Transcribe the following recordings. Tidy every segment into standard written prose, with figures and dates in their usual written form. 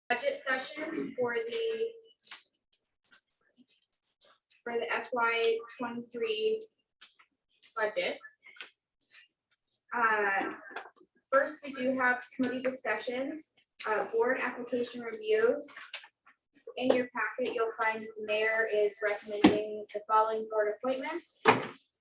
Budget session for the FY23 budget. First, we do have committee discussion, board application reviews. In your packet, you'll find the mayor is recommending the following board appointments.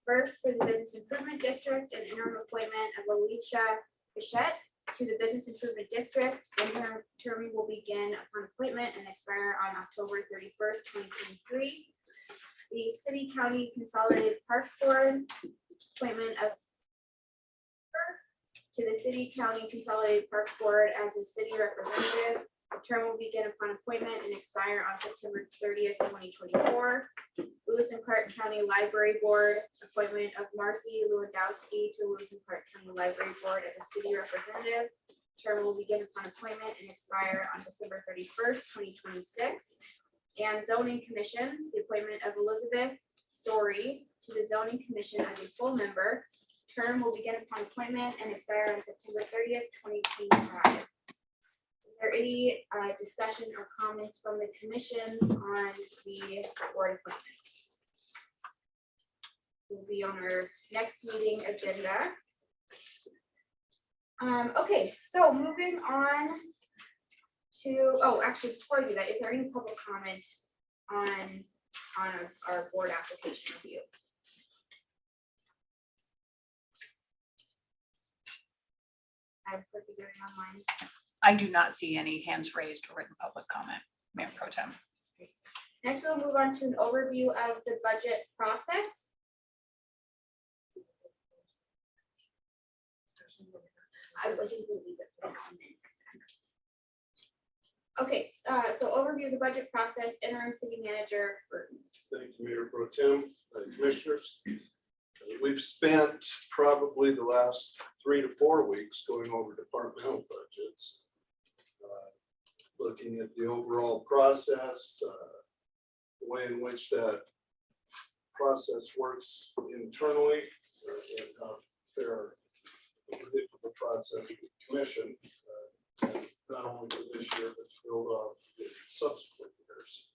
First, for the Business Improvement District, an interim appointment of Alicia Bichette to the Business Improvement District. Interim term will begin upon appointment and expire on October 31st, 2023. The City County Consolidated Parks Board, appointment of to the City County Consolidated Parks Board as a city representative. The term will begin upon appointment and expire on September 30th, 2024. Lewis and Clark County Library Board, appointment of Marcy Lewandowski to Lewis and Clark County Library Board as a city representative. Term will begin upon appointment and expire on December 31st, 2026. And Zoning Commission, the appointment of Elizabeth Story to the Zoning Commission as a full member. Term will begin upon appointment and expire on September 30th, 2025. Is there any discussion or comments from the commission on the board appointments? Will be on our next meeting agenda. Okay, so moving on to, actually before I do that, is there any public comment on our board application review? Is there any online? I do not see any hands raised or written public comment, Mayor Pro Tem. Next, we'll move on to an overview of the budget process. I would leave it for now. Okay, so overview of the budget process, interim city manager Burton. Thank you, Mayor Pro Tem, commissioners. We've spent probably the last 3 to 4 weeks going over departmental budgets, looking at the overall process, the way in which that process works internally, and how fair, predictable process with the commission, not only for this year, but to build off in subsequent years.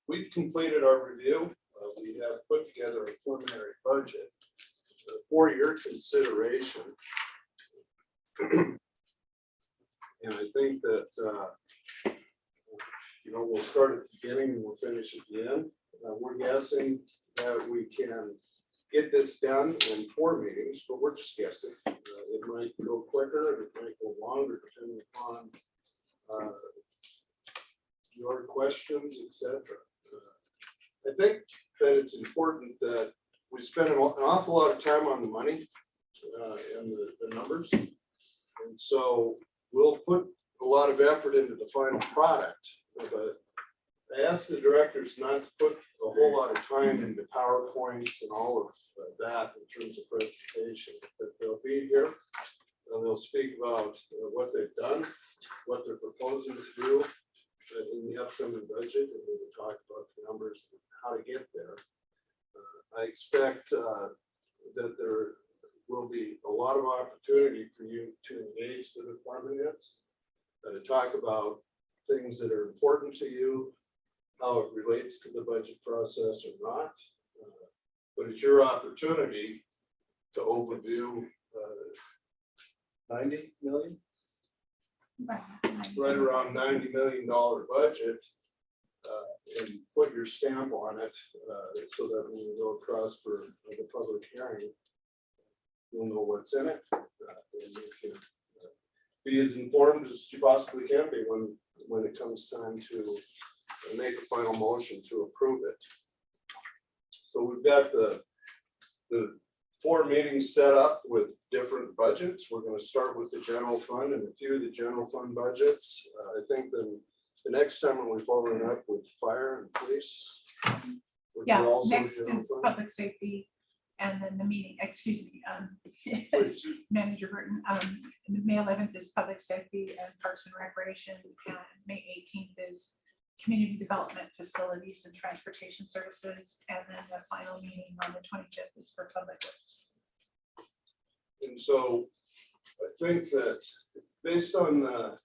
We've completed our review. We have put together a preliminary budget for your consideration. And I think that, we'll start at the beginning and we'll finish at the end. We're guessing that we can get this done in 4 meetings, but we're just guessing. It might go quicker and it might go longer depending upon your questions, etc. I think that it's important that we spend an awful lot of time on the money and the numbers. And so we'll put a lot of effort into the final product, but I asked the directors not to put a whole lot of time into PowerPoints and all of that in terms of presentation, that they'll be here and they'll speak about what they've done, what they're proposing to do in the upcoming budget, and we will talk about the numbers and how to get there. I expect that there will be a lot of opportunity for you to engage the department heads, to talk about things that are important to you, how it relates to the budget process or not. But it's your opportunity to overview 90 million, right around $90 million budget, and put your stamp on it so that when we go across for the public hearing, you'll know what's in it, and you can be as informed as you possibly can be when it comes time to make a final motion to approve it. So we've got the 4 meetings set up with different budgets. We're going to start with the general fund and a few of the general fund budgets. I think the next time when we follow it up with fire and police. Yeah, next is public safety, and then the meeting, Manager Burton, May 11th is public safety and parks and recreation, and May 18th is community development, facilities and transportation services, and then the final meeting on the 25th is for public works. And so I think that based on the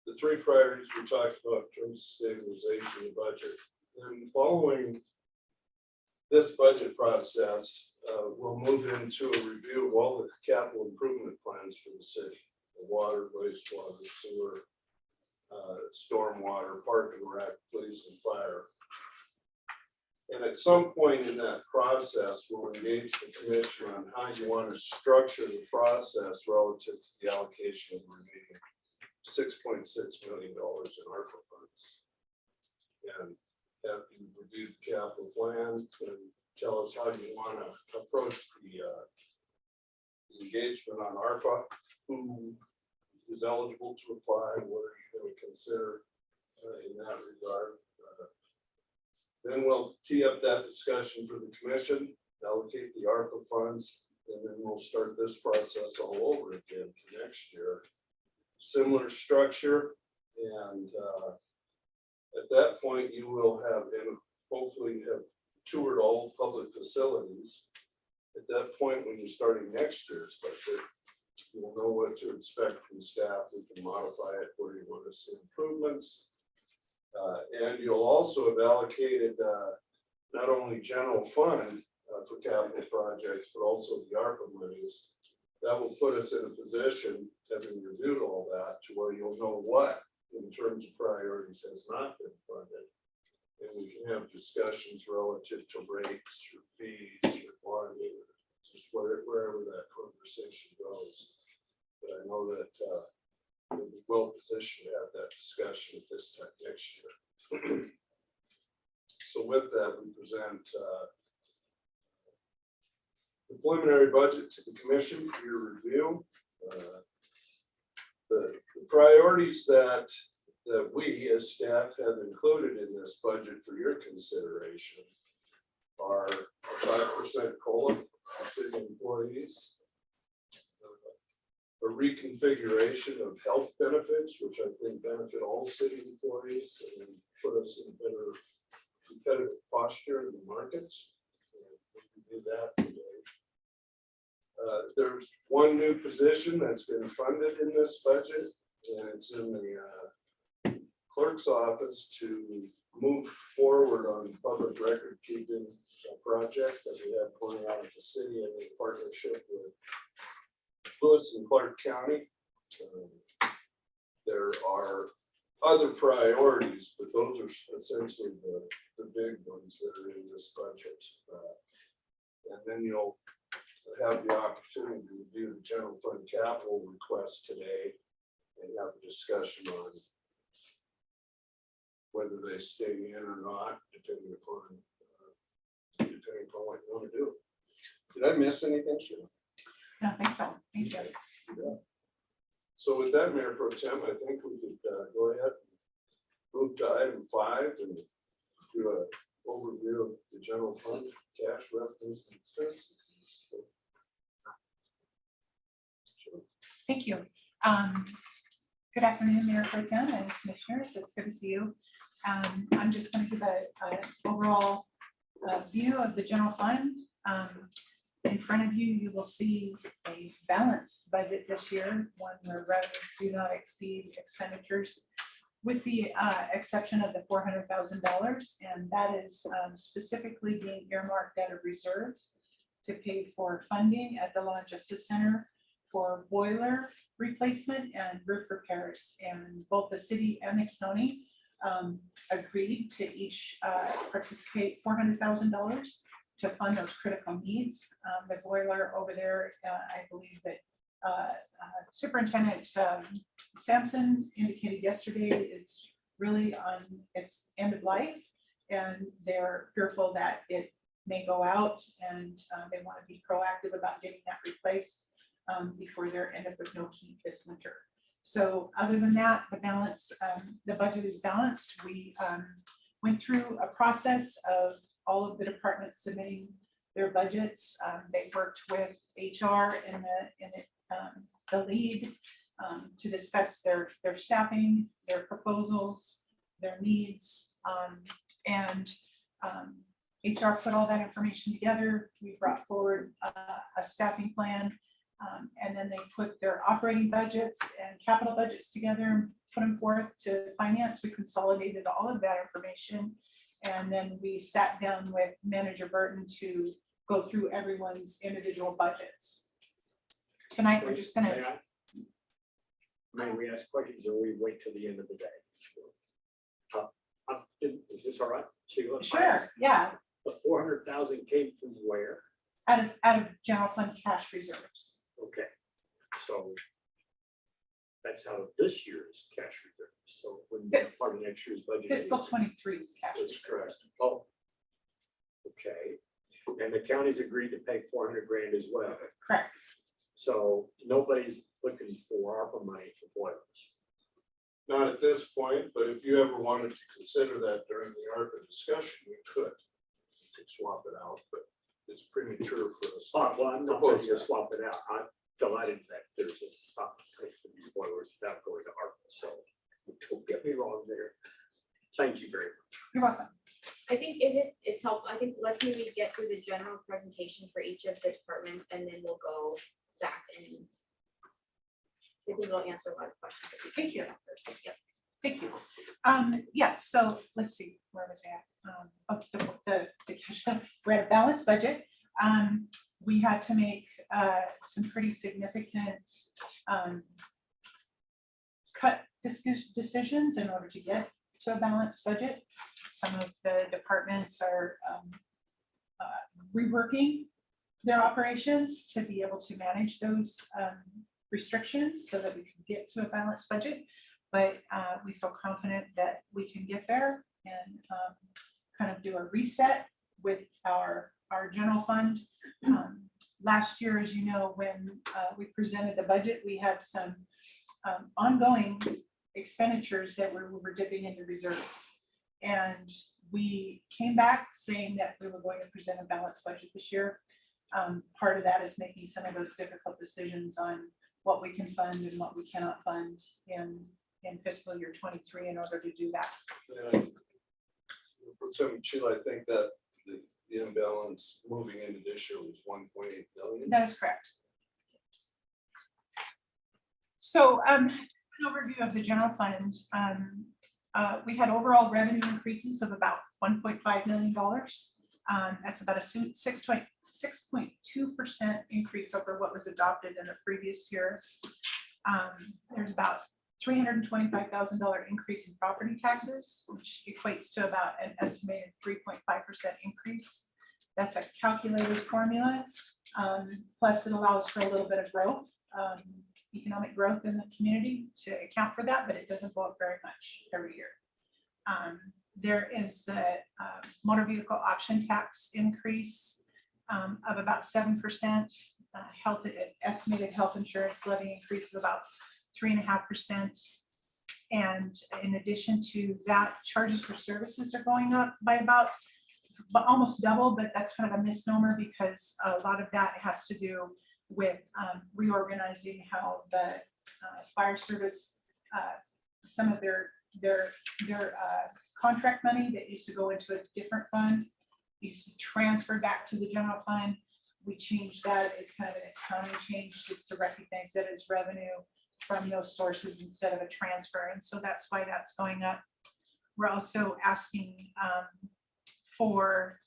the three priorities we talked about in terms of stabilization of the budget. And following this budget process, we'll move into a review of all the capital improvement plans for the city: the water, wastewater, sewer, stormwater, park and rec, police and fire. And at some point in that process, we'll engage the commission on how you want to structure the process relative to the allocation of the remaining $6.6 million in ARPA funds. And after you review the capital plan, and tell us how you want to approach the engagement on ARPA, who is eligible to apply, what are you going to consider in that regard. Then we'll tee up that discussion for the commission, allocate the ARPA funds, and then we'll start this process all over again for next year. Similar structure, and at that point you will have, and hopefully you have toured all public facilities. At that point, when you're starting next year's budget, you'll know what to expect from staff. We can modify it where you want to see improvements. And you'll also have allocated not only general fund for capital projects, but also the ARPA monies. That will put us in a position, having reviewed all that, to where you'll know what, in terms of priorities, has not been funded. And we can have discussions relative to rates or fees or bonding, just wherever that conversation goes. But I know that we'll be well positioned to have that discussion at this time next year. So with that, we present the preliminary budget to the commission for your review. The priorities that we as staff have included in this budget for your consideration are a 5% COLA for city employees, a reconfiguration of health benefits, which I think benefit all city employees and put us in a better competitive posture in the markets. And we can do that today. There's one new position that's been funded in this budget, and it's in the clerk's office to move forward on public record keeping project that we have going on at the city and in partnership with Lewis and Clark County. There are other priorities, but those are essentially the big ones that are in this budget. And then you'll have the opportunity to review the general fund capital request today and have a discussion on whether they stay in or not, depending upon what you want to do. Did I miss anything, Sheila? No, I think so. Thank you. Yeah. So with that, Mayor Pro Tem, I think we could go ahead and move to item 5 and do an overview of the general fund, cash revenues and expenses. Sure. Thank you. Good afternoon, Mayor Pro Tem and Commissioners. It's good to see you. I'm just going to give an overall view of the general fund. In front of you, you will see a balanced budget this year, one where revenues do not exceed expenditures, with the exception of the $400,000, and that is specifically being earmarked out of reserves to pay for funding at the Law and Justice Center for boiler replacement and roof repairs. And both the city and the county agreed to each participate $400,000 to fund those critical needs. The boiler over there, I believe that Superintendent Sampson indicated yesterday, is really on its end of life, and they're fearful that it may go out, and they want to be proactive about getting that replaced before they're end up with no heat this winter. So other than that, the balance, the budget is balanced. We went through a process of all of the departments submitting their budgets. They worked with HR and the lead to discuss their staffing, their proposals, their needs, and HR put all that information together. We brought forward a staffing plan And then they put their operating budgets and capital budgets together and put them forth to finance. We consolidated all of that information. And then we sat down with Manager Burton to go through everyone's individual budgets. Tonight, we're just gonna. May we ask questions or we wait till the end of the day? Is this all right? Sheila? Sure, yeah, The 400,000 came from where? out of general fund cash reserves. Okay, so that's out of this year's cash reserves. So when part of next year's budget. Fiscal 23's cash That's correct. reserves. Oh. Okay, and the county's agreed to pay 400 grand as well. Correct. So nobody's looking for ARPA money for boilers. Not at this point, but if you ever wanted to consider that during the ARPA discussion, we could swap it out, but it's premature for us. Well, I'm not ready to swap it out. I'm delighted that there's a spot to pay for these boilers without going to ARPA. So don't get me wrong there. Thank you very much. You're welcome. I think if it's helpful, I think let's maybe get through the general presentation for each of the departments and then we'll go back and I think it'll answer a lot of questions. If we can Thank you. do that first. Yep. Thank you. Yes, so let's see, where was I at? The cash flow. We're at a balanced budget. We had to make some pretty significant cut decisions in order to get to a balanced budget. Some of the departments are reworking their operations to be able to manage those restrictions so that we can get to a balanced budget. But we feel confident that we can get there and kind of do a reset with our general fund. Last year, as you know, when we presented the budget, we had some ongoing expenditures that we were dipping into reserves. And we came back saying that we were going to present a balanced budget this year. Part of that is making some of those difficult decisions on what we can fund and what we cannot fund in fiscal year 23 in order to do that. Sheila, I think that the imbalance moving into this year was 1.8 billion. That is correct. So an overview of the general fund. We had overall revenue increases of about $1.5 million. That's about a 6.2% increase over what was adopted in the previous year. There's about $325,000 increase in property taxes, which equates to about an estimated 3.5% increase. That's a calculated formula. Plus it allows for a little bit of growth, economic growth in the community to account for that, but it doesn't go up very much every year. There is the motor vehicle option tax increase of about 7%, estimated health insurance levy increase of about 3.5%. And in addition to that, charges for services are going up by but almost double, but that's kind of a misnomer because a lot of that has to do with reorganizing how the fire service, some of their contract money that used to go into a different fund used to be transferred back to the general fund. We changed that. It's kind of an accounting change just to recognize that as revenue from those sources instead of a transfer. And so that's why that's going up. We're also asking for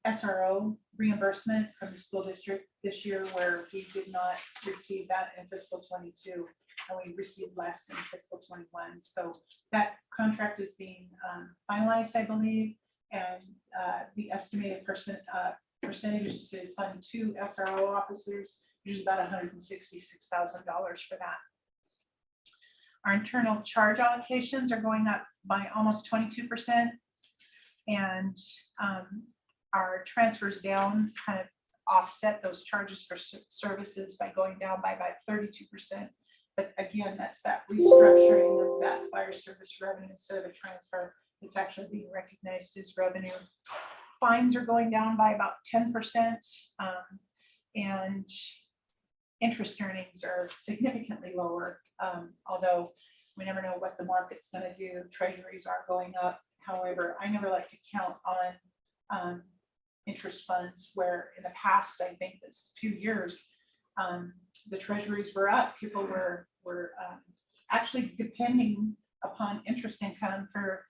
SRO reimbursement from the school district this year, where we did not receive that in fiscal 22 and we received less in fiscal 21. So that contract is being finalized, I believe, and the estimated percentage to fund 2 SRO officers is about $166,000 for that. Our internal charge allocations are going up by almost 22%, and our transfers down kind of offset those charges for services by going down by about 32%. But again, that's that restructuring of that fire service revenue instead of a transfer. It's actually being recognized as revenue. Fines are going down by about 10%, and interest earnings are significantly lower, although we never know what the market's going to do. Treasuries are going up. However, I never like to count on interest funds, where in the past, I think this 2 years, The treasuries were up. People were actually depending upon interest income for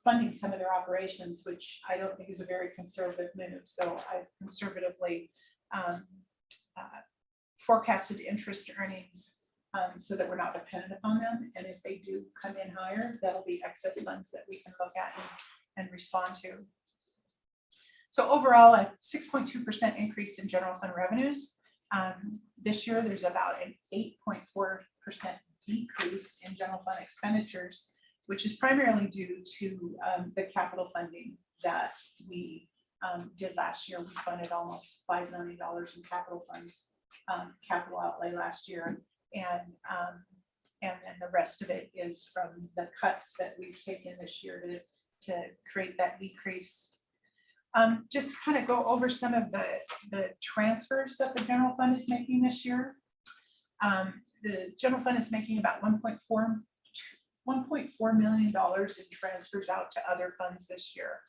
funding some of their operations, which I don't think is a very conservative move. So I've conservatively forecasted interest earnings so that we're not dependent upon them. And if they do come in higher, that'll be excess funds that we can look at and respond to. So overall, a 6.2% increase in general fund revenues. This year, there's about an 8.4% decrease in general fund expenditures, which is primarily due to the capital funding that we did last year. We funded almost $5 million in capital funds, capital outlay last year. And then the rest of it is from the cuts that we've taken this year to create that decrease. Just to kind of go over some of the transfers that the general fund is making this year. The general fund is making about $1.4 million in transfers out to other funds this year.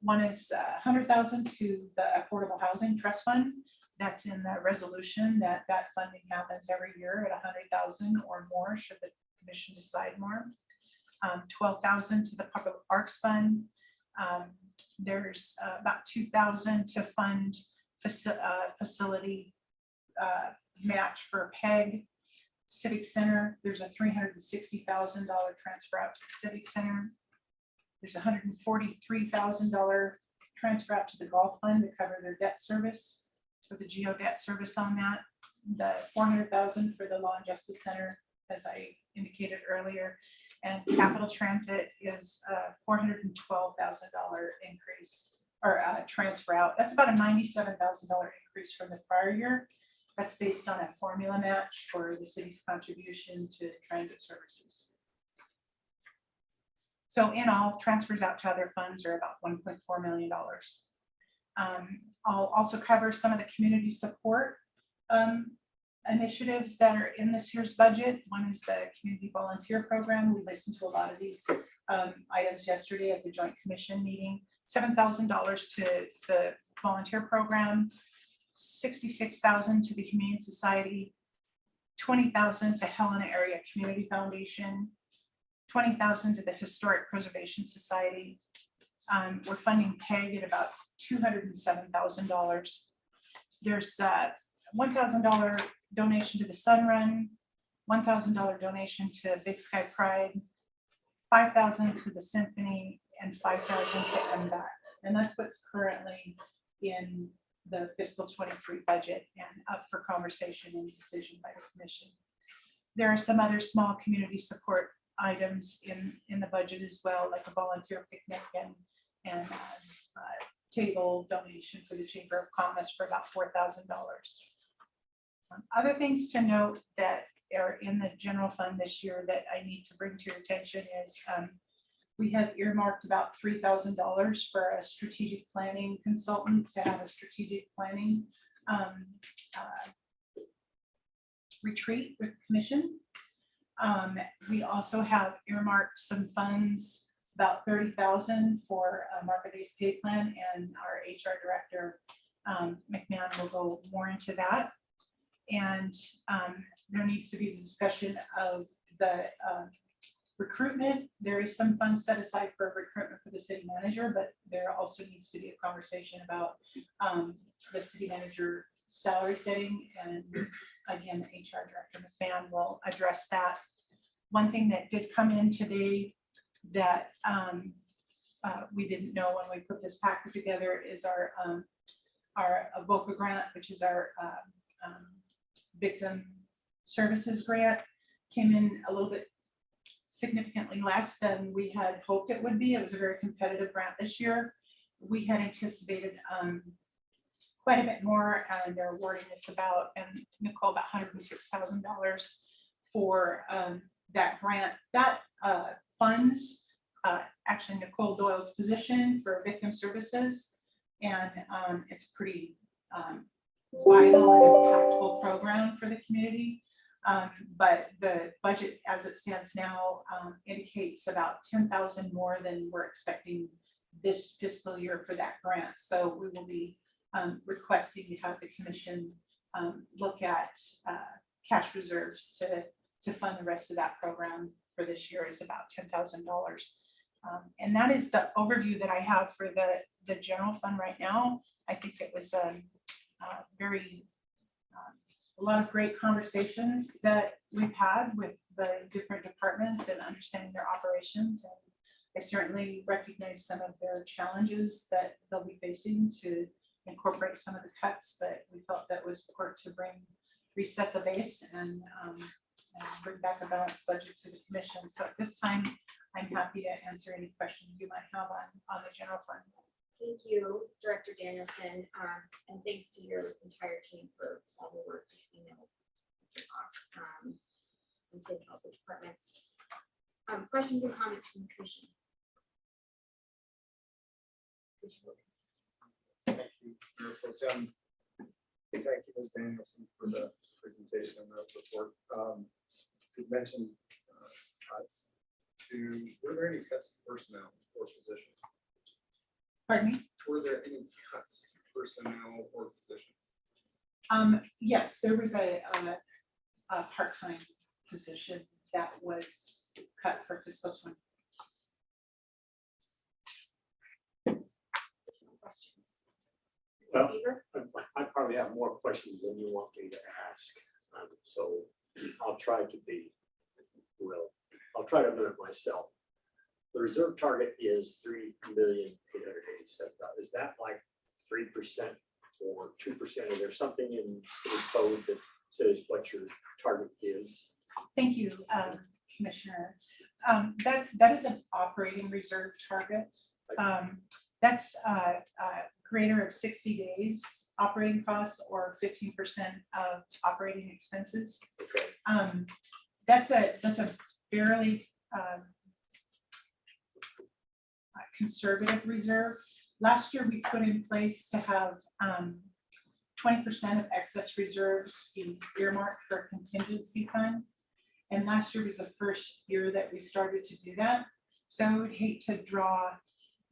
One is $100,000 to the Affordable Housing Trust Fund. That's in the resolution that funding happens every year at $100,000 or more should the commission decide more. $12,000 to the Public Arts Fund. There's about $2,000 to fund facility match for PEG. Civic Center, there's a $360,000 transfer out to the Civic Center. There's a $143,000 transfer out to the Golf Fund to cover their debt service, for the geo debt service on that. The $400,000 for the Law and Justice Center, as I indicated earlier. And Capital Transit is a $412,000 increase or transfer out. That's about a $97,000 increase from the prior year. That's based on a formula match for the city's contribution to transit services. So in all, transfers out to other funds are about $1.4 million. I'll also cover some of the community support initiatives that are in this year's budget. One is the community volunteer program. We listened to a lot of these items yesterday at the Joint Commission meeting. $7,000 to the volunteer program, $66,000 to the Humane Society, $20,000 to Helena Area Community Foundation, $20,000 to the Historic Preservation Society. We're funding PEG at about $207,000. There's a $1,000 donation to the Sun Run, $1,000 donation to Big Sky Pride, $5,000 to the Symphony, and $5,000 to MVAC. And that's what's currently in the fiscal 23 budget and up for conversation and decision by the commission. There are some other small community support items in the budget as well, like a volunteer picnic and table donation for the Chamber of Commerce for about $4,000. Other things to note that are in the general fund this year that I need to bring to your attention is we have earmarked about $3,000 for a strategic planning consultant to have a strategic planning retreat with the commission. We also have earmarked some funds, about $30,000 for a market-based pay plan, and our HR director, McMahon, will go more into that. And there needs to be a discussion of the recruitment. There is some funds set aside for recruitment for the city manager, but there also needs to be a conversation about the city manager salary setting. And again, the HR director, McMahon, will address that. One thing that did come in today that we didn't know when we put this packet together is our AVOCA grant, which is our victim services grant. Came in a little bit significantly less than we had hoped it would be. It was a very competitive grant this year. We had anticipated quite a bit more, and they're awarding us about, and Nicole, about $106,000 for that grant. That funds actually Nicole Doyle's position for victim services, and it's pretty vital and impactful program for the community. But the budget as it stands now indicates about $10,000 more than we're expecting this fiscal year for that grant. So we will be requesting to have the commission look at cash reserves to fund the rest of that program for this year is about $10,000. And that is the overview that I have for the general fund right now. I think it was a lot of great conversations that we've had with the different departments and understanding their operations. And I certainly recognize some of their challenges that they'll be facing to incorporate some of the cuts, but we felt that was important to reset the base and bring back a balanced budget to the commission. So at this time, I'm happy to answer any questions you might have on the general fund. Thank you, Director Danielson, and thanks to your entire team for all the work you've seen in city health departments. Questions and comments from the commission? Thank you, Mayor Pro Tem. Thank you, Ms. Danielson, for the presentation and the report. You mentioned cuts were there any cuts to personnel or positions? Pardon me? Were there any cuts to personnel or positions? Yes, there was a part-time position that was cut for fiscal 20. Questions? Well, Beaver? I probably have more questions than you want me to ask. So I'll try to be I'll try to limit myself. The reserve target is $3,887,000. Is that like 3% or 2%? Is there something in city code that says what your target is? Thank you, Commissioner. That is an operating reserve target. That's greater of 60 days operating costs or 15% of operating expenses. Okay. That's a fairly conservative reserve. Last year, we put in place to have 20% of excess reserves earmarked for a contingency fund. And last year was the first year that we started to do that. So I would hate to draw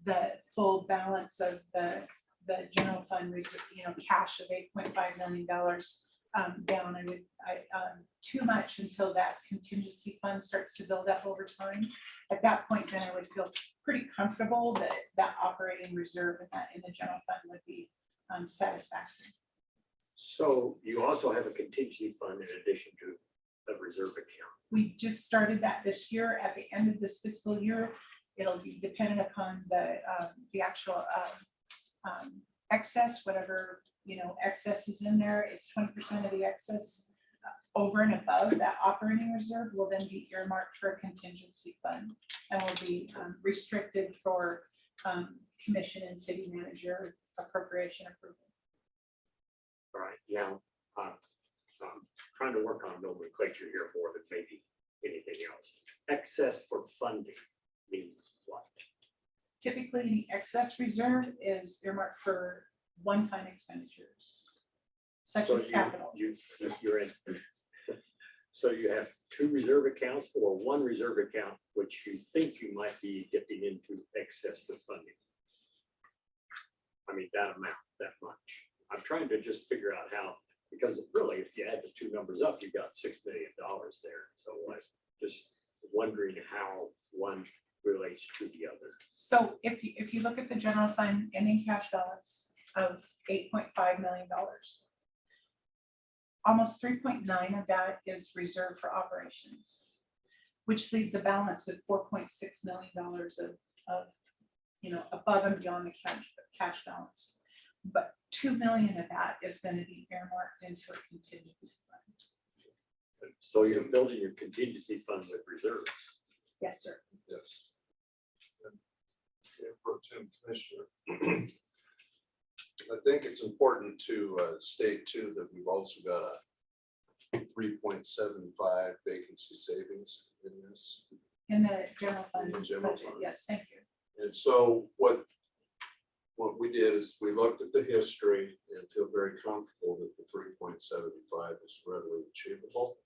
the full balance of the general fund reserve, cash of $8.5 million down. Too much until that contingency fund starts to build up over time. At that point, then I would feel pretty comfortable that that operating reserve in the general fund would be satisfactory. So you also have a contingency fund in addition to a reserve account. We just started that this year. At the end of this fiscal year, it'll be dependent upon the actual excess, whatever excess is in there. It's 20% of the excess over and above that operating reserve will then be earmarked for a contingency fund and will be restricted for commission and city manager appropriation approval. All right. Now, I'm trying to work on nomenclature here more than maybe anything else. Excess for funding means what? Typically, the excess reserve is earmarked for one-time expenditures, such as capital. You're in. So you have two reserve accounts or one reserve account, which you think you might be dipping into excess for funding. I mean, that amount, that much. I'm trying to just figure out how, because really, if you add the two numbers up, you've got $6 million there. So I'm just wondering how one relates to the other. So if you look at the general fund ending cash balance of $8.5 million, almost 3.9 of that is reserved for operations, which leaves a balance of $4.6 million of above and beyond the cash balance. But $2 million of that is going to be earmarked into a contingency fund. So you're building your contingency fund with reserves. Yes, sir. Yes. Pro Tem Commissioner, I think it's important to state too that we've also got a 3.75 vacancy savings in this. In the general fund. In the general budget. fund. Yes, thank you. And so what we did is we looked at the history and feel very comfortable that the 3.75 is readily achievable.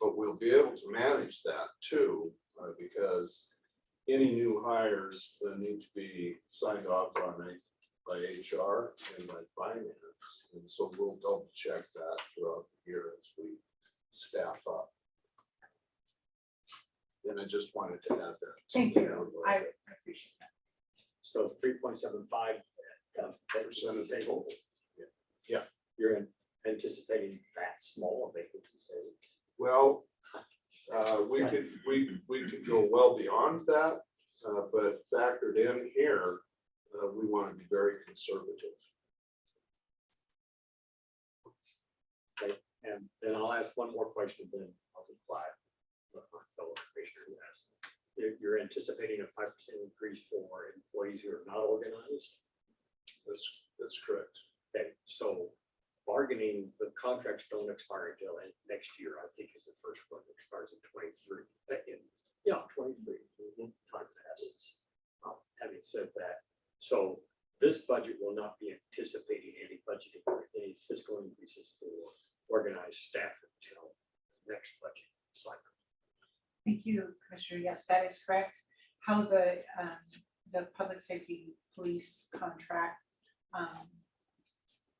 But we'll be able to manage that too, because any new hires that need to be signed off on by HR and by finance. months. And so we'll double check that throughout the year as we staff up. And I just wanted to add that. Thank you. I appreciate that. So 3.75. Percent of the total. Yeah. You're anticipating that small vacancy savings. Well, we could go well beyond that, but factored in here, we want to be very conservative. Okay, and then I'll ask one more question, then I'll be quiet. Let my fellow commissioner who asked. You're anticipating a 5% increase for employees who are not organized? That's correct. Okay, so bargaining, the contracts don't expire until next year, I think is the first one that expires in 23. 23. Time passes. Having said that, so this budget will not be anticipating any budgeting or any fiscal increases for organized staff until next budget cycle. Thank you, Commissioner. Yes, that is correct. How the public safety police contract,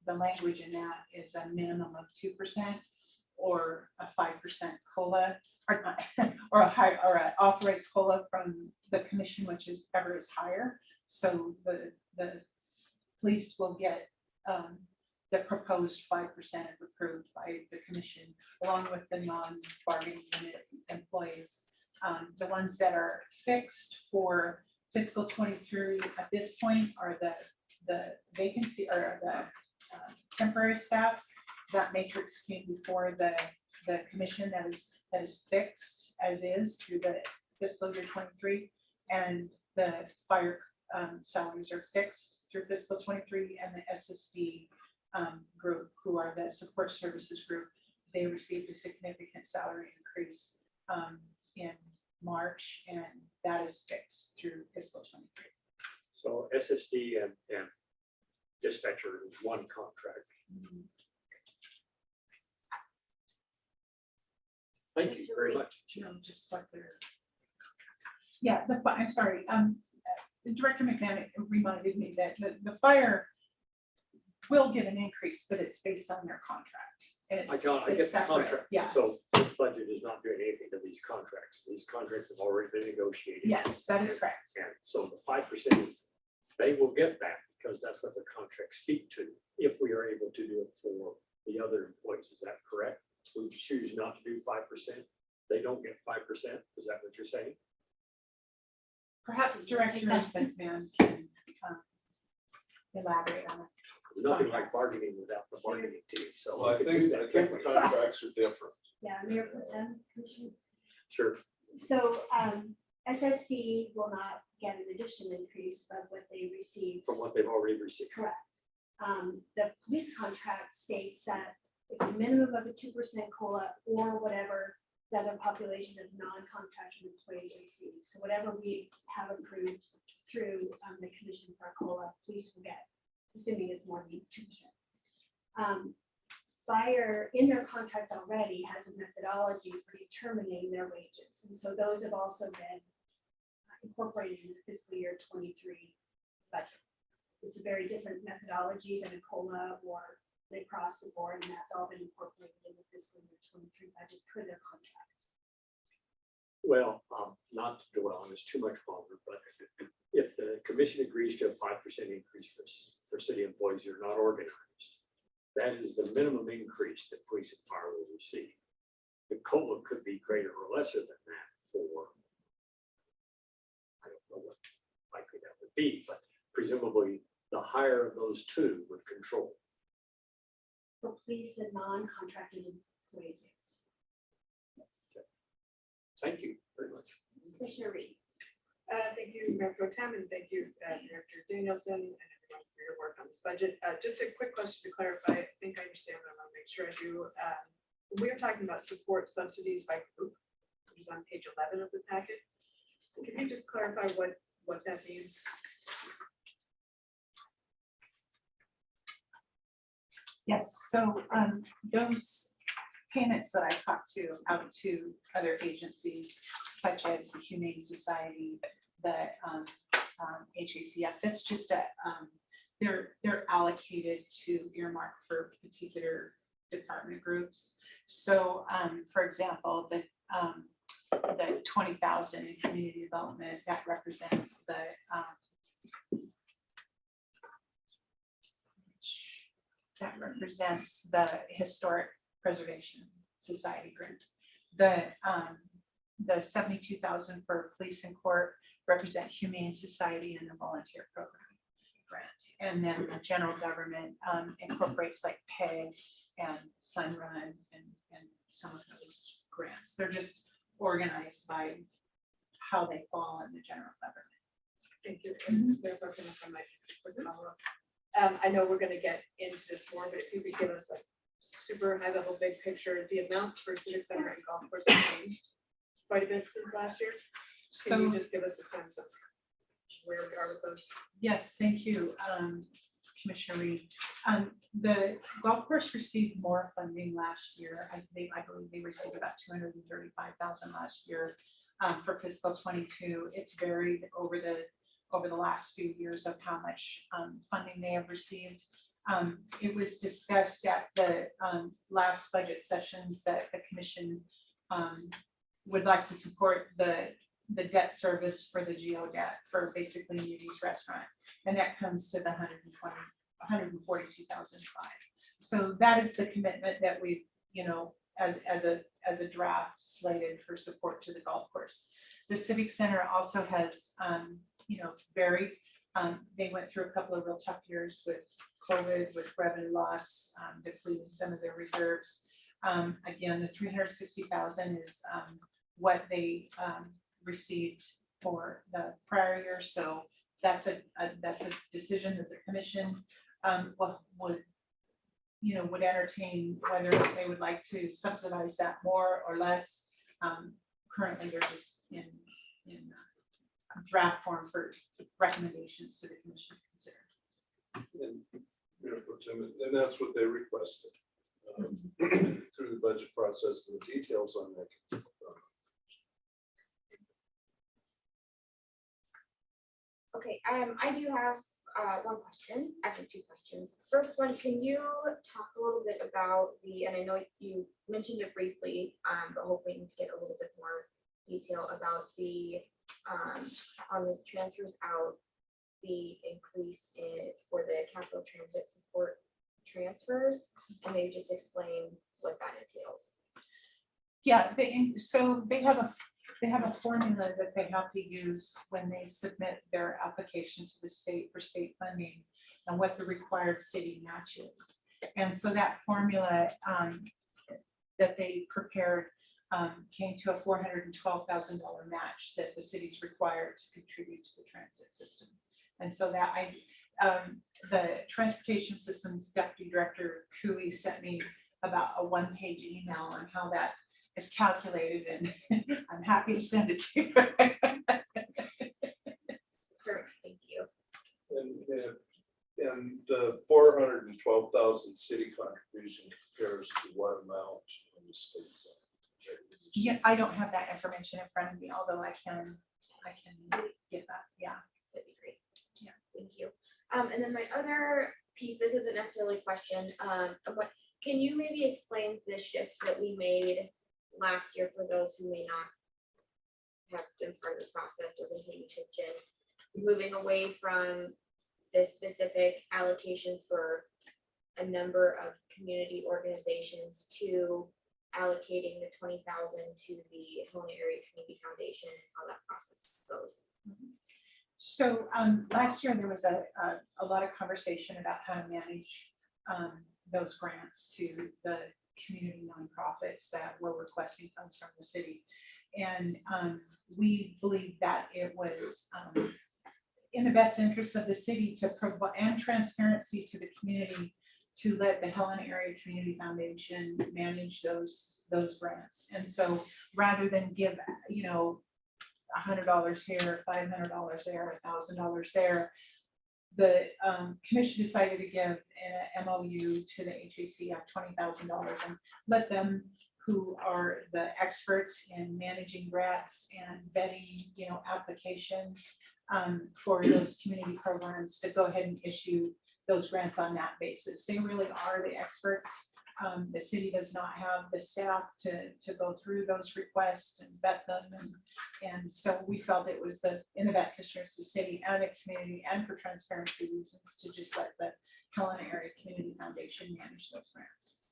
the language in that is a minimum of 2% or a 5% COLA, or not, or an authorized COLA from the commission, which is ever is higher. So the police will get the proposed 5% if approved by the commission, along with the non-bargaining unit employees. The ones that are fixed for fiscal 23 at this point are the vacancy or the temporary staff. That matrix came before the commission that is fixed as is through the fiscal year 23, and the fire salaries are fixed through fiscal 23, and the SSD group, who are the support services group, they received a significant salary increase in March, and that is fixed through fiscal 23. So SSD and dispatcher is one contract. Mm-hmm. Thank you very much. You know, just what they're. Yeah, I'm sorry. Director McMahon reminded me that the fire will get an increase, but it's based on their contract. And I it's get the separate. contract. Yeah. So this budget is not doing anything to these contracts. These contracts have already been negotiated. Yes, that is correct. And so the 5% is, they will get that because that's what the contracts speak to, if we are able to do it for the other employees. Is that correct? We choose not to do 5%. They don't get 5%. Is that what you're saying? Perhaps Director McMahon can elaborate on it. There's nothing like bargaining without the bargaining team. So Well, I we can do think that, the can't we? contracts are different. Yeah, Mayor Pro Tem, Commissioner. Sure. So SSD will not get an additional increase of what they received. From what they've already received. Correct. The police contract states that it's a minimum of a 2% COLA or whatever the other population of non-contracted employees receive. So whatever we have approved through the commission for COLA, police will get, assuming it's more than 2%. Fire in their contract already has a methodology for determining their wages. And so those have also been incorporated in the fiscal year 23 budget. It's a very different methodology than a COLA or across the board, and that's all been incorporated in the fiscal year 23 budget per their contract. Well, not to dwell on this too much longer, but if the commission agrees to a 5% increase for city employees who are not organized, that is the minimum increase that police and fire will receive. The COLA could be greater or lesser than that for, I don't know what likely that would be, but presumably the higher of those two would control. For police and non-contracted employees, yes. Thank you very much. Commissioner Reed. Thank you, Mayor Pro Tem, and thank you, Director Danielson, and everyone for your work on this budget. Just a quick question to clarify. I think I understand, but I want to make sure I do. When we were talking about support subsidies by group, which is on page 11 of the packet. Can you just clarify what that means? Yes, so those payments that I talked out to other agencies, such as the Humane Society, the HACF, that's just they're allocated to earmark for particular department groups. So, for example, the 20,000 in community development, that represents the Historic Preservation Society grant. The 72,000 for police and court represent Humane Society and the volunteer program grant. And then the general government incorporates like PEG and Sunrun and some of those grants. They're just organized by how they fall in the general government. Thank you. Therefore, if I might just quick follow-up. I know we're gonna get into this more, but if you could give us like super high level, big picture, the amounts for civic center and golf course have changed quite a bit since last year. Can you just give us a sense of where we are with those? Yes, thank you, Commissioner Reed. The golf course received more funding last year. I believe they received about 235,000 last year for fiscal 22. It's varied over the last few years of how much funding they have received. It was discussed at the last budget sessions that the commission would like to support the debt service for the geo debt for basically Moody's restaurant. And that comes to the 142,005. So that is the commitment that we, as a draft slated for support to the golf course. The Civic Center also has, varied. They went through a couple of real tough years with COVID, with revenue loss, depleting some of their reserves. Again, the 360,000 is what they received for the prior year. So that's a decision that the commission would entertain whether they would like to subsidize that more or less. Currently, they're just in draft form for recommendations to the commission to consider. And that's what they requested through the budget process. And the details on that. Okay, I do have one question, actually two questions. First one, can you talk a little bit about and I know you mentioned it briefly, but hoping to get a little bit more detail about on the transfers out, the increase for the capital transit support transfers, and maybe just explain what that entails. Yeah, they have a formula that they have to use when they submit their application to the state for state funding and what the required city match is. And so that formula that they prepared came to a $412,000 match that the city's required to contribute to the transit system. And so that the transportation systems deputy director Cooey sent me about a one-page email on how that is calculated, and I'm happy to send it to you. Perfect, thank you. And the 412,000 city contribution compares to what amount on the state side? Yeah, I don't have that information in front of me, although I can get that. Yeah, That'd be great. Yeah, thank you. And then my other piece, this isn't necessarily a question, but can you maybe explain the shift that we made last year for those who may not have been part of the process or been paying attention, moving away from the specific allocations for a number of community organizations to allocating the 20,000 to the Helena Area Community Foundation, and how that process goes? So last year there was a lot of conversation about how to manage those grants to the community nonprofits that were requesting funds from the city. And we believe that it was in the best interest of the city to provide and transparency to the community to let the Helena Area Community Foundation manage those grants. And so rather than give, $100 here, $500 there, $1,000 there, the commission decided to give an MOU to the HAC of $20,000 and let them, who are the experts in managing grants and vetting, applications for those community programs, to go ahead and issue those grants on that basis. They really are the experts. The city does not have the staff to go through those requests and vet them. And so we felt it was in the best interest of the city and the community, and for transparency reasons, to just let the Helena Area Community Foundation manage those grants.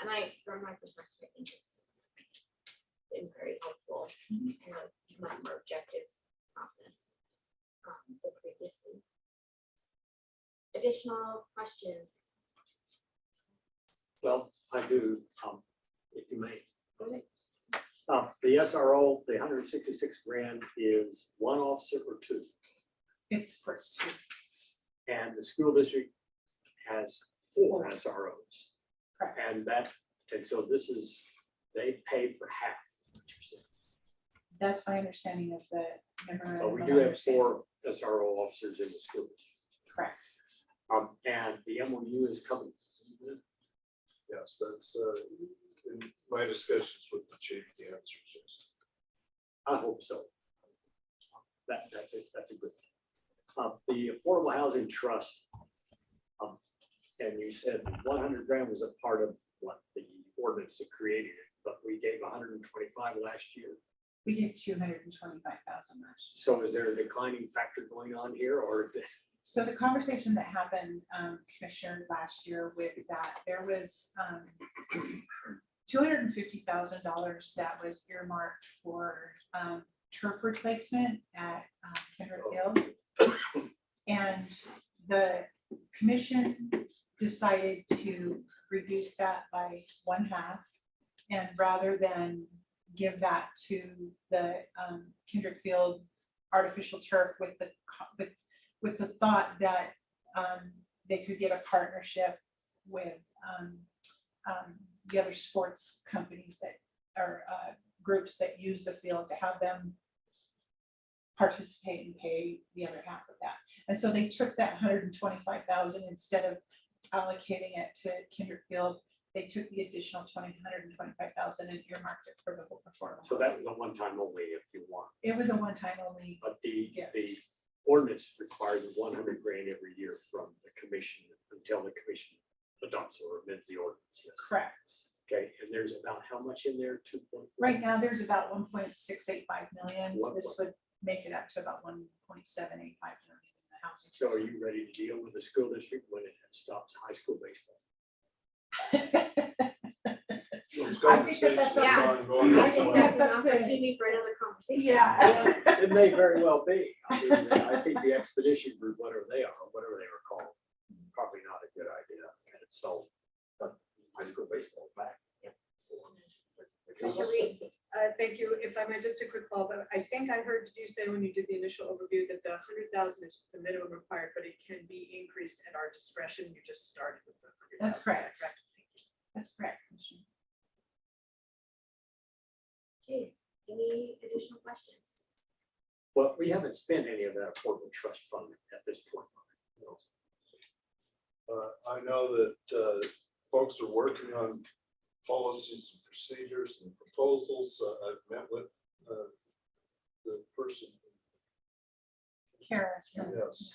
And from my perspective, I think it's been very helpful and a much more objective process than previously. Additional questions? Well, I do, if you may. Go ahead. The SRO, the 166 grand is one officer or two, It's first two. and the school district has 4 SROs. Correct. And so this is, they pay for half, what you're saying. That's my understanding of the memorandum. But we of do have understanding. 4 SRO officers in the school district. Correct. And the MOU is coming. Yes, that's, in my discussions with the chief, the answer is yes. I hope so. That's a good thing. The Affordable Housing Trust, and you said 100 grand was a part of what the ordinance that created it, but we gave 125 last year. We gave 225,000 last year. So is there a declining factor going on here, or? So the conversation that happened, Commissioner, last year with that, there was $250,000 that was earmarked for turf replacement at Kendrick Field. And the commission decided to reduce that by 1/2. And rather than give that to the Kendrick Field artificial turf with the thought that they could get a partnership with the other sports companies that are groups that use the field, to have them participate and pay the other half of that. And so they took that 125,000, instead of allocating it to Kendrick Field, they took the additional 125,000 and earmarked it for the whole performance. So that was a one-time only, if you want. It was a one-time only. But the Yeah. ordinance requires 100 grand every year from the commission until the commission adopts or amends the ordinance. Yes. Correct. Okay, and there's about how much in there? 2. Right now, there's about 1.685 million. What- This would make it up to about 1.785 million in the housing. So are you ready to deal with the school district when it stops high school baseball? Those I think that that's conversations are Yeah. ongoing. I think that's an That's up to- opportunity for another conversation. Yeah. It may very well be. I think the expedition group, whatever they are, whatever they were called, probably not a good idea. And it's so, but high school baseball is back. Commissioner Reed, Thank you. If I might, just a quick follow, but I think I heard you say when you did the initial overview that the 100,000 is the minimum required, but it can be increased at our discretion. You just started with the 100,000. That's Is that correct. That's correct, Commissioner. okay, any additional questions? Well, we haven't spent any of that affordable trust fund at this point. I know that folks are working on policies and procedures and proposals. I've met with the person. Karis. Yes.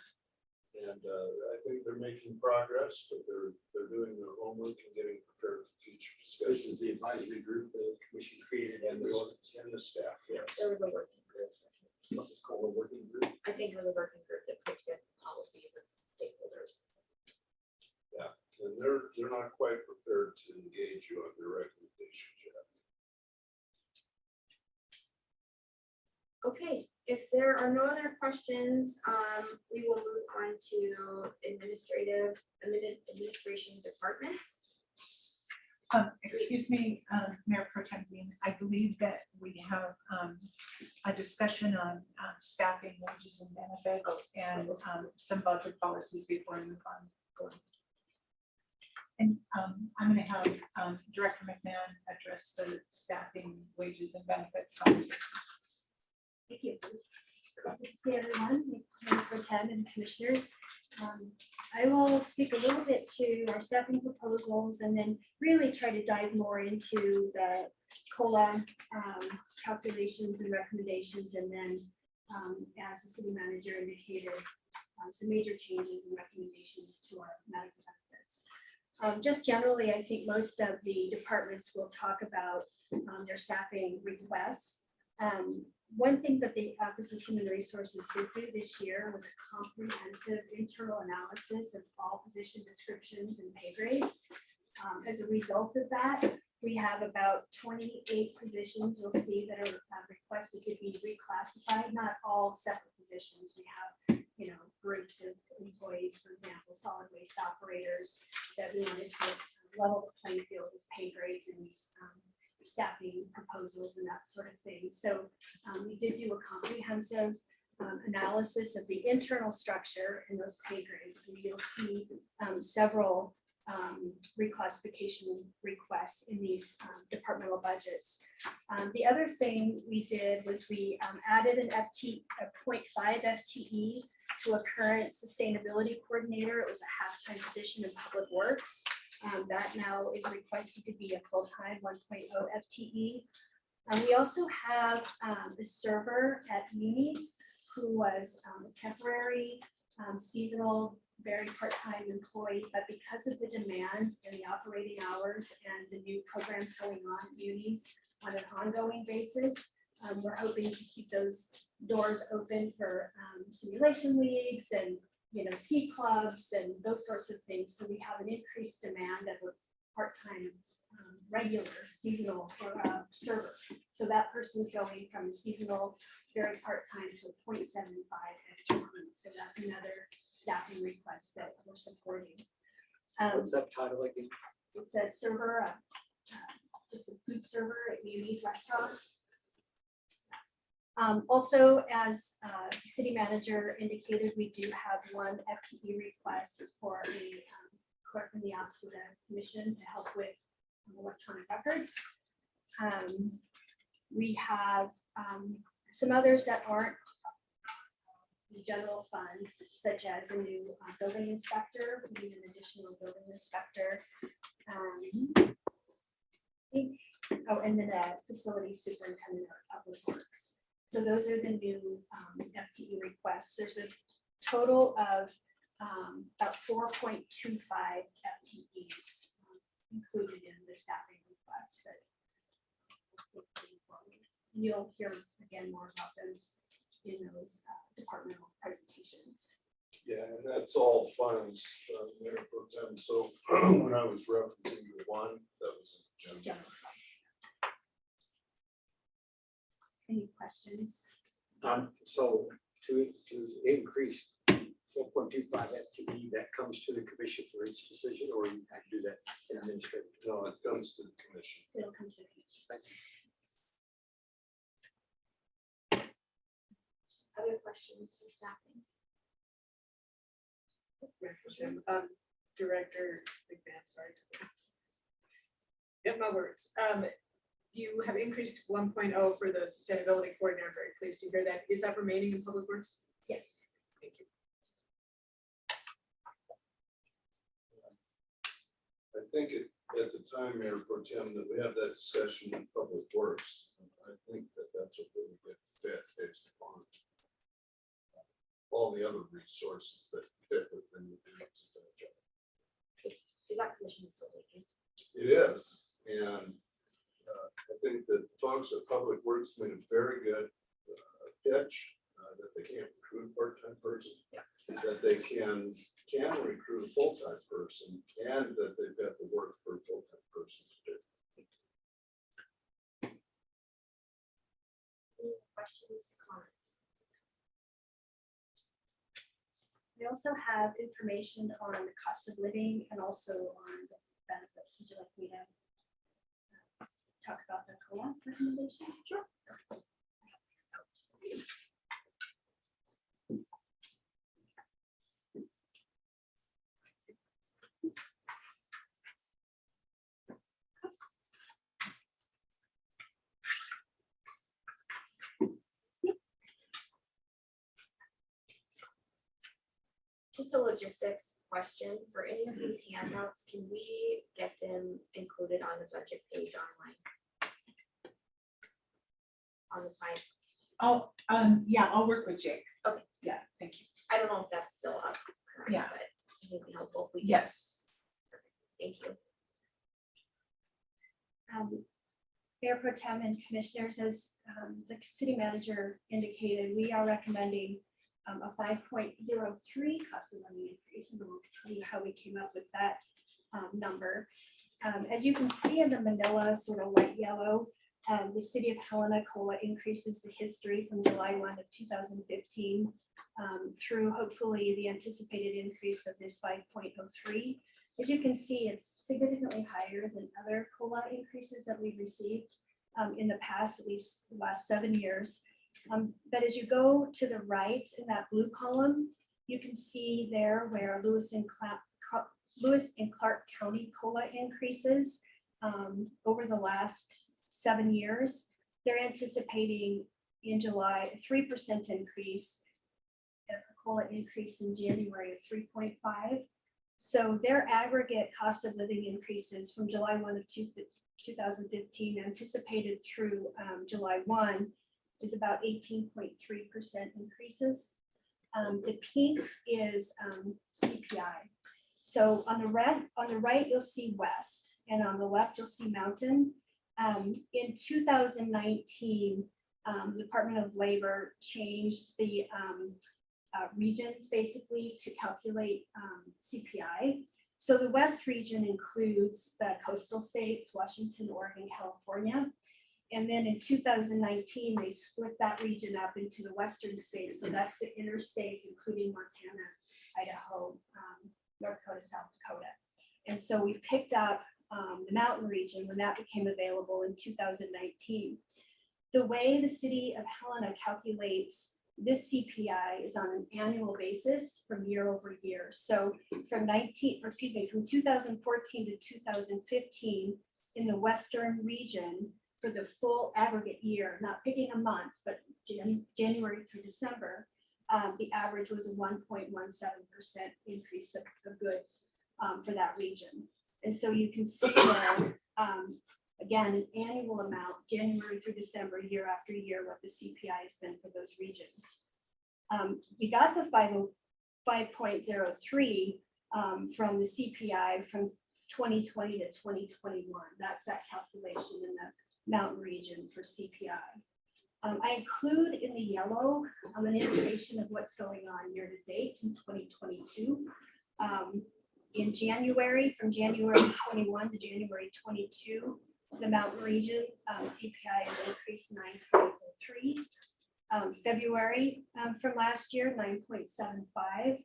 And I think they're making progress, but they're doing their homework and getting prepared for future This discussions. is the advisory group the commission created And and the ordinance. the staff, yes. There was a working group. What is called a working group. I think it was a working group that put together policies and stakeholders. And they're not quite prepared to engage you on their recommendations yet. Okay, if there are no other questions, we will move on to administration departments. Excuse me, Mayor Pro Tem Dean, I believe that we have a discussion on staffing, wages and benefits, and some budget policies before we move on. And I'm going to have Director McMahon address the staffing, wages and benefits conversation. Thank you. Good to see everyone, Mayor Pro Tem and commissioners. I will speak a little bit to our staffing proposals and then really try to dive more into the COLA calculations and recommendations. And then, as the city manager indicated, some major changes and recommendations to our medical benefits. Just generally, I think most of the departments will talk about their staffing requests. One thing that the Office of Human Resources did do this year was a comprehensive internal analysis of all position descriptions and pay grades. As a result of that, we have about 28 positions you'll see that are requested to be reclassified, not all separate positions. We have, groups of employees, for example, solid waste operators, that we wanted to level the playing field with pay grades and staffing proposals and that sort of thing. So we did do a comprehensive analysis of the internal structure in those pay grades. And you'll see several reclassification requests in these departmental budgets. The other thing we did was we added a 0.5 FTE to a current sustainability coordinator. It was a half-time position in Public Works. That now is requested to be a full-time 1.0 FTE. We also have the server at Munis, who was a temporary, seasonal, very part-time employee, but because of the demand and the operating hours and the new programs going on at Munis on an ongoing basis, we're hoping to keep those doors open for simulation leagues and ski clubs and those sorts of things. So we have an increased demand of a part-time, regular, seasonal server. So that person's going from a seasonal, very part-time to a 0.75 FTE. So that's another staffing request that we're supporting. What's that title again? It's a server, just a food server at Munis Restaurant. Also, as the city manager indicated, we do have one FTE request for a clerk in the Office of the Commission to help with electronic records. We have some others that aren't the general fund, such as a new building inspector. We need an additional building inspector. And then a facility superintendent of Public Works. So those are the new FTE requests. There's a total of about 4.25 FTEs included in the staffing requests. You'll hear again more about those in those departmental presentations. Yeah, and that's all funds, Mayor Pro Tem. So when I was referencing the one, that was in general. Any questions? So to increase 4.25 FTE, that comes to the commission for its decision, or you have to do that in administrative? No, it comes to the commission. It'll come to the commission. Other questions for staffing? Director McMahon, sorry. Get my words. You have increased 1.0 for the sustainability coordinator. Very pleased to hear that. Is that remaining in Public Works? Yes. Thank you. I think at the time, Mayor Pro Tem, that we had that discussion in Public Works, I think that that's a really good fit based upon all the other resources that fit within the duties of that job. Is that position still vacant? It is, and I think that the folks at Public Works made a very good pitch that they can't recruit a part-time person, that they can recruit a full-time person, and that they've got the work for a full-time person to do. Any questions, comments? We also have information on the cost of living and also on the benefits. Would you like me to talk about the COLA recommendation? Sure. Just a logistics question. For any of these handouts, can we get them included on the budget page online? On the file? Oh, yeah, I'll work with Jake. Okay. Yeah, thank you. I don't know if that's still up. current, Yeah. But I think it'd be helpful if we. Yes. Thank you. Mayor Pro Tem and Commissioners, as the city manager indicated, we are recommending a 5.03 cost of living increase, and we'll tell you how we came up with that number. As you can see in the manila, sort of light yellow, the City of Helena COLA increases the history from July 1 of 2015 through hopefully the anticipated increase of this 5.03. As you can see, it's significantly higher than other COLA increases that we've received in the past, at least the last 7 years. But as you go to the right in that blue column, you can see there where Lewis and Clark County COLA increases over the last 7 years. They're anticipating in July a 3% increase, a COLA increase in January of 3.5. So their aggregate cost of living increases from July 1 of 2015 anticipated through July 1 is about 18.3% increases. The pink is CPI. So on the right, you'll see West, and on the left, you'll see Mountain. In 2019, the Department of Labor changed the regions basically to calculate CPI. So the West region includes the coastal states, Washington, Oregon, California. And then in 2019, they split that region up into the Western states. So that's the interstates, including Montana, Idaho, North Dakota, South Dakota. And so we picked up the mountain region when that became available in 2019. The way the City of Helena calculates this CPI is on an annual basis from year over year. So from 2014 to 2015 in the Western region for the full aggregate year, not picking a month, but January through December, the average was a 1.17% increase of goods for that region. And so you can see there, again, an annual amount, January through December, year after year, what the CPI has been for those regions. We got the 5.03 from the CPI from 2020 to 2021. That's that calculation in the mountain region for CPI. I include in the yellow an indication of what's going on year to date in 2022. In January, from January 21 to January 22, the mountain region CPI has increased 9.03. February from last year, 9.75.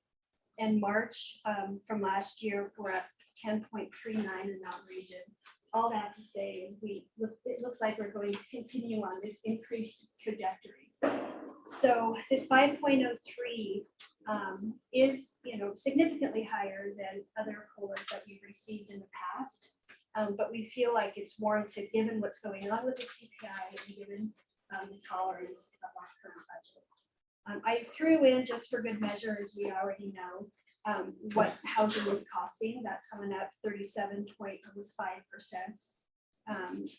And March from last year, we're at 10.39 in the mountain region. All that to say, it looks like we're going to continue on this increased trajectory. So this 5.03 is, significantly higher than other COLAs that we've received in the past. But we feel like it's warranted given what's going on with the CPI and given the tolerance of our current budget. I threw in, just for good measure, as we already know, what housing is costing. That's coming up 37.5%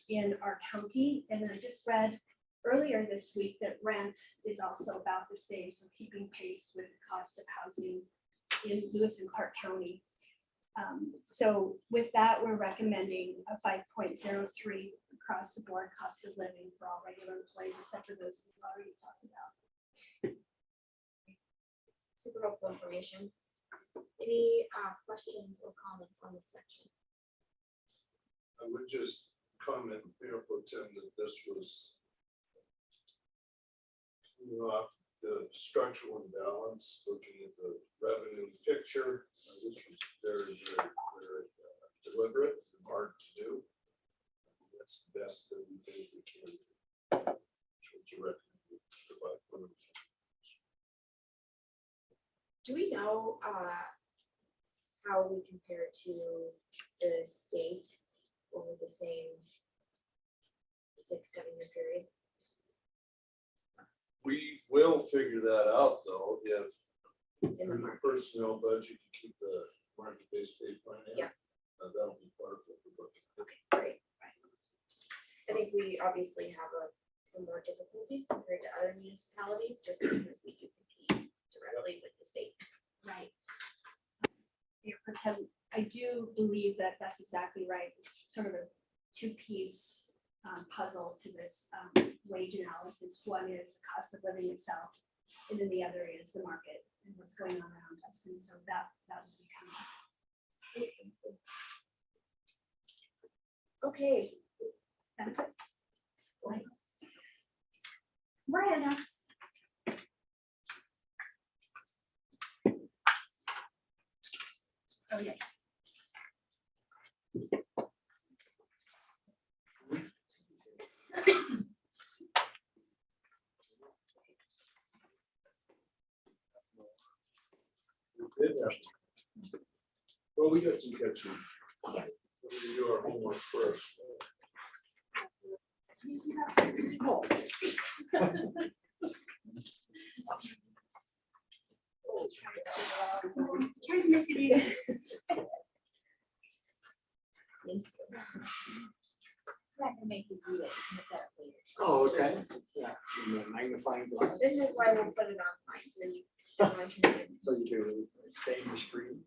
in our county. And I just read earlier this week that rent is also about the same, so keeping pace with the cost of housing in Lewis and Clark County. So with that, we're recommending a 5.03 across the board cost of living for all regular employees, except for those we've already talked about. Super helpful information. Any questions or comments on this section? I would just comment, Mayor Pro Tem, that this was the structural imbalance, looking at the revenue picture. This was very, very, very deliberate and hard to do. That's the best that we think we can do. Which you recommend provide for them. Do we know how we compare to the state over the same 6-7 year period? We will figure that out, though, if In the through the market? personnel budget, you keep the market-based pay plan in. Yeah. That'll be part of what we're looking at. Okay, great. I think we obviously have some more difficulties compared to other municipalities, just because we do compete directly with the state. right. Mayor Pro Tem, I do believe that that's exactly right. It's sort of a two-piece puzzle to this wage analysis. One is the cost of living itself, and then the other is the market and what's going on around us. And so that will become. Okay. Benefits. Right. More handouts. Oh, yeah. We did have- Well, we got some catching. We're gonna do our homework first. Trying to make it easy. I can make you do it. You can look at it later. Oh, okay. Yeah, and the magnifying glass. This is why we'll put it online, so you. everyone can see. So you do stay in the screen.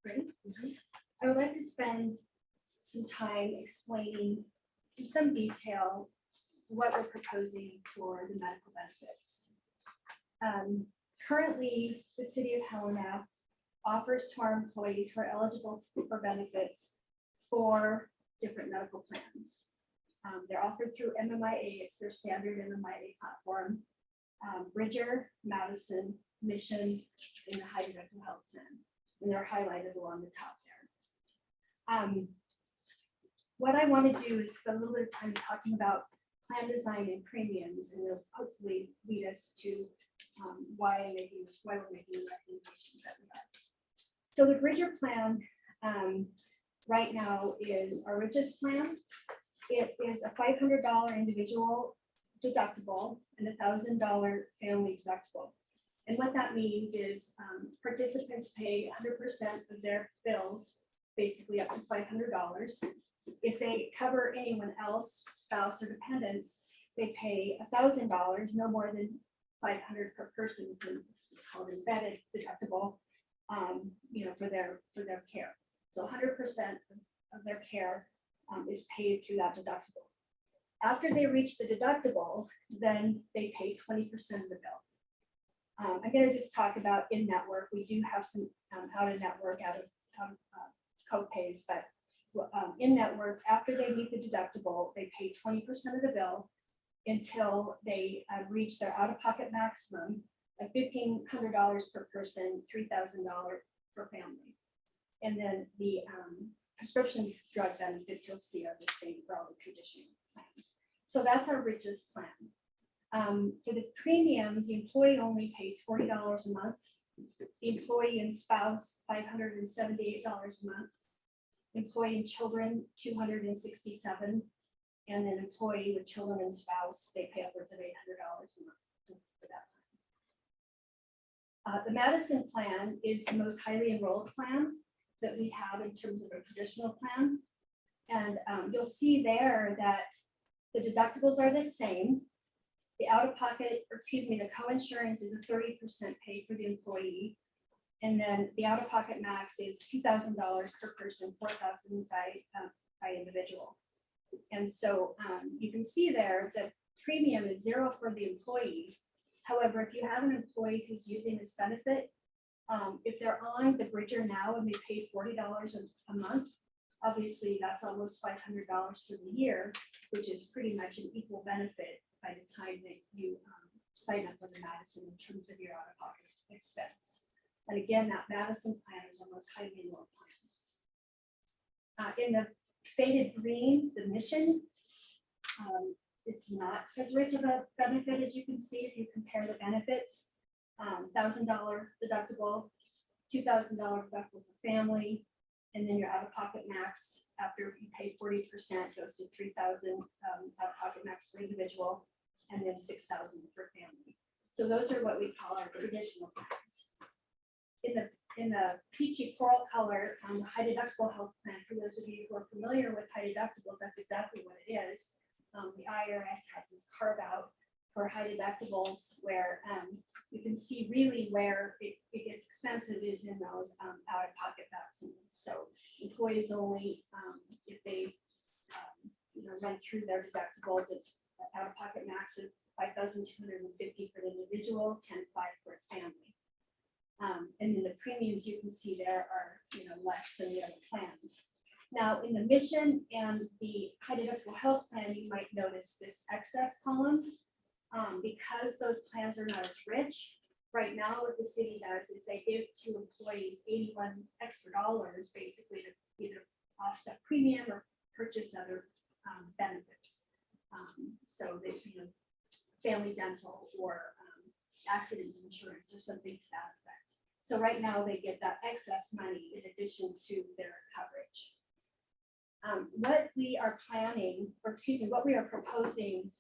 Great. I would like to spend some time explaining in some detail what we're proposing for the medical benefits. Currently, the City of Helena offers to our employees who are eligible for benefits 4 different medical plans. They're offered through MMIA, it's their standard MMIA platform. Bridger, Madison, Mission, and the High Deductible Health Plan. And they're highlighted along the top there. What I want to do is spend a little bit of time talking about plan design and premiums, and it'll hopefully lead us to why we're making the recommendations that we have. So the Bridger plan right now is our richest plan. It is a $500 individual deductible and a $1,000 family deductible. And what that means is participants pay 100% of their bills, basically up to $500. If they cover anyone else, spouse or dependents, they pay $1,000, no more than $500 per person. It's called embedded deductible, for their care. So 100% of their care is paid through that deductible. After they reach the deductible, then they pay 20% of the bill. I'm going to just talk about in-network. We do have some out-of-network, out of co-pays, but in-network, after they meet the deductible, they pay 20% of the bill until they reach their out-of-pocket maximum of $1,500 per person, $3,000 per family. And then the prescription drug benefits you'll see are the same for all the traditional plans. So that's our richest plan. For the premiums, the employee only pays $40 a month. The employee and spouse, $578 a month. Employee and children, $267. And then employee with children and spouse, they pay upwards of $800 a month for that plan. The Madison plan is the most highly enrolled plan that we have in terms of a traditional plan. And you'll see there that the deductibles are the same. The out-of-pocket, the co-insurance is a 30% paid for the employee. And then the out-of-pocket max is $2,000 per person, $4,000 by individual. And so you can see there that premium is $0 for the employee. However, if you have an employee who's using this benefit, if they're on the Bridger now and they pay $40 a month, obviously that's almost $500 for the year, which is pretty much an equal benefit by the time that you sign up with the Madison in terms of your out-of-pocket expense. And again, that Madison plan is our most highly enrolled plan. In the faded green, the Mission, it's not as rich of a benefit as you can see if you compare the benefits. $1,000 deductible, $2,000 deductible for family, And then your out-of-pocket max, after you pay 40%, goes to 3,000 out-of-pocket max for individual, and then 6,000 for family. So those are what we call our traditional plans. In the peachy coral color, the high deductible health plan, for those of you who are familiar with high deductibles, that's exactly what it is. The IRS has this carve out for high deductibles where you can see really where it gets expensive is in those out-of-pocket vaccines. So employees only, if they run through their deductibles, it's out-of-pocket max of $5,250 for the individual, $10,500 for a family. And then the premiums you can see there are less than the other plans. Now, in the mission and the high deductible health plan, you might notice this excess column. Because those plans are not as rich, right now what the city does is they give to employees $81 extra basically to either offset premium or purchase other benefits. So they, family dental or accident insurance or something to that effect. So right now they get that excess money in addition to their coverage. What we are planning, or excuse me, what we are proposing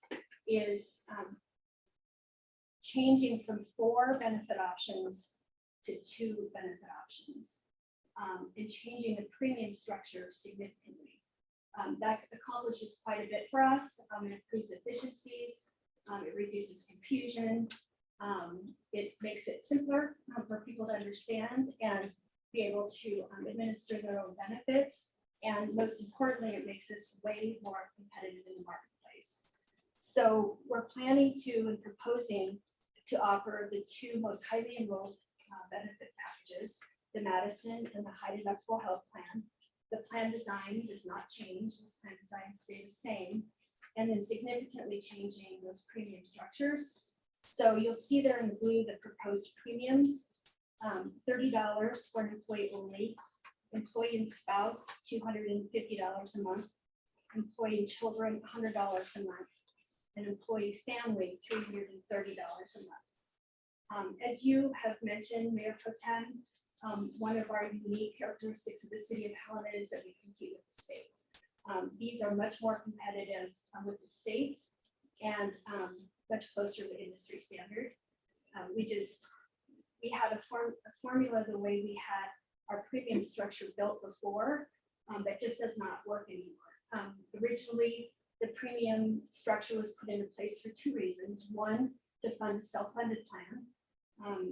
is changing from 4 benefit options to 2 benefit options, and changing the premium structure significantly. That accomplishes quite a bit for us. It improves efficiencies, it reduces confusion, it makes it simpler for people to understand and be able to administer their own benefits. And most importantly, it makes us way more competitive in the marketplace. So we're planning to and proposing to offer the 2 most highly enrolled benefit packages, the Madison and the high deductible health plan. The plan design does not change, those plan designs stay the same, and then significantly changing those premium structures. So you'll see there in the blue the proposed premiums, $30 for an employee only, employee and spouse, $250 a month, employee and children, $100 a month, and employee family, $330 a month. As you have mentioned, Mayor Pro Tem, one of our unique characteristics of the City of Helena is that we compete with the state. These are much more competitive with the state and much closer to industry standard. We had a formula the way we had our premium structure built before that just does not work anymore. Originally, the premium structure was put into place for 2 reasons. One, to fund a self-funded plan.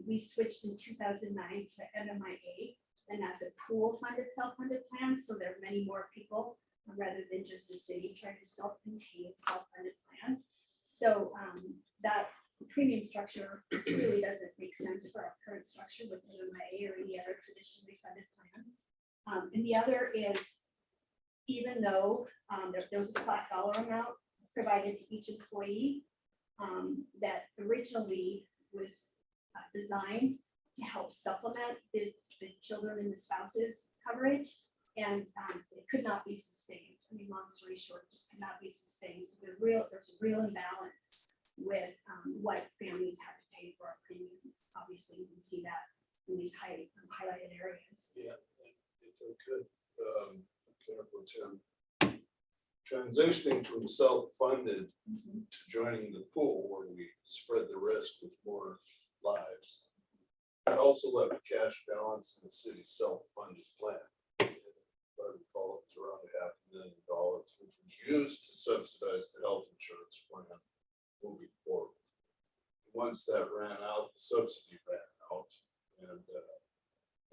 We switched in 2009 to MMIA, and that's a pool-funded self-funded plan. So there are many more people rather than just the city trying to self-contain self-funded plan. So that premium structure really doesn't make sense for our current structure with MMIA or any other traditionally funded plan. And the other is, even though there was a flat dollar amount provided to each employee that originally was designed to help supplement the children and the spouses coverage, and it could not be sustained. I mean, long story short, just could not be sustained. So there's a real imbalance with what families have to pay for our premiums. Obviously, you can see that in these highlighted areas. Yeah, if I could, transitioning from self-funded to joining the pool where we spread the risk with more lives. I also left a cash balance in the city's self-funded plan. If I recall, it's around $500,000, which was used to subsidize the health insurance plan moving forward. Once that ran out, the subsidy ran out,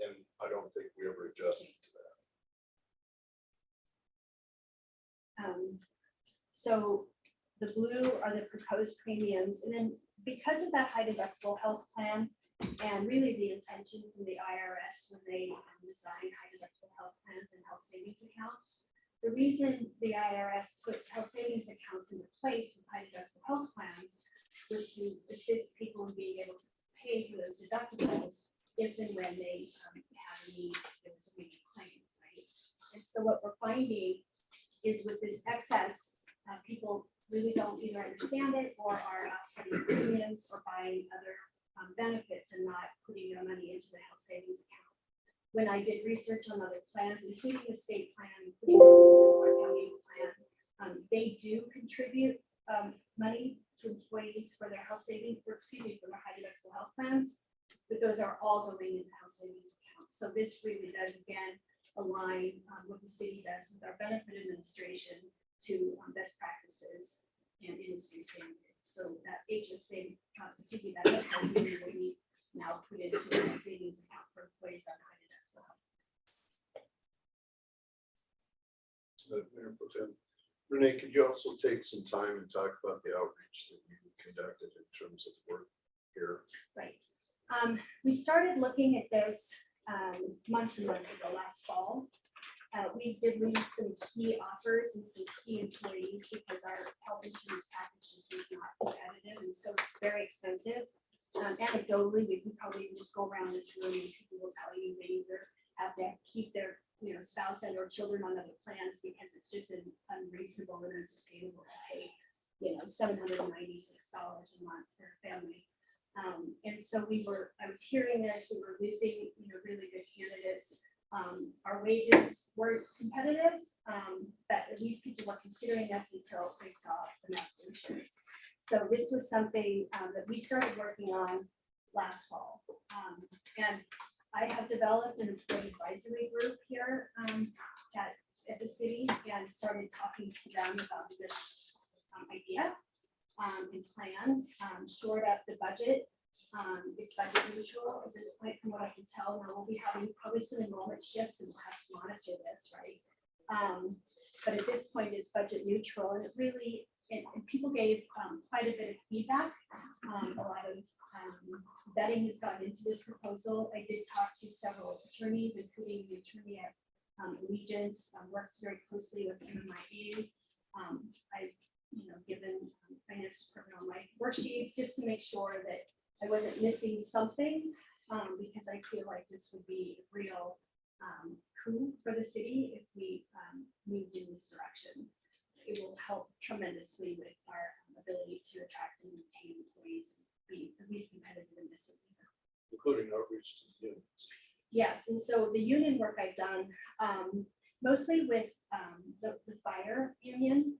and I don't think we ever adjusted to that. So the blue are the proposed premiums, and then because of that high deductible health plan, and really the intention from the IRS when they design high deductible health plans and health savings accounts, the reason the IRS put health savings accounts into place with high deductible health plans was to assist people in being able to pay for those deductibles if and when they have a need, if there was a major claim, right? And so what we're finding is with this excess, people really don't either understand it or are offsetting premiums or buying other benefits and not putting their money into the health savings account. when I did research on other plans, including the state plan, including the Clark County plan, they do contribute money to employees for their health savings, for their high deductible health plans, but those are all going into health savings account. So this really does again align what the city does with our benefit administration to best practices and industry standards. So that HSA, that HSA we now put into the savings account for employees on high deductible health. Mayor Pro Tem. Renee, could you also take some time and talk about the outreach that you conducted in terms of work here? Right. We started looking at this months and months ago, last fall. We did lose some key offers and some key employees because our health insurance package just was not competitive and so very expensive. Anecdotally, we can probably just go around this room and people will tell you they either have to keep their spouse and or children on other plans because it's just unreasonable and unsustainable to pay $796 a month for a family. And so I was hearing this, we were losing really good candidates. Our wages were competitive, but at least people were considering us until they saw the medical insurance. So this was something that we started working on last fall. And I have developed an employee advisory group here at the city and started talking to them about this idea and plan, shored up the budget. It's budget neutral at this point, from what I can tell. Now we'll be having probably some enrollment shifts and we'll have to monitor this, right? But at this point, it's budget neutral, and it really, and people gave quite a bit of feedback. A lot of vetting has gone into this proposal. I did talk to several attorneys, including the attorney at Allegiance, works very closely with MMIA. I've given finance department on my worksheets just to make sure that I wasn't missing something, because I feel like this would be a real coup for the city if we moved in this direction. It will help tremendously with our ability to attract and retain employees, be at least competitive in this arena. Including outreach to the unions. Yes, and so the union work I've done, mostly with the fire union.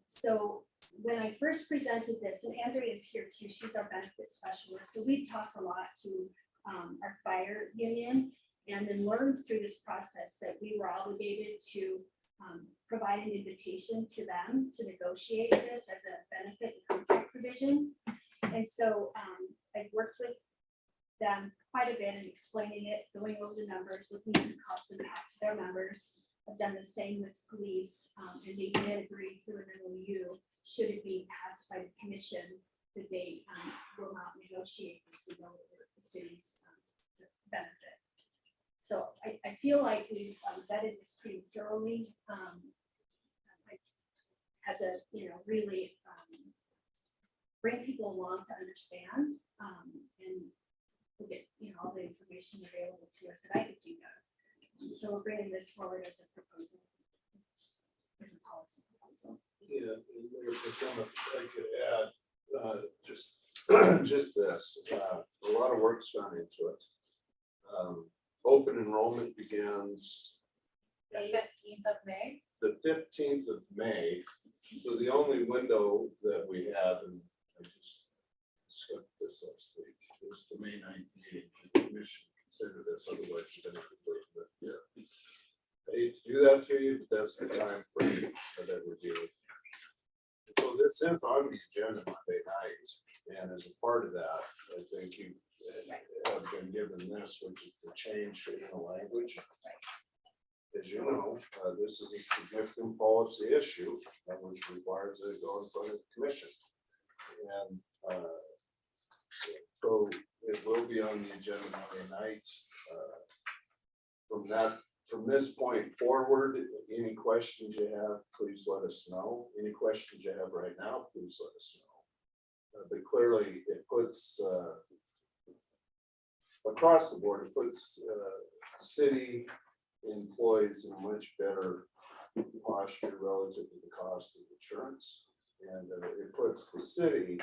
So when I first presented this, and Andrea is here too, she's our benefits specialist. So we've talked a lot to our fire union and then learned through this process that we were obligated to provide an invitation to them to negotiate this as a benefit and contract provision. And so I've worked with them quite a bit in explaining it, going over the numbers, looking at the cost impact to their members. I've done the same with police, and they did agree through an MOU, should it be passed by the commission, that they will not negotiate this in order for the city's benefit. So I feel like we've vetted this pretty thoroughly. I had to, really bring people along to understand and we'll get, all the information available to us that I could do that. So we're bringing this forward as a proposal, as a policy proposal. Yeah, and Mayor Pro Tem, if I could add just this, a lot of work's gone into it. Open enrollment begins The 15th of May. the 15th of May. So the only window that we have, and I just skipped this last week, is the May 9th meeting. The commission consider this, otherwise you're gonna have to wait for that. Yeah. I hate to do that to you, but that's the time frame that we're dealing. So this is on the agenda Monday night, and as a part of that, I think you have been given this, which is the change in the language. As you know, this is a significant policy issue that which requires it to go in front of the commission. And so it will be on the agenda Monday night. From this point forward, any questions you have, please let us know. Any questions you have right now, please let us know. But clearly it puts across the board, it puts city employees in a much better posture relative to the cost of insurance. And it puts the city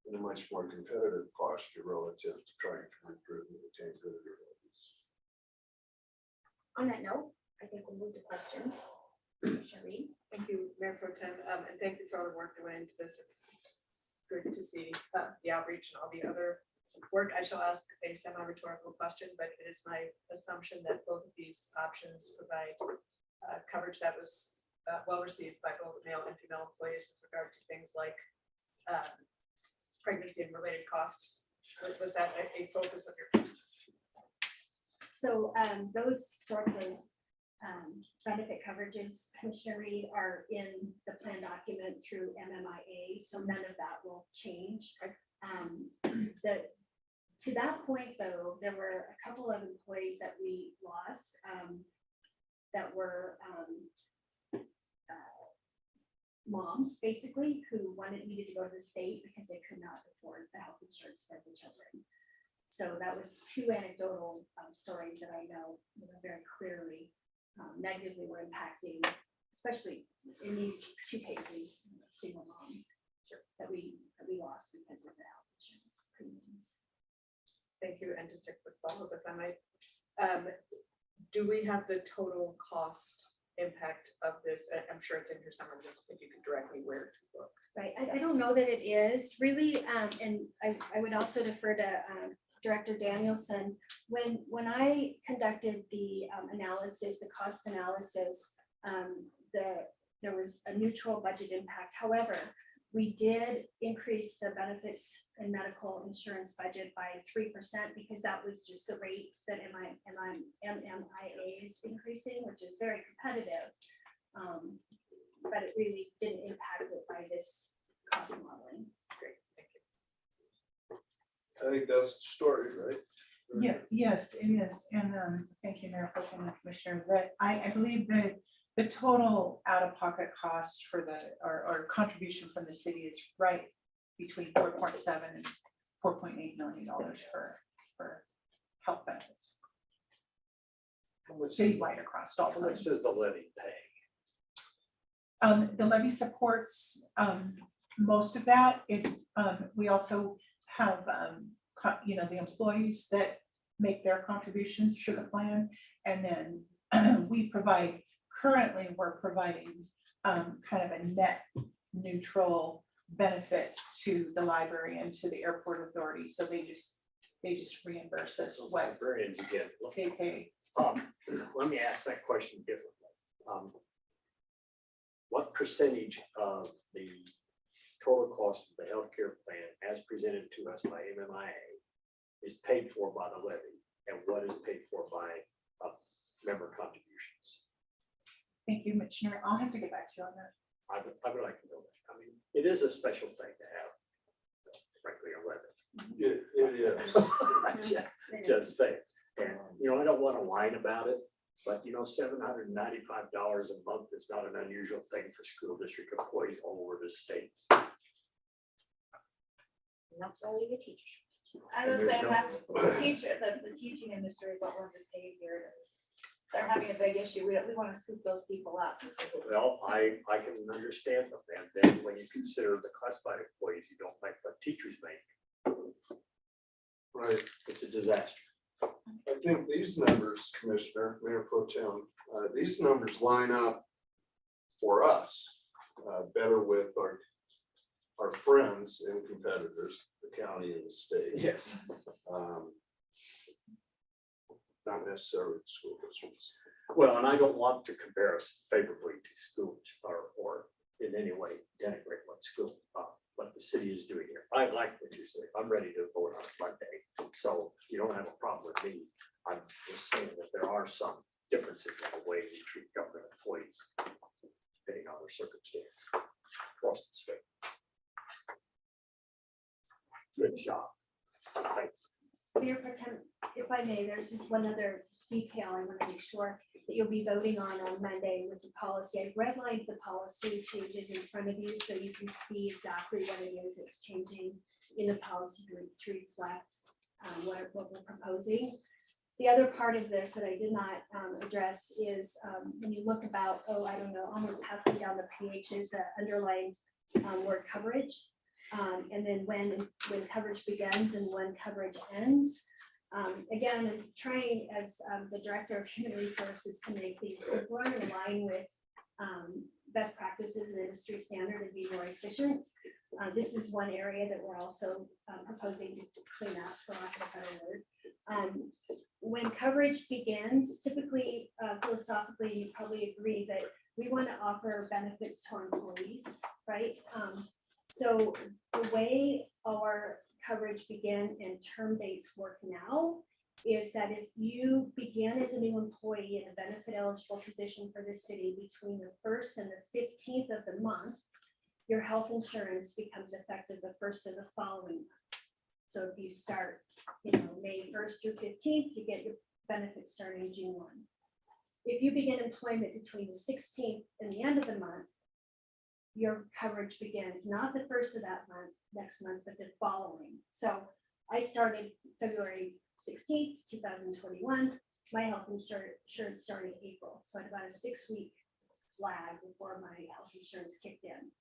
in a much more competitive posture relative to trying to recruit and retain good employees. On that note, I think we'll move to questions. Commissioner Reed? Thank you, Mayor Pro Tem, and thank you for all the work that went into this. It's good to see the outreach and all the other work. I shall ask a semi-rhetorical question, but it is my assumption that both of these options provide coverage that was well received by both male and female employees with regard to things like pregnancy and related costs. Was that a focus of your questions? So those sorts of benefit coverages, Commissioner Reed, are in the plan document through MMIA, so none of that will change. To that point, though, there were a couple of employees that we lost that were moms, basically, who needed to go to the state because they could not afford the health insurance for the children. So that was two anecdotal stories that I know very clearly negatively were impacting, especially in these two cases, single moms that we lost because of the health insurance premiums. Thank you. And just a quick follow-up, if I might. Do we have the total cost impact of this? I'm sure it's in here somewhere, just if you could direct me where to look. Right, I don't know that it is really, and I would also defer to Director Danielson. When I conducted the analysis, the cost analysis, there was a neutral budget impact. However, we did increase the benefits and medical insurance budget by 3% because that was just the rates that MMIA is increasing, which is very competitive. But it really didn't impact it by this cost modeling. Great, thank you. I think that's the story, right? Yeah, yes, it is. And thank you, Mayor Pro Tem and Commissioner, that I believe that the total out-of-pocket cost for the or contribution from the city is right between 4.7 and $4.8 million for health benefits. Statewide across all How much plans. does the levy pay? The levy supports most of that. We also have the employees that make their contributions to the plan, and then currently we're providing kind of a net neutral benefits to the library and to the airport authority. So they just reimburse us Those what librarians again. they pay. Let me ask that question differently. What percentage of the total cost of the healthcare plan as presented to us by MMIA is paid for by the levy, and what is paid for by member contributions? Thank you, Commissioner. I'll have to get back to you on that. I would like to know that. I mean, it is a special thing to have, frankly, a levy. It is. Just say, and I don't want to whine about it, but $795 a month is not an unusual thing for school district employees all over the state. And that's why we get teachers. I was saying that's the teaching industry is all underpaid here. They're having a big issue. We want to scoop those people up. Well, I can understand them, and then when you consider the classified employees, you don't make what teachers make. Right. It's a disaster. I think these numbers, Commissioner, Mayor Pro Tem, these numbers line up for us better with our friends and competitors, the county and the state. Yes. Not necessarily the school districts. Well, and I don't want to compare us favorably to schools or in any way denigrate what the city is doing here. I like what you're saying. I'm ready to vote on it Monday. So you don't have a problem with me. I'm just saying that there are some differences in the way we treat government employees depending on their circumstance across the state. Good job. Thank you. Mayor Pro Tem, if I may, there's just one other detail I want to make sure that you'll be voting on Monday with the policy. I've redlined the policy changes in front of you so you can see exactly what it is that's changing in the policy to reflect what we're proposing. The other part of this that I did not address is when you look about, almost halfway down the page, there's an underlined word coverage. And then when coverage begins and when coverage ends. Again, I'm trying as the Director of Human Resources to make these simpler and align with best practices and industry standard and be more efficient. This is one area that we're also proposing to clean up, for lack of a better word. When coverage begins, typically philosophically, you probably agree that we want to offer benefits to our employees, right? So the way our coverage begin and term dates work now is that if you begin as a new employee in a benefit eligible position for the city between the 1st and the 15th of the month, your health insurance becomes effective the 1st of the following month. So if you start, May 1st through 15th, you get your benefits starting June 1. If you begin employment between the 16th and the end of the month, your coverage begins not the 1st of that month, next month, but the following. So I started February 16th, 2021. My health insurance started April. So I had about a 6-week lag before my health insurance kicked in.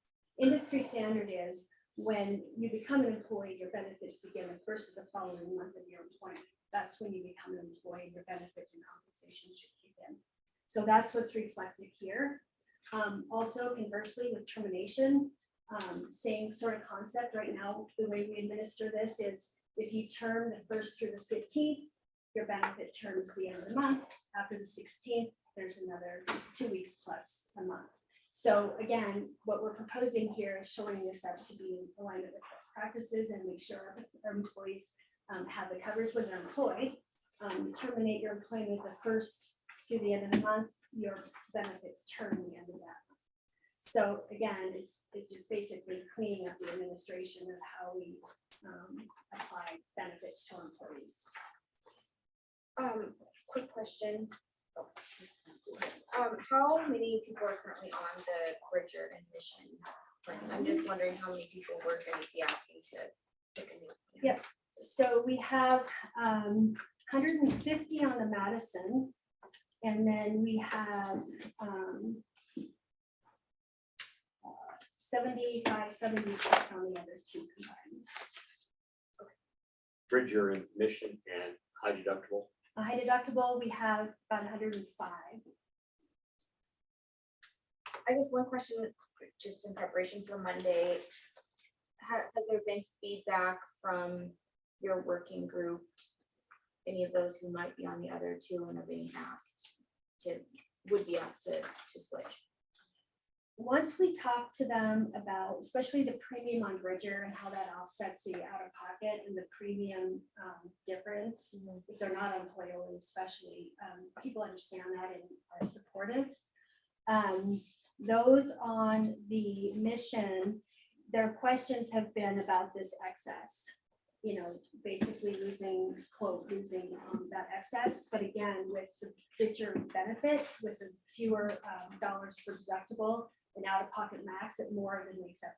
Industry standard is when you become an employee, your benefits begin the 1st of the following month of your employment. That's when you become an employee, your benefits and compensation should kick in. So that's what's reflected here. Also, conversely, with termination, same sort of concept. Right now, the way we administer this is if you term the 1st through the 15th, your benefit terms the end of the month. After the 16th, there's another 2 weeks plus a month. So again, what we're proposing here is showing this up to be in alignment with best practices and make sure our employees have the coverage when they're employed. Terminate your employment the 1st through the end of the month, your benefits term the end of that month. So again, it's just basically cleaning up the administration of how we apply benefits to our employees. Quick question. How many people are currently on the Bridger and Mission plan? I'm just wondering how many people we're going to be asking to pick a new plan. Yep. So we have 150 on the Madison, and then we have 75, 76 on the other two combined. Bridger and Mission and high deductible. A high deductible, we have about 105. I guess one question, just in preparation for Monday, has there been feedback from your working group? Any of those who might be on the other two and are being would be asked to switch? Once we talk to them about, especially the premium on Bridger and how that offsets the out of pocket and the premium difference, if they're not on Toyota especially, people understand that and are supportive. Those on the Mission, their questions have been about this excess, basically losing that excess. But again, with the richer benefits, with the fewer dollars per deductible and out of pocket max, it more than makes up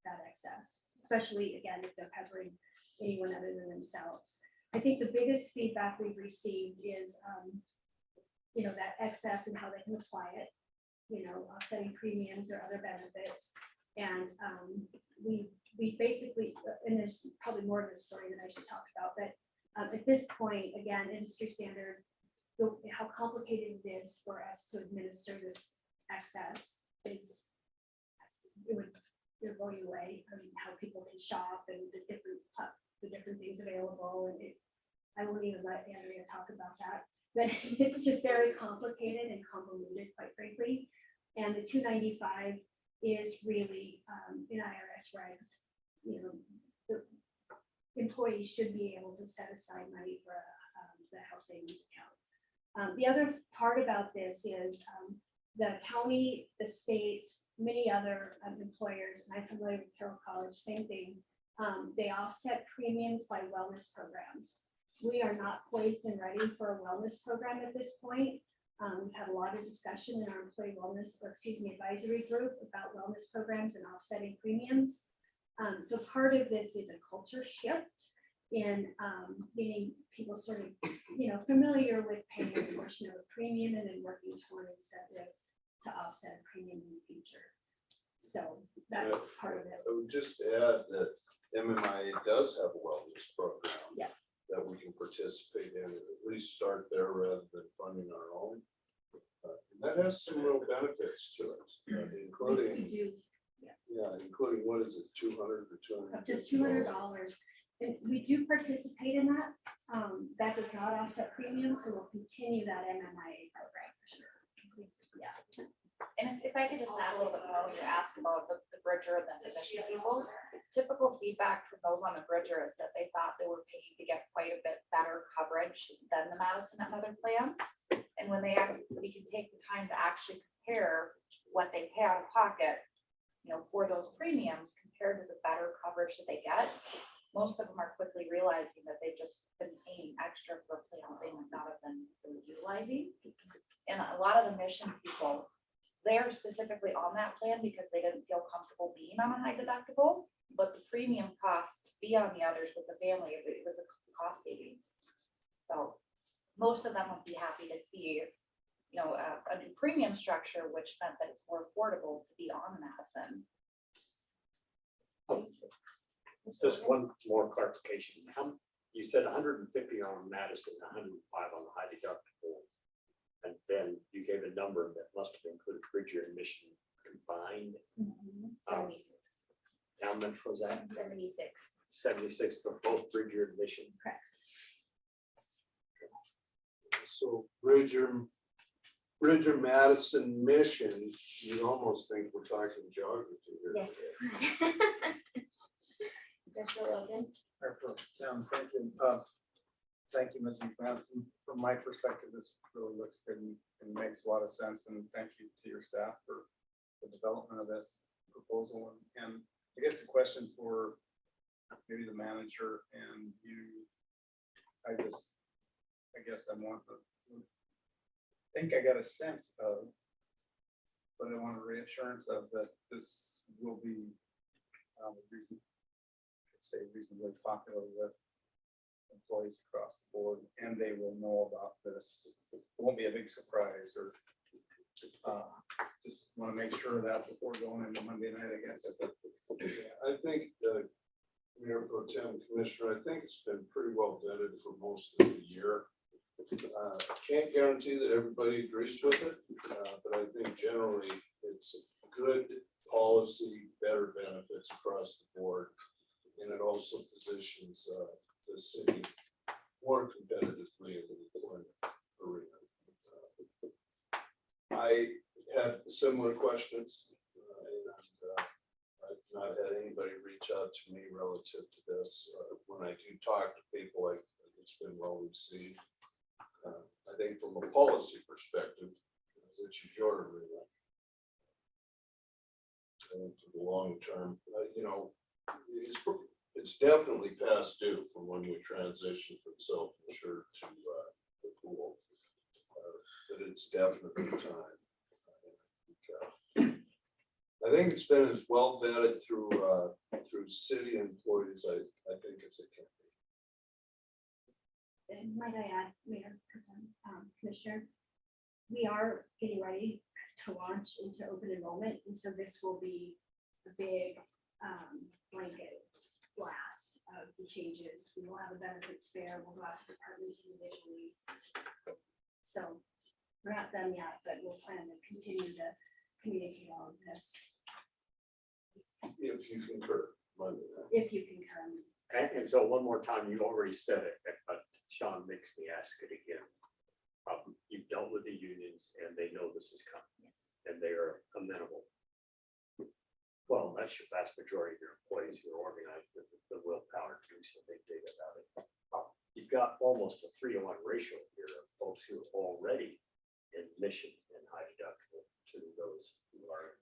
that excess, especially again, if they're covering anyone other than themselves. I think the biggest feedback we've received is, that excess and how they can apply it, offsetting premiums or other benefits. And we basically, and there's probably more of this story that I should talk about, but at this point, again, industry standard, how complicated it is for us to administer this excess is, it would blow you away. I mean, how people can shop and the different things available, and I won't even let Andrea talk about that, but it's just very complicated and convoluted, quite frankly. And the 295 is really in IRS regs, the employees should be able to set aside money for the health savings account. The other part about this is the county, the state, many other employers, and I'm familiar with Carroll College, same thing. They offset premiums by wellness programs. We are not poised and ready for a wellness program at this point. We've had a lot of discussion in our employee wellness, advisory group about wellness programs and offsetting premiums. So part of this is a culture shift in getting people sort of, familiar with paying a portion of a premium and then working toward an incentive to offset a premium in the future. So that's part of it. I would just add that MMI does have a wellness program. Yeah. That we can participate in it, at least start there rather than funding our own. And that has some real benefits to it, We including, do including what is it, 200 or up to $250? $200. And we do participate in that. That does not offset premiums, so we'll continue that MMIA program for sure. Yeah. And if I could just add a little bit more, when you asked about the bridger and the admission people, typical feedback from those on the bridger is that they thought they were paid to get quite a bit better coverage than the Madison and other plans. And when we can take the time to actually compare what they pay out of pocket, for those premiums compared to the better coverage that they get, most of them are quickly realizing that they've just been paying extra for a plan that they might not have been really utilizing. And a lot of the mission people, they're specifically on that plan because they didn't feel comfortable being on a high deductible, but the premium cost to be on the others with the family, it was a cost savings. So most of them would be happy to see, a new premium structure, which meant that it's more affordable to be on Madison. Just one more clarification. You said 150 on Madison, 105 on the high deductible. And then you gave a number that must have included Bridger and Mission combined. 76. How much was that? 76. 76 for both Bridger and Mission. Correct. So Bridger, Madison, Mission, you almost think we're talking geography here. Yes. Mr. Logan. Thank you. Thank you, Ms. McMahon. From my perspective, this really looks good and makes a lot of sense. And thank you to your staff for the development of this proposal. And I guess the question for maybe the manager and you, I guess I think I got a sense of, but I want a reassurance of that this will be reasonably popular with employees across the board, and they will know about this. It won't be a big surprise, or just want to make sure that before going into Monday night, I guess. I think, Mayor Pro Tem Commissioner, I think it's been pretty well vetted for most of the year. I can't guarantee that everybody agrees with it, but I think generally it's a good policy, better benefits across the board. And it also positions the city more competitively in the employment arena. I had similar questions, and I've not had anybody reach out to me relative to this. When I do talk to people, it's been well received. I think from a policy perspective, which is your arena, and for the long term, it's definitely past due from when we transitioned from self-insured to the pool, but it's definitely time. I think it's been as well vetted through city employees, I think, as it can be. And might I add, Mayor, Commissioner, we are getting ready to launch into open enrollment, and so this will be a big blanket blast of the changes. We will have a benefits fair. We'll go out to departments individually. So we're not done yet, but we'll plan to continue to communicate all of this. If you concur, Monday. If you concur. And so one more time, you already said it, but Sean makes me ask it again. You've dealt with the unions and they know this is coming. Yes. And they are amenable. Well, that's your vast majority of your employees who are organized with the willpower to do something big about it. You've got almost a 3-to-1 ratio here of folks who are already in mission and high deductible to those who are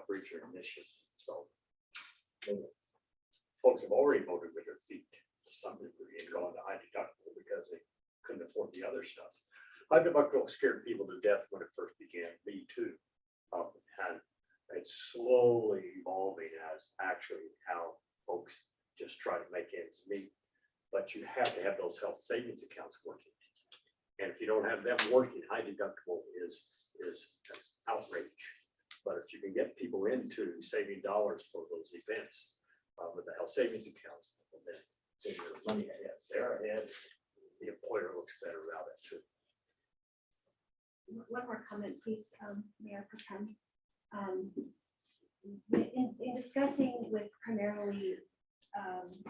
breacher and mission. So folks have already voted with their feet to some degree and gone to high deductible because they couldn't afford the other stuff. High deductible scared people to death when it first began, me too. And it's slowly evolving as actually how folks just try to make ends meet. But you have to have those health savings accounts working. And if you don't have them working, high deductible is outrage. But if you can get people into saving dollars for those events, with the health savings accounts, and then your money ahead, they're ahead, the employer looks better about it too. One more comment, please, Mayor Pro Tem. In discussing with primarily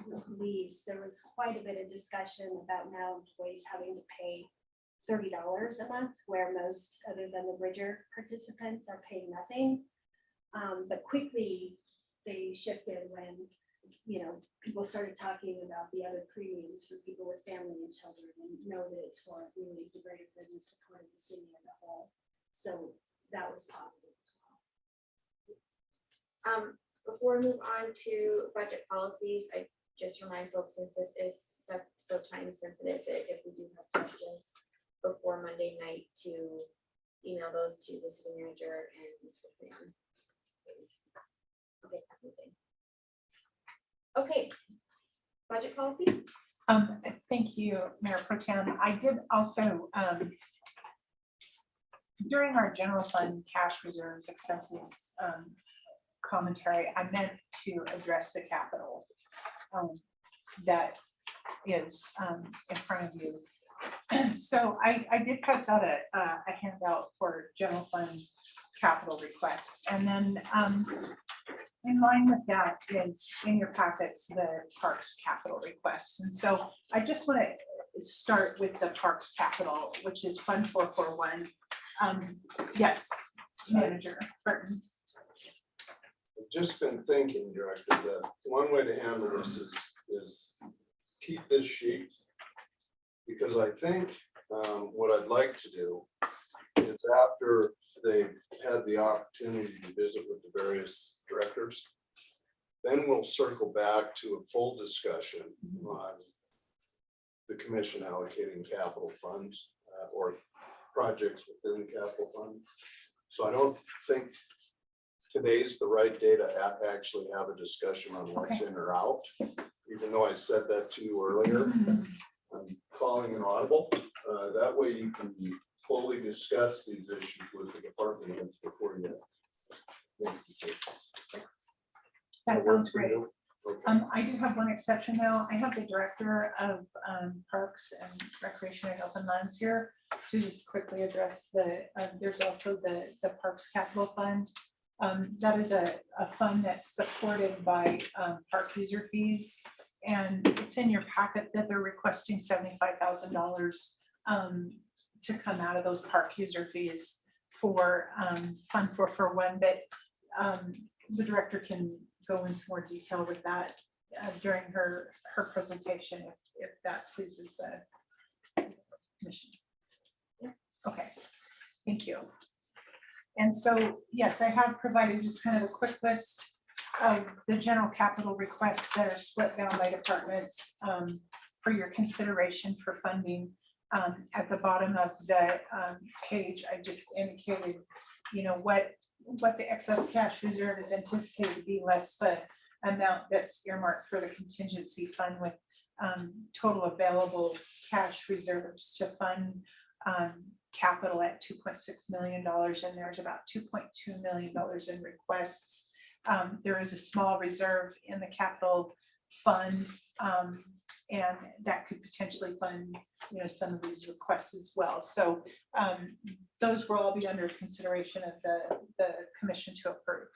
the police, there was quite a bit of discussion about now employees having to pay $30 a month, where most other than the Bridger participants are paying nothing. But quickly they shifted when, people started talking about the other premiums for people with family and children, and know that it's for really the greater good and support of the city as a whole. So that was positive as well. Before we move on to budget policies, I just remind folks, since this is so time sensitive, that if we do have questions before Monday night, to email those to the city manager and Ms. Whitman. Okay, that's moving. Okay, budget policies. Thank you, Mayor Pro Tem. I did also, during our general fund cash reserves expenses commentary, I meant to address the capital that is in front of you. So I did pass out a handout for general fund capital requests, and then in line with that is in your packets the parks capital requests. And so I just want to start with the parks capital, which is Fund 441. Yes, Manager Burton. I've just been thinking, Director, that one way to handle this is keep this sheet. Because I think what I'd like to do is, after they've had the opportunity to visit with the various directors, then we'll circle back to a full discussion on the commission allocating capital funds or projects within the capital fund. So I don't think today's the right day to actually have a discussion on what's in or out, even though I said that to you earlier. I'm calling an audible. That way you can fully discuss these issues with the department heads before you make decisions. That sounds for great. you? Okay. I do have one exception though. I have the Director of Parks and Recreation and Open Lands here to just quickly address there's also the Parks Capital Fund. That is a fund that's supported by park user fees. And it's in your packet that they're requesting $75,000 to come out of those park user fees for Fund 441. But the director can go into more detail with that during her presentation, if that pleases the commission. Okay, thank you. And so, yes, I have provided just kind of a quick list of the general capital requests that are split down by departments for your consideration for funding. At the bottom of the page, I just indicated, what the excess cash reserve is anticipated to be, less the amount that's earmarked for the contingency fund, with total available cash reserves to fund capital at $2.6 million, and there's about $2.2 million in requests. There is a small reserve in the capital fund, and that could potentially fund, some of these requests as well. So those will all be under consideration of the commission to approve.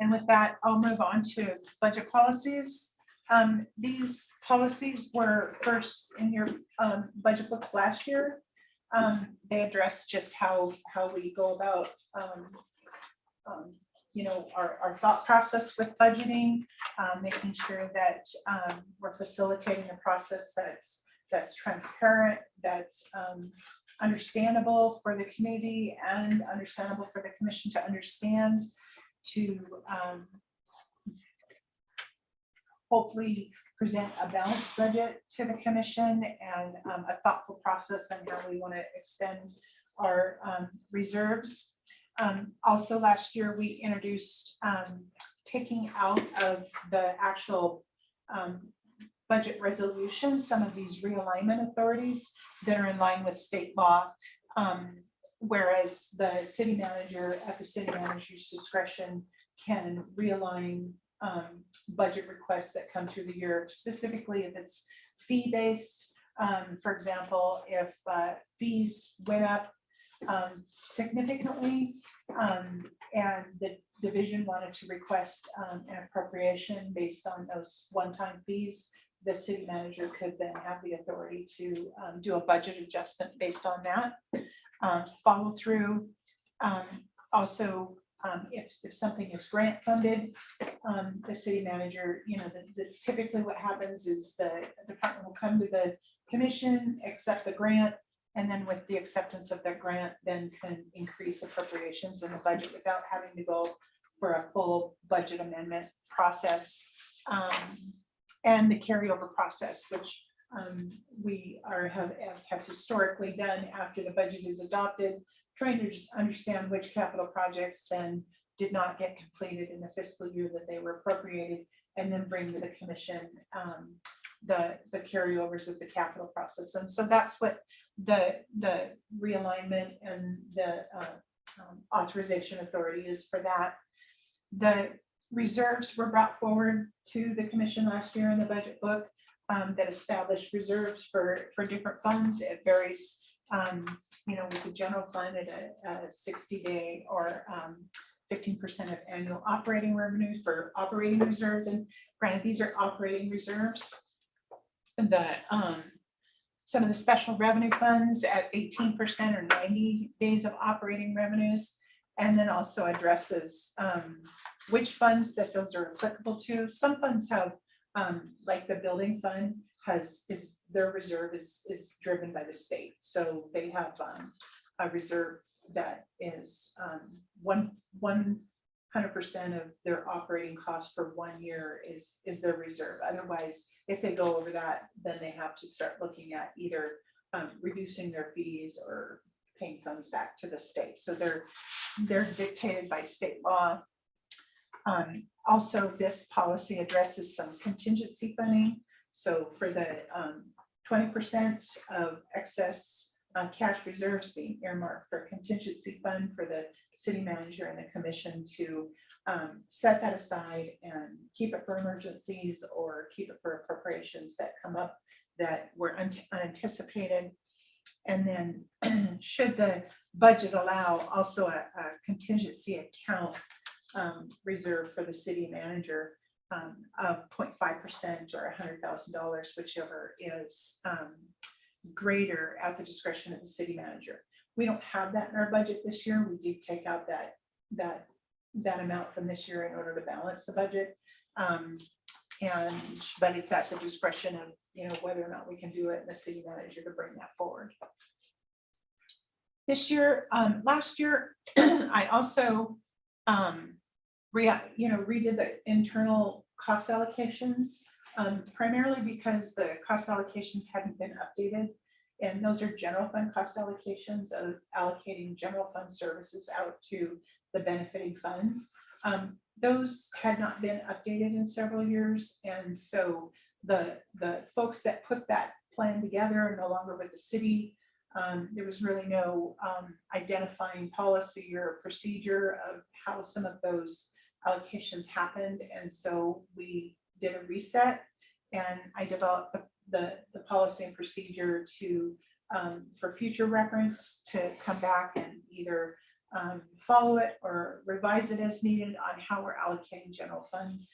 And with that, I'll move on to budget policies. These policies were first in your budget books last year. They address just how we go about our thought process with budgeting, making sure that we're facilitating a process that's transparent, that's understandable for the community and understandable for the commission to understand, to hopefully present a balanced budget to the commission, and a thoughtful process on how we want to extend our reserves. Also last year, we introduced taking out of the actual budget resolution some of these realignment authorities that are in line with state law, whereas the city manager, at the city manager's discretion, can realign budget requests that come through the year, specifically if it's fee-based. For example, if fees went up significantly, and the division wanted to request an appropriation based on those one-time fees, the city manager could then have the authority to do a budget adjustment based on that. Follow through. Also, if something is grant funded, the city manager, typically what happens is the department will come to the commission, accept the grant, and then with the acceptance of that grant, then can increase appropriations in the budget without having to go for a full budget amendment process. And the carryover process, which we have historically done after the budget is adopted, trying to just understand which capital projects then did not get completed in the fiscal year that they were appropriated, and then bring to the commission the carryovers of the capital process. And so that's what the realignment and the authorization authority is for that. The reserves were brought forward to the commission last year in the budget book that established reserves for different funds. It varies, with the general fund at a 60-day or 15% of annual operating revenues for operating reserves. And granted, these are operating reserves. Some of the special revenue funds at 18% or 90 days of operating revenues, and then also addresses which funds that those are applicable to. Some funds have, like the building fund their reserve is driven by the state. So they have a reserve that is 100% of their operating cost for 1 year is their reserve. Otherwise, if they go over that, then they have to start looking at either reducing their fees or paying funds back to the state. So they're dictated by state law. Also, this policy addresses some contingency funding. So for the 20% of excess cash reserves being earmarked for contingency fund for the city manager and the commission to set that aside and keep it for emergencies or keep it for appropriations that come up that were unanticipated. And then should the budget allow, also a contingency account reserve for the city manager of 0.5% or $100,000, whichever is greater at the discretion of the city manager. We don't have that in our budget this year. We did take out that amount from this year in order to balance the budget. But it's at the discretion of whether or not we can do it, and the city manager to bring that forward. This year, last year, I also redid the internal cost allocations, primarily because the cost allocations hadn't been updated. And those are general fund cost allocations of allocating general fund services out to the benefiting funds. Those had not been updated in several years. And so the folks that put that plan together are no longer with the city. There was really no identifying policy or procedure of how some of those allocations happened. And so we did a reset, and I developed the policy and procedure to for future reference to come back and either follow it or revise it as needed on how we're allocating general fund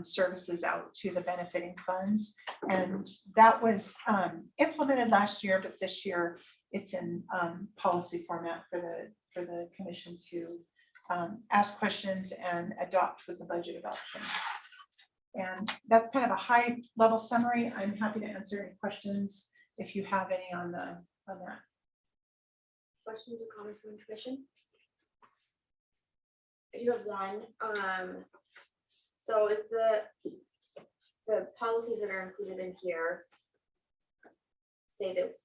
services out to the benefiting funds. And that was implemented last year, but this year it's in policy format for the commission to ask questions and adopt with the budget adoption. And that's kind of a high level summary. I'm happy to answer any questions if you have any on that. Questions or comments from the commission? I do have one. So is the policies that are included in here say that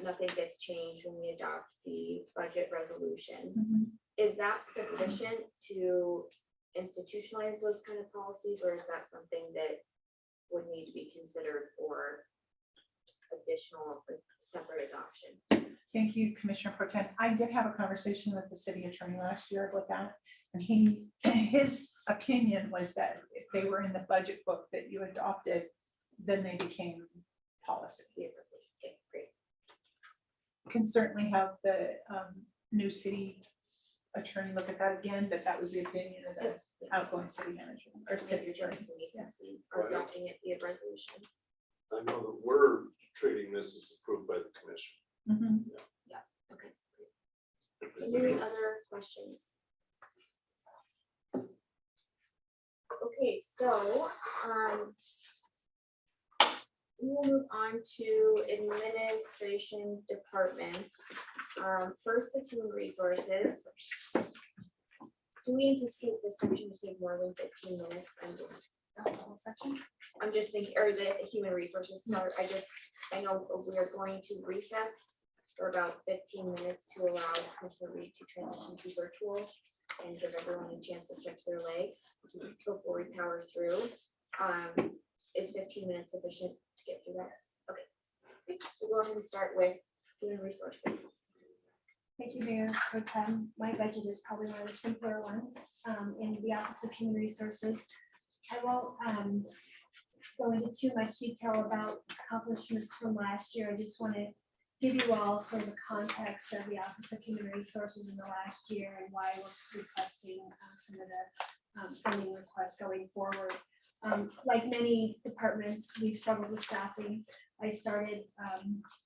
nothing gets changed when we adopt the budget resolution? Mm-hmm. Is that sufficient to institutionalize those kind of policies, or is that something that would need to be considered for additional separate adoption? Thank you, Commissioner Pro Tem. I did have a conversation with the city attorney last year about that, And his opinion was that if they were in the budget book that you adopted, then they became policy. Okay, great. Can certainly have the new city attorney look at that again, but that was the opinion of the outgoing city manager or city Makes attorney. sense to me since we are adopting it via resolution. I know that we're treating this as approved by the commission. Mhm. Okay. Any other questions? Okay, so, we'll move on to administration departments. First is human resources. Do we anticipate this section to take more than 15 minutes? I'm just thinking, or the human resources part, I know we are going to recess for about 15 minutes to allow Commissioner Reed to transition to virtual and give everyone a chance to stretch their legs before we power through. Is 15 minutes sufficient to get through this? Okay. So we'll go ahead and start with human resources. Thank you, Mayor Pro Tem. My budget is probably one of the simpler ones in the Office of Human Resources. I won't go into too much detail about accomplishments from last year. I just want to give you all sort of the context of the Office of Human Resources in the last year and why we're requesting some of the funding requests going forward. Like many departments, we've struggled with staffing. I started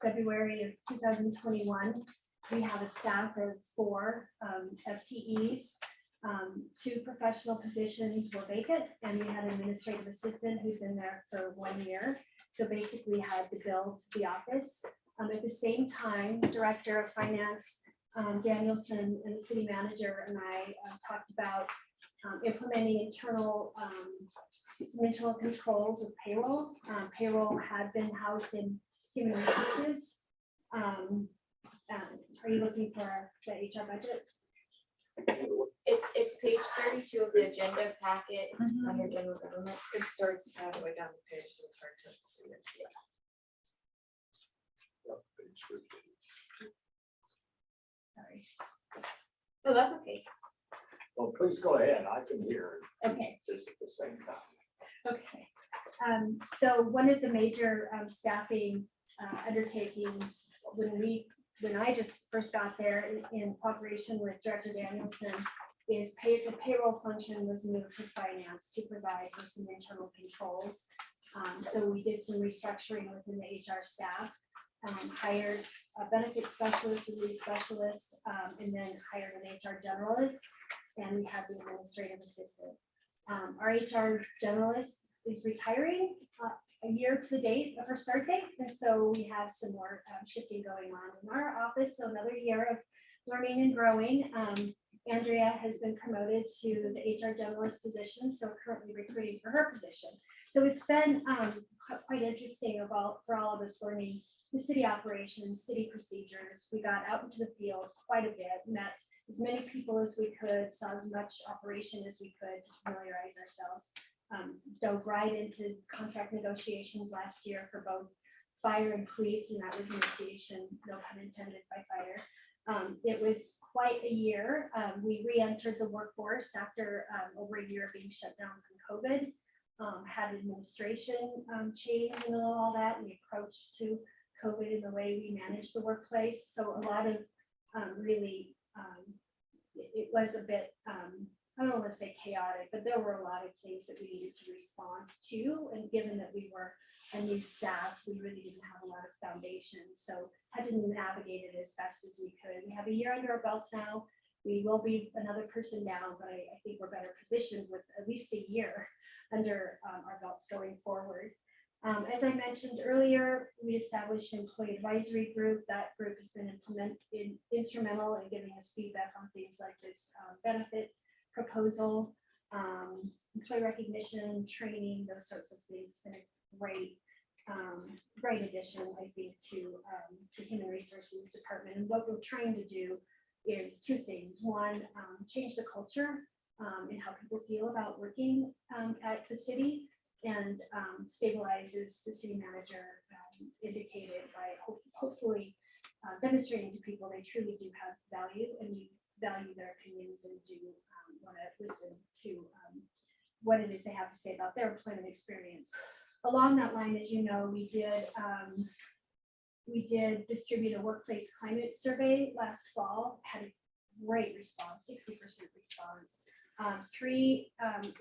February of 2021. We have a staff of 4 FTEs. 2 professional positions were vacant, and we had an administrative assistant who's been there for 1 year. So basically had to build the office. At the same time, Director of Finance, Danielson, and the city manager and I talked about implementing some internal controls of payroll. Payroll had been housed in human resources. Are you looking for the HR budget? It's page 32 of the agenda packet under general government. It starts halfway down the page, so it's hard to see it. Sorry. No, that's okay. Well, please go ahead. I can hear Okay. this at the same time. Okay, so one of the major staffing undertakings when I just first got there in cooperation with Director Danielson is the payroll function was moved to finance to provide for some internal controls. So we did some restructuring within the HR staff, hired a benefit specialist, a lead specialist, and then hired an HR generalist, and we have the administrative assistant. Our HR generalist is retiring a year to the date of her start date. And so we have some more shifting going on in our office. So another year of learning and growing. Andrea has been promoted to the HR generalist position, so currently recruiting for her position. So it's been quite interesting for all of us learning the city operations, city procedures. We got out into the field quite a bit, met as many people as we could, saw as much operation as we could to familiarize ourselves. Dove right into contract negotiations last year for both fire and police, and that was initiation, no pun intended by fire. It was quite a year. We re-entered the workforce after over a year being shut down from COVID. Had administration change and all that, and the approach to COVID and the way we managed the workplace. So a lot of it was a bit, I don't want to say chaotic, but there were a lot of things that we needed to respond to. And given that we were a new staff, we really didn't have a lot of foundation. So had to navigate it as best as we could. We have a year under our belts now. We will be another person down, but I think we're better positioned with at least a year under our belts going forward. As I mentioned earlier, we established an employee advisory group. That group has been instrumental in giving us feedback on things like this benefit proposal, employee recognition, training, those sorts of things. It's been a great addition, I think, to the Human Resources Department. And what we're trying to do is 2 things. One, change the culture and how people feel about working at the city, and stabilizes the city manager indicated by hopefully demonstrating to people they truly do have value, and you value their opinions and do want to listen to what it is they have to say about their employment experience. Along that line, as you know, we did distribute a workplace climate survey last fall, had a great response, 60% response. 3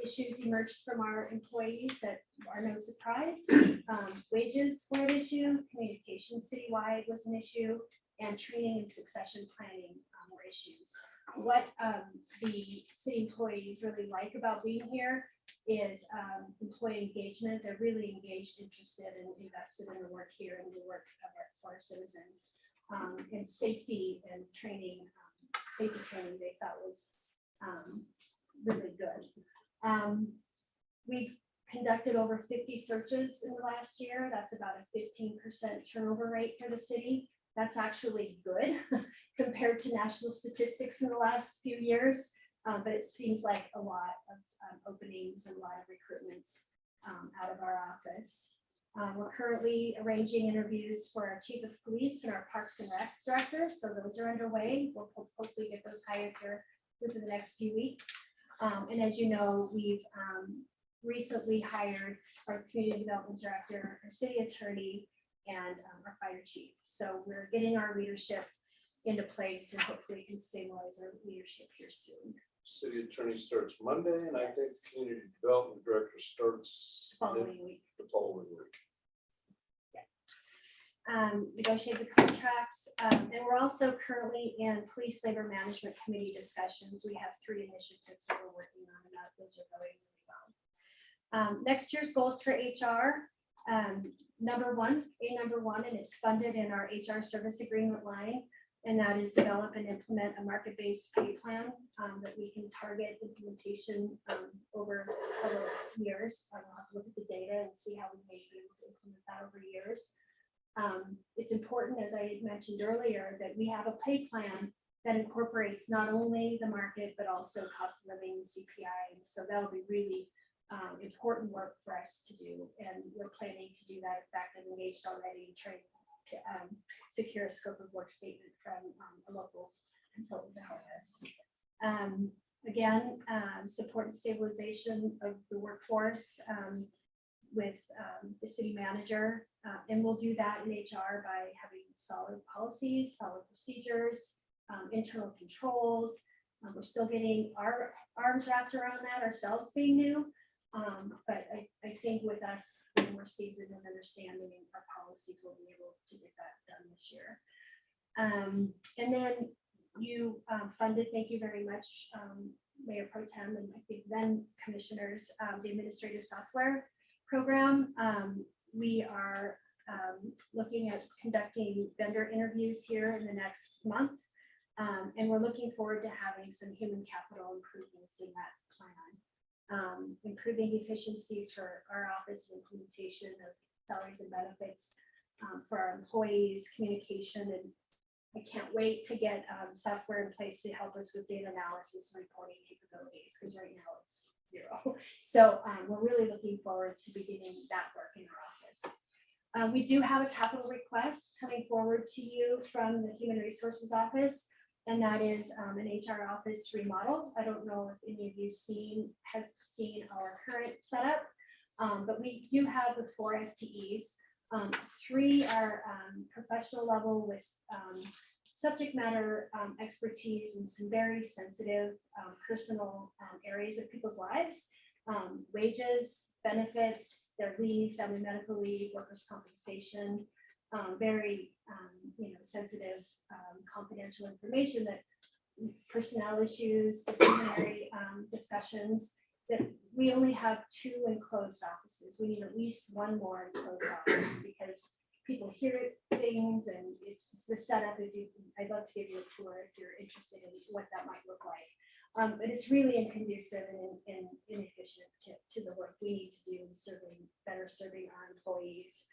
issues emerged from our employees that are no surprise. Wages were an issue, communication citywide was an issue, and training and succession planning were issues. What the city employees really like about being here is employee engagement. They're really engaged, interested, and invested in the work here and the work for our citizens. And safety and training, safety training they thought was really good. We've conducted over 50 searches in the last year. That's about a 15% turnover rate for the city. That's actually good compared to national statistics in the last few years. But it seems like a lot of openings and a lot of recruitments out of our office. We're currently arranging interviews for our chief of police and our parks and rec director. So those are underway. We'll hopefully get those hired here within the next few weeks. And as you know, we've recently hired our community development director, our city attorney, and our fire chief. So we're getting our leadership into place and hopefully can stabilize our leadership here soon. City attorney starts Monday, and I think community development director starts The following week. the following week. Negotiate the contracts, and we're also currently in police labor management committee discussions. We have 3 initiatives that we're working on, and those are going really well. Next year's goals for HR, number one, and it's funded in our HR service agreement line, and that is develop and implement a market-based pay plan that we can target implementation over years. We'll have to look at the data and see how we may be able to implement that over years. It's important, as I mentioned earlier, that we have a pay plan that incorporates not only the market, but also cost of living, CPI. And so that'll be really important work for us to do. And we're planning to do that. In fact, I'm engaged already in trying to secure a scope of work statement from a local consultant to help us. Again, support and stabilization of the workforce with the city manager. And we'll do that in HR by having solid policies, solid procedures, internal controls. We're still getting our arms wrapped around that ourselves being new. But I think with us being more seasoned and understanding our policies, we'll be able to get that done this year. And then you funded, thank you very much, Mayor Pro Tem and I think then commissioners, the administrative software program. We are looking at conducting vendor interviews here in the next month. And we're looking forward to having some human capital improvements in that plan. Improving efficiencies for our office, implementation of salaries and benefits for our employees, communication, and I can't wait to get software in place to help us with data analysis and reporting capabilities, because right now it's 0. So we're really looking forward to beginning that work in our office. We do have a capital request coming forward to you from the Human Resources Office, and that is an HR office remodel. I don't know if any of you has seen our current setup, but we do have the 4 FTEs. 3 are professional level with subject matter expertise in some very sensitive personal areas of people's lives. Wages, benefits, their leave, family medical leave, workers' compensation, very sensitive confidential information, that personnel issues, disciplinary discussions, that we only have 2 enclosed offices. We need at least 1 more enclosed office because people hear things and it's just the setup. I'd love to give you a tour if you're interested in what that might look like. But it's really inconducive and inefficient to the work we need to do in better serving our employees.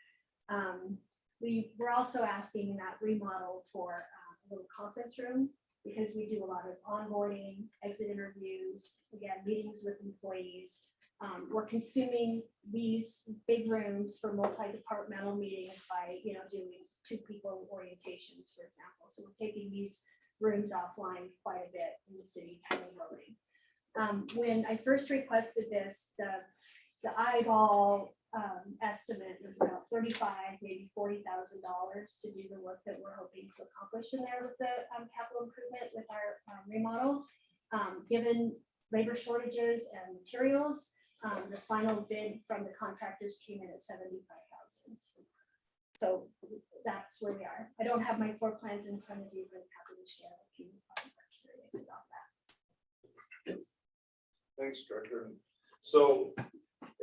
We're also asking in that remodel for a little conference room, because we do a lot of onboarding, exit interviews, again, meetings with employees. We're consuming these big rooms for multi-departmental meetings by doing 2 people orientations, for example. So we're taking these rooms offline quite a bit in the city county building. When I first requested this, the eyeball estimate was about $35,000, maybe $40,000 to do the work that we're hoping to accomplish in there with the capital improvement with our remodel. Given labor shortages and materials, the final bid from the contractors came in at $75,000. So that's where we are. I don't have my floor plans in front of you, but I'm happy to share if you are curious about that. Thanks, Director. So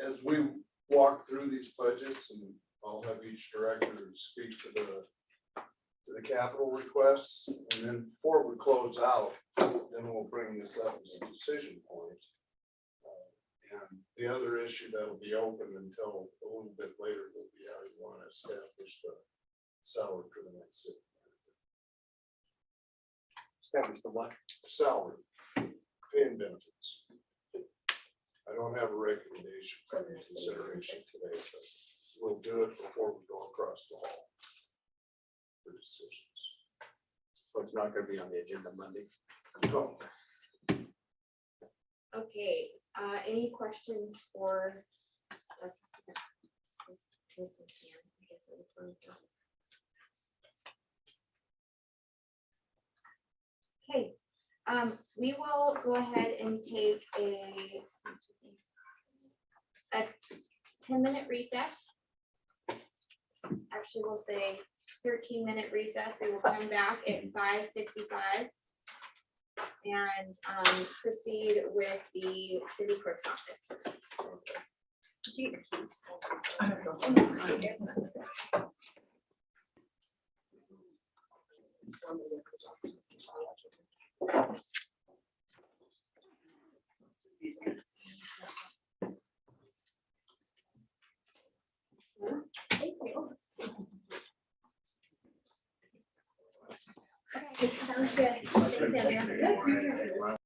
as we walk through these budgets, and I'll have each director speak to the capital requests, and then before we close out, then we'll bring this up as a decision point. And the other issue that'll be open until a little bit later will be how you want to establish the salary for the next city. Establish the what? Salary, pay and benefits. I don't have a recommendation for your consideration today, but we'll do it before we go across the hall for decisions. So it's not gonna be on the agenda Monday. No. Okay, any questions for? This one here, I guess it was one of them. Okay, we will go ahead and take a 10-minute recess. Actually, we'll say 13-minute recess. We will come back at 5:55 and proceed with the city clerk's office. Did you get your keys? I don't know. Thank you. Okay, sounds good. Thanks, Andrea.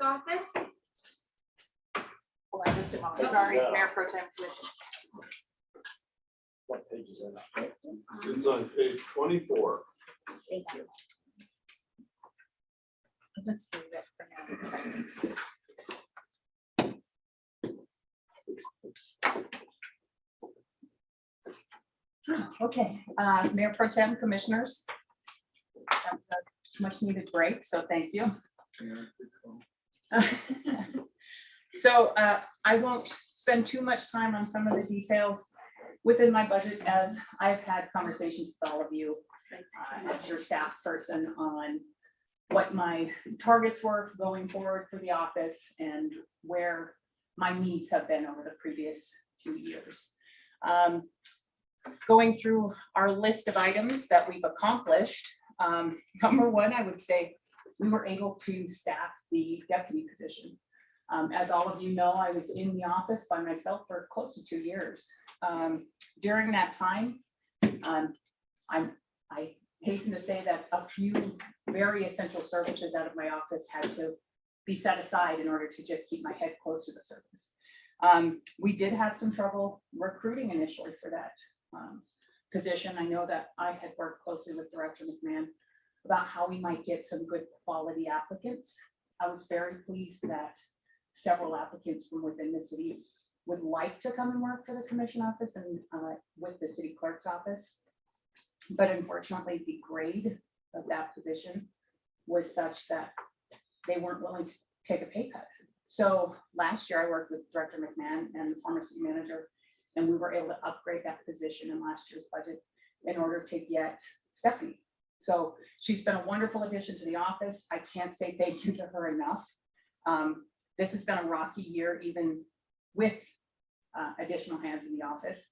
office. Hold on just a moment. Sorry, Mayor Pro Tem Commission. What page is that? It's on page 24. Thank you. Let's leave that for now. Okay, Mayor Pro Tem Commissioners. That was a much needed break, so thank you. So I won't spend too much time on some of the details within my budget, as I've had conversations with all of you as your staff person on what my targets were going forward for the office and where my needs have been over the previous few years. Going through our list of items that we've accomplished, number one, I would say we were able to staff the deputy position. As all of you know, I was in the office by myself for close to 2 years. During that time, I hasten to say that a few very essential services out of my office had to be set aside in order to just keep my head close to the surface. We did have some trouble recruiting initially for that position. I know that I had worked closely with Director McMahon about how we might get some good quality applicants. I was very pleased that several applicants from within the city would like to come and work for the commission office and with the city clerk's office. But unfortunately, the grade of that position was such that they weren't willing to take a pay cut. So last year I worked with Director McMahon and the former city manager, and we were able to upgrade that position in last year's budget in order to get Stephanie. So she's been a wonderful addition to the office. I can't say thank you to her enough. This has been a rocky year, even with additional hands in the office.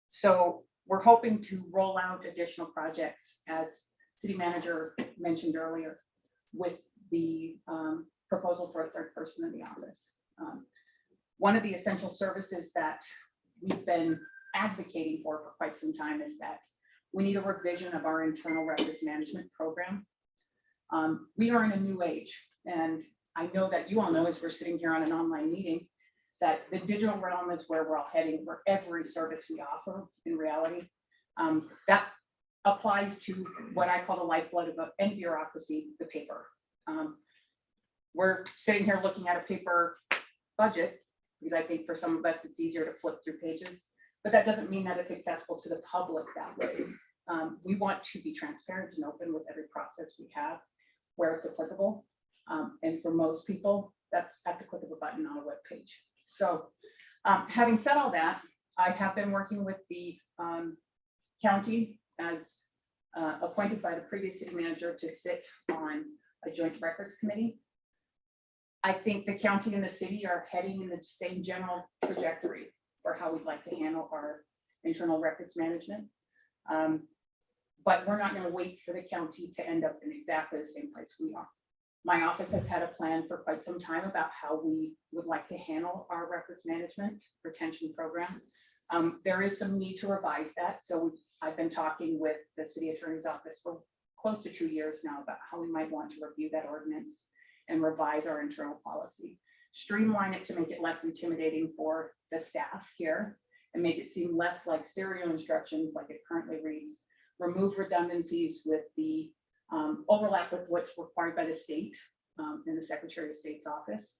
So we're hoping to roll out additional projects, as city manager mentioned earlier, with the proposal for a third person in the office. One of the essential services that we've been advocating for quite some time is that we need a revision of our internal records management program. We are in a new age, and I know that you all know, as we're sitting here on an online meeting, that the digital realm is where we're all heading for every service we offer in reality. That applies to what I call the lifeblood of any bureaucracy, the paper. We're sitting here looking at a paper budget because I think for some of us it's easier to flip through pages, but that doesn't mean that it's accessible to the public that way. We want to be transparent and open with every process we have where it's applicable. And for most people, that's at the click of a button on a web page. So having said all that, I have been working with the county as appointed by the previous city manager to sit on a joint records committee. I think the county and the city are heading in the same general trajectory for how we'd like to handle our internal records management. But we're not going to wait for the county to end up in exactly the same place we are. My office has had a plan for quite some time about how we would like to handle our records management retention program. There is some need to revise that. So I've been talking with the city attorney's office for close to 2 years now about how we might want to review that ordinance and revise our internal policy, streamline it to make it less intimidating for the staff here and make it seem less like stereo instructions like it currently reads, remove redundancies with the overlap with what's required by the state in the Secretary of State's office,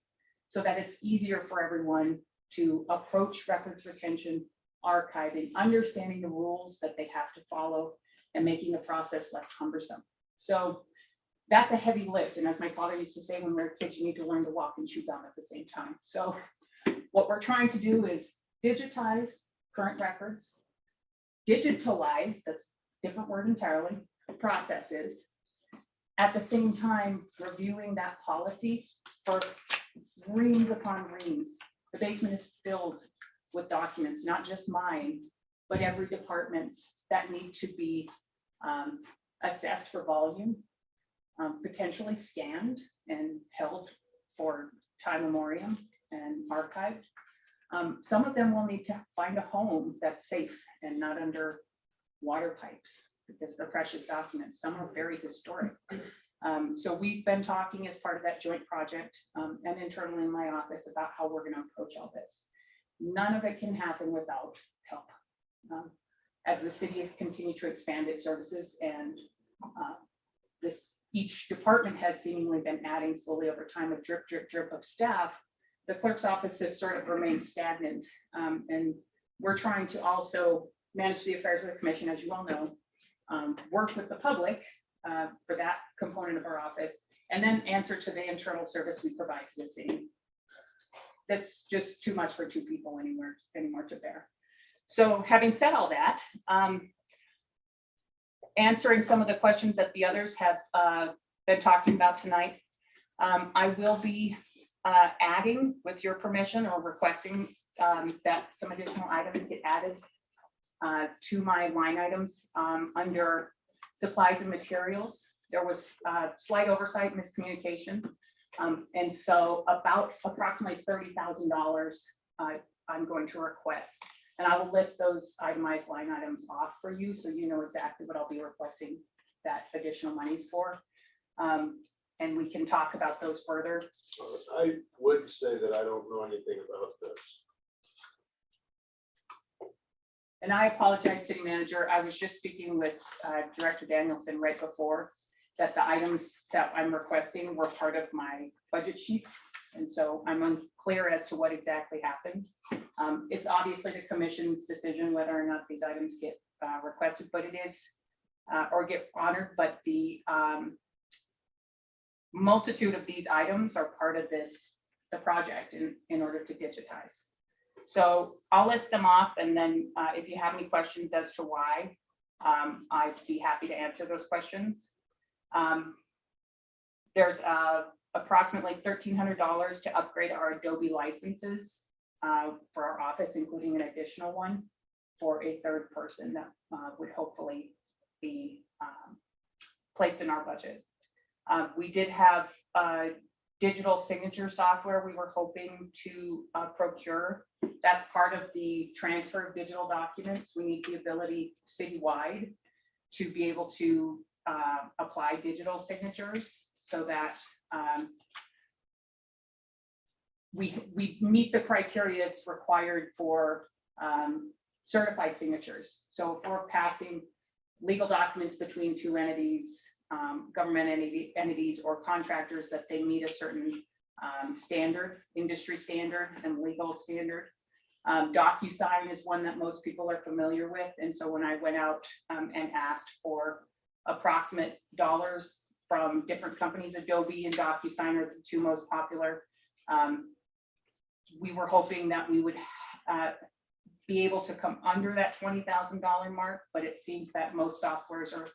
so that it's easier for everyone to approach records retention, archiving, understanding the rules that they have to follow, and making the process less cumbersome. So that's a heavy lift. And as my father used to say, when we were kids, you need to learn to walk and chew gum at the same time. So what we're trying to do is digitize current records, digitalize, that's a different word entirely, processes, at the same time reviewing that policy for reams upon reams. The basement is filled with documents, not just mine, but every department's that need to be assessed for volume, potentially scanned and held for time memoriam and archived. Some of them will need to find a home that's safe and not under water pipes because they're precious documents. Some are very historic. So we've been talking as part of that joint project and internally in my office about how we're going to approach all this. None of it can happen without help. As the city has continued to expand its services and each department has seemingly been adding slowly over time a drip, drip, drip of staff, the clerk's office has sort of remained stagnant. And we're trying to also manage the affairs of the commission, as you all know, work with the public for that component of our office, and then answer to the internal service we provide to the city. That's just too much for two people anymore to bear. So having said all that, answering some of the questions that the others have been talking about tonight, I will be adding, with your permission, or requesting that some additional items get added to my line items under supplies and materials. There was slight oversight, miscommunication. And so about approximately $30,000 I'm going to request. And I will list those itemized line items off for you, so you know exactly what I'll be requesting that additional monies for. And we can talk about those further. I would say that I don't know anything about this. And I apologize, City Manager. I was just speaking with Director Danielson right before that the items that I'm requesting were part of my budget sheets. And so I'm unclear as to what exactly happened. It's obviously the commission's decision whether or not these items get requested, but it is, or get honored, but the multitude of these items are part of the project in order to digitize. So I'll list them off, and then if you have any questions as to why, I'd be happy to answer those questions. There's approximately $1,300 to upgrade our Adobe licenses for our office, including an additional one for a third person that would hopefully be placed in our budget. We did have digital signature software we were hoping to procure. That's part of the transfer of digital documents. We need the ability citywide to be able to apply digital signatures so that we meet the criteria that's required for certified signatures. So if we're passing legal documents between two entities, government entities or contractors, that they meet a certain standard, industry standard and legal standard. DocuSign is one that most people are familiar with. And so when I went out and asked for approximate dollars from different companies, Adobe and DocuSign are the two most popular. We were hoping that we would be able to come under that $20,000 mark, but it seems that most softwares are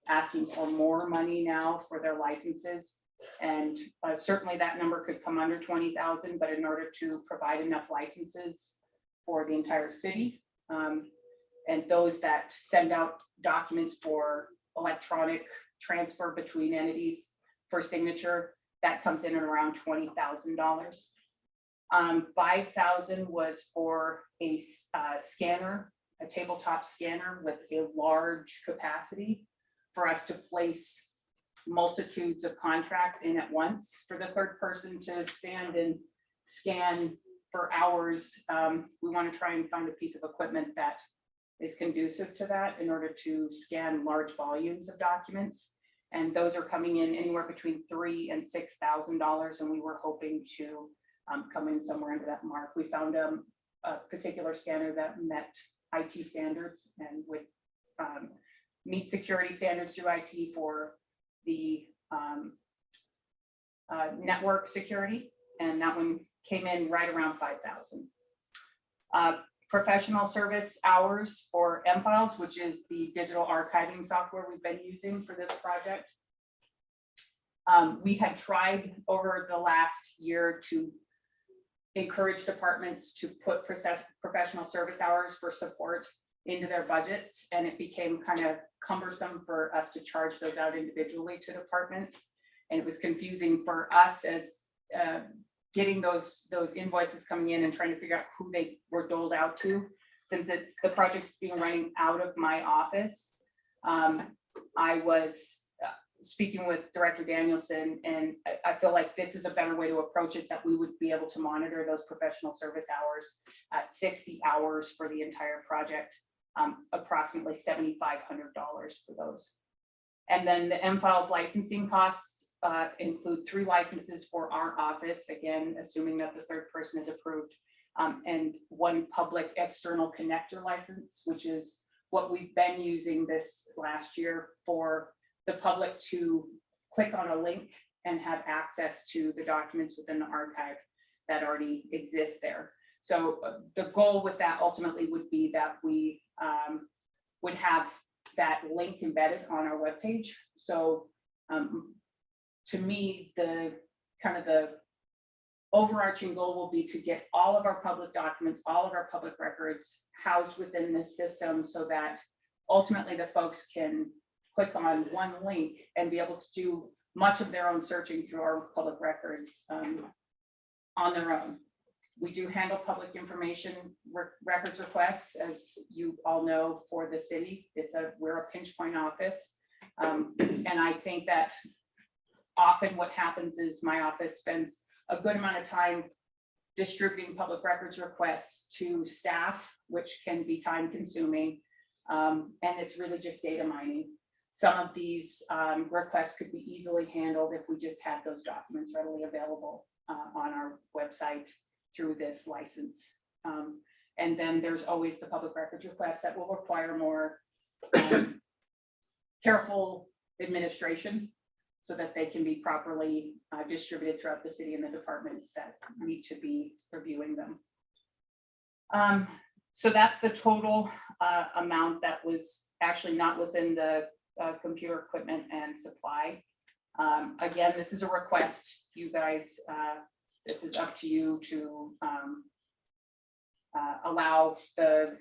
asking for more money now for their licenses. And certainly that number could come under 20,000, but in order to provide enough licenses for the entire city, and those that send out documents for electronic transfer between entities for signature, that comes in at around $20,000. 5,000 was for a scanner, a tabletop scanner with a large capacity for us to place multitudes of contracts in at once for the third person to stand and scan for hours. We want to try and find a piece of equipment that is conducive to that in order to scan large volumes of documents. And those are coming in anywhere between $3,000 and $6,000. And we were hoping to come in somewhere into that mark. We found a particular scanner that met IT standards and would meet security standards through IT for the network security. And that one came in right around 5,000. Professional service hours for M-Files, which is the digital archiving software we've been using for this project. We had tried over the last year to encourage departments to put professional service hours for support into their budgets, and it became kind of cumbersome for us to charge those out individually to departments. And it was confusing for us as getting those invoices coming in and trying to figure out who they were doled out to. Since the project's being running out of my office, I was speaking with Director Danielson, and I feel like this is a better way to approach it, that we would be able to monitor those professional service hours at 60 hours for the entire project, approximately $7,500 for those. And then the M-Files licensing costs include 3 licenses for our office, again, assuming that the third person is approved, and 1 public external connector license, which is what we've been using this last year for the public to click on a link and have access to the documents within the archive that already exist there. So the goal with that ultimately would be that we would have that link embedded on our webpage. So to me, the kind of the overarching goal will be to get all of our public documents, all of our public records housed within this system, so that ultimately the folks can click on one link and be able to do much of their own searching through our public records on their own. We do handle public information records requests, as you all know, for the city. We're a pinch point office. And I think that often what happens is my office spends a good amount of time distributing public records requests to staff, which can be time consuming. And it's really just data mining. Some of these requests could be easily handled if we just had those documents readily available on our website through this license. And then there's always the public records requests that will require more careful administration, so that they can be properly distributed throughout the city and the departments that need to be reviewing them. So that's the total amount that was actually not within the computer equipment and supply. Again, this is a request. You guys, this is up to you to allow the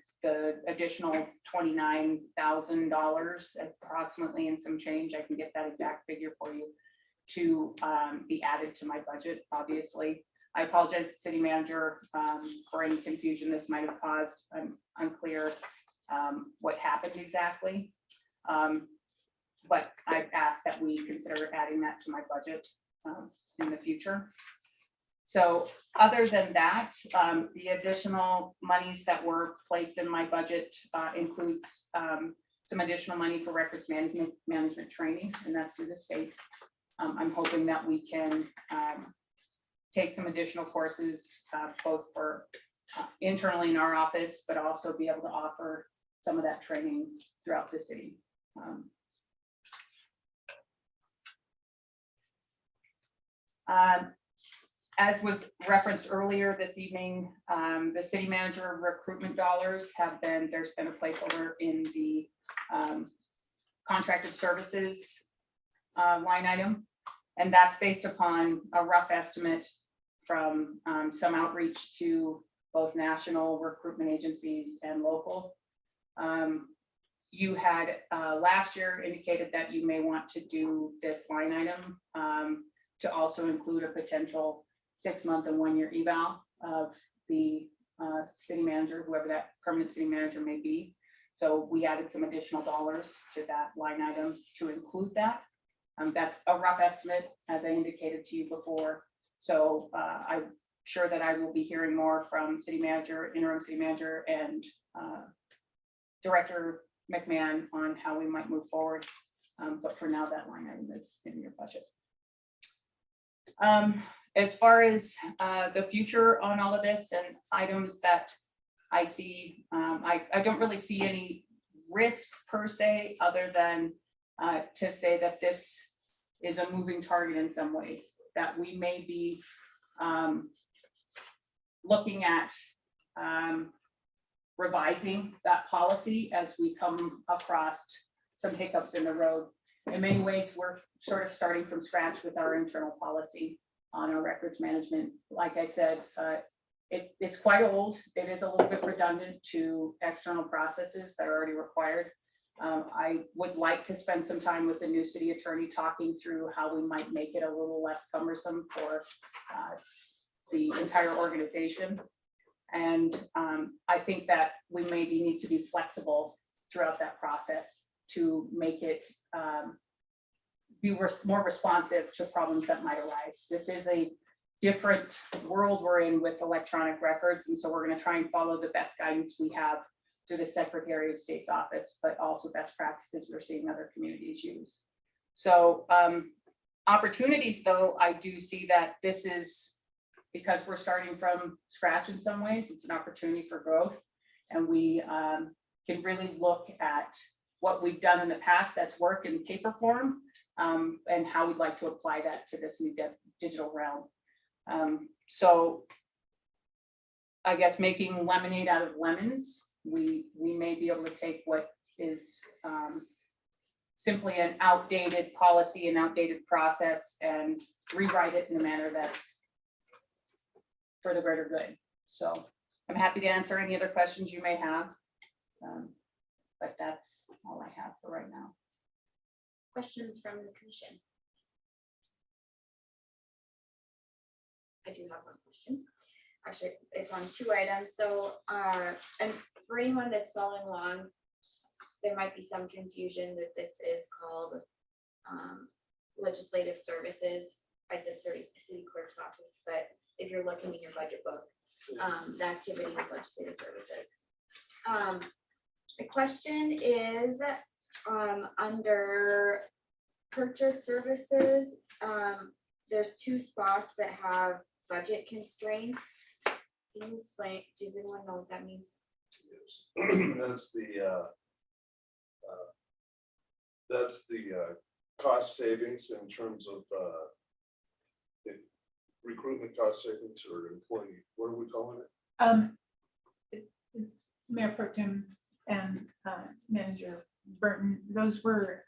additional $29,000 approximately and some change. I can get that exact figure for you to be added to my budget. Obviously, I apologize, city manager, for any confusion this might have caused. I'm unclear what happened exactly. But I've asked that we consider adding that to my budget in the future. So other than that, the additional monies that were placed in my budget includes some additional money for records management training, and that's through the state. I'm hoping that we can take some additional courses, both for internally in our office, but also be able to offer some of that training throughout the city. As was referenced earlier this evening, the city manager recruitment dollars there's been a placeholder in the contracted services line item. And that's based upon a rough estimate from some outreach to both national recruitment agencies and local. You had last year indicated that you may want to do this line item to also include a potential 6-month and 1-year eval of the city manager, whoever that permanent city manager may be. So we added some additional dollars to that line item to include that. That's a rough estimate, as I indicated to you before. So I'm sure that I will be hearing more from city manager, interim city manager, and Director McMahon on how we might move forward. But for now, that line item is in your budget. As far as the future on all of this and items that I see, I don't really see any risk per se, other than to say that this is a moving target in some ways, that we may be looking at revising that policy as we come across some hiccups in the road. In many ways, we're sort of starting from scratch with our internal policy on our records management. Like I said, it's quite old. It is a little bit redundant to external processes that are already required. I would like to spend some time with the new city attorney talking through how we might make it a little less cumbersome for the entire organization. And I think that we maybe need to be flexible throughout that process to make it be more responsive to problems that might arise. This is a different world we're in with electronic records, and so we're going to try and follow the best guidance we have through the Secretary of State's office, but also best practices we're seeing other communities use. So opportunities, though, I do see that this is, because we're starting from scratch in some ways, it's an opportunity for growth. And we can really look at what we've done in the past that's worked in paper form, and how we'd like to apply that to this new digital realm. So I guess making lemonade out of lemons, we may be able to take what is simply an outdated policy and outdated process and rewrite it in a manner that's for the greater good. So I'm happy to answer any other questions you may have. But that's all I have for right now. Questions from the commission? I do have one question. Actually, it's on 2 items. So, and for anyone that's following along, there might be some confusion that this is called legislative services. I said city clerk's office, but if you're looking in your budget book, the activity is legislative services. The question is under purchase services, there's 2 spots that have budget constraint. Can you explain, does anyone know what that means? That's the cost savings in terms of the recruitment cost savings or employee, what are we calling it? Mayor Pro Tem and Manager Burton, those were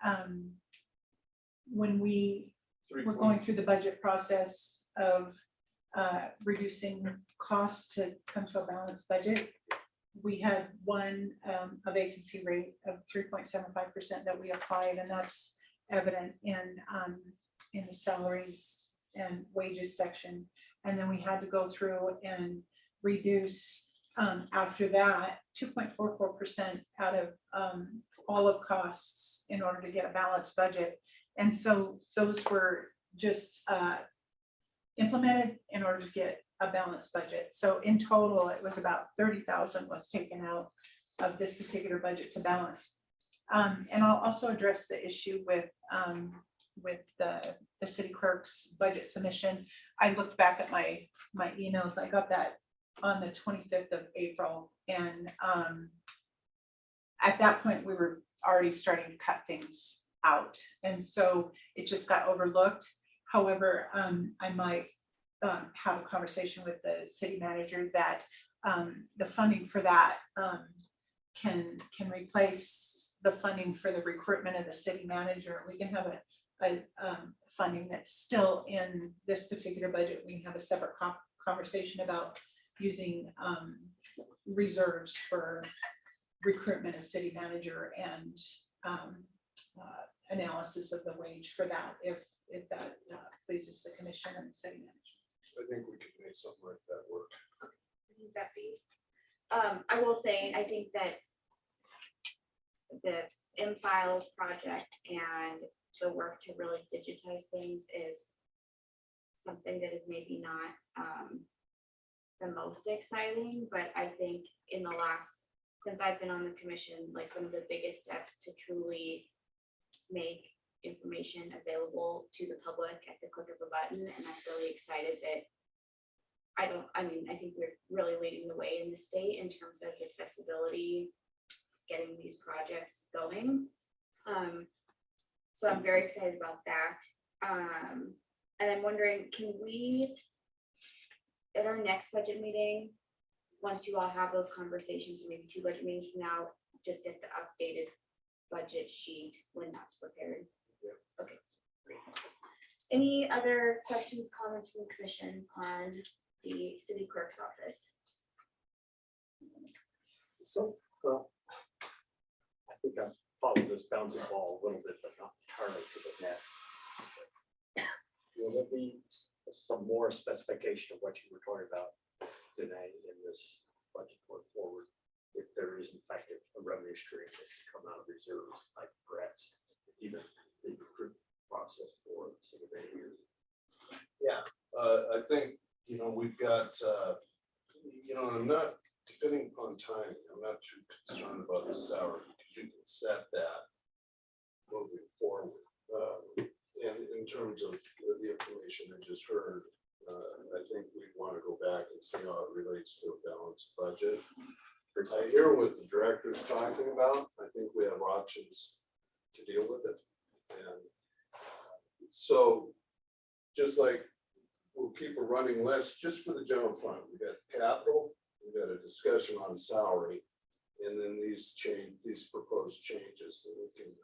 when we were going through the budget process of reducing costs to come to a balanced budget. We had a vacancy rate of 3.75% that we applied, and that's evident in the salaries and wages section. And then we had to go through and reduce after that 2.44% out of all of costs in order to get a balanced budget. And so those were just implemented in order to get a balanced budget. So in total, it was about 30,000 was taken out of this particular budget to balance. And I'll also address the issue with the city clerk's budget submission. I looked back at my emails. I got that on the 25th of April. And at that point, we were already starting to cut things out. And so it just got overlooked. However, I might have a conversation with the city manager that the funding for that can replace the funding for the recruitment of the city manager. We can have a funding that's still in this particular budget. We can have a separate conversation about using reserves for recruitment of city manager and analysis of the wage for that if that pleases the commission and the city manager. I think we could make something like that work. I think that be. I will say, I think that the M-Files project and the work to really digitize things is something that is maybe not the most exciting, but I think in the since I've been on the commission, like some of the biggest steps to truly make information available to the public at the click of a button. And I'm really excited that I think we're really leading the way in the state in terms of accessibility, getting these projects going. So I'm very excited about that. And I'm wondering, can we, at our next budget meeting, once you all have those conversations, or maybe 2 budget meetings from now, just get the updated budget sheet when that's prepared? Yeah. Okay, great. Any other questions, comments from the commission on the city clerk's office? So, well, I think I've followed this bouncing ball a little bit, but not entirely to the net. Will there be some more specification of what you were talking about today in this budget going forward? If there is in fact a revenue stream that can come out of reserves, like perhaps even the recruitment process I think, we've got, I'm not, depending upon timing, I'm not too concerned about the salary, because you can set that moving forward. And in terms of the information I just heard, I think we want to go back and see how it relates to a balanced budget. I hear what the director's talking about. I think we have options to deal with it. And so just like we'll keep a running list just for the general fund. We got capital, we got a discussion on salary, and then these proposed changes that we can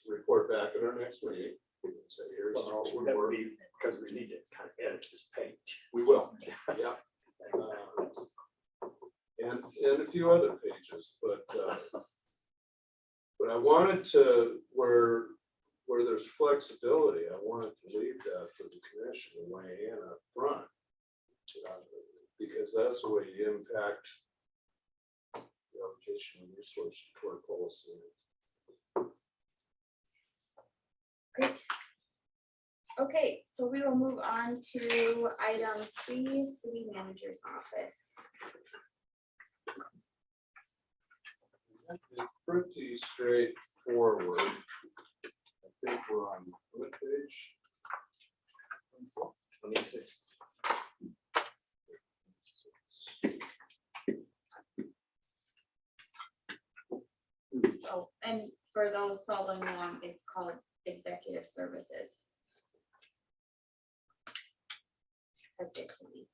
report back at our next meeting. We can say, here's Well, what that we're, would be because we need to kind of edit this page. we will, yeah. And a few other pages, but I wanted to, where there's flexibility, I wanted to leave that for the commission to weigh in up front. Because that's the way you impact the allocation of resources toward policy. Great. Okay, so we will move on to item C, city manager's office. It's pretty straightforward. I think we're on what page? 26. Oh, and for those following along, it's called executive services. That's it to me.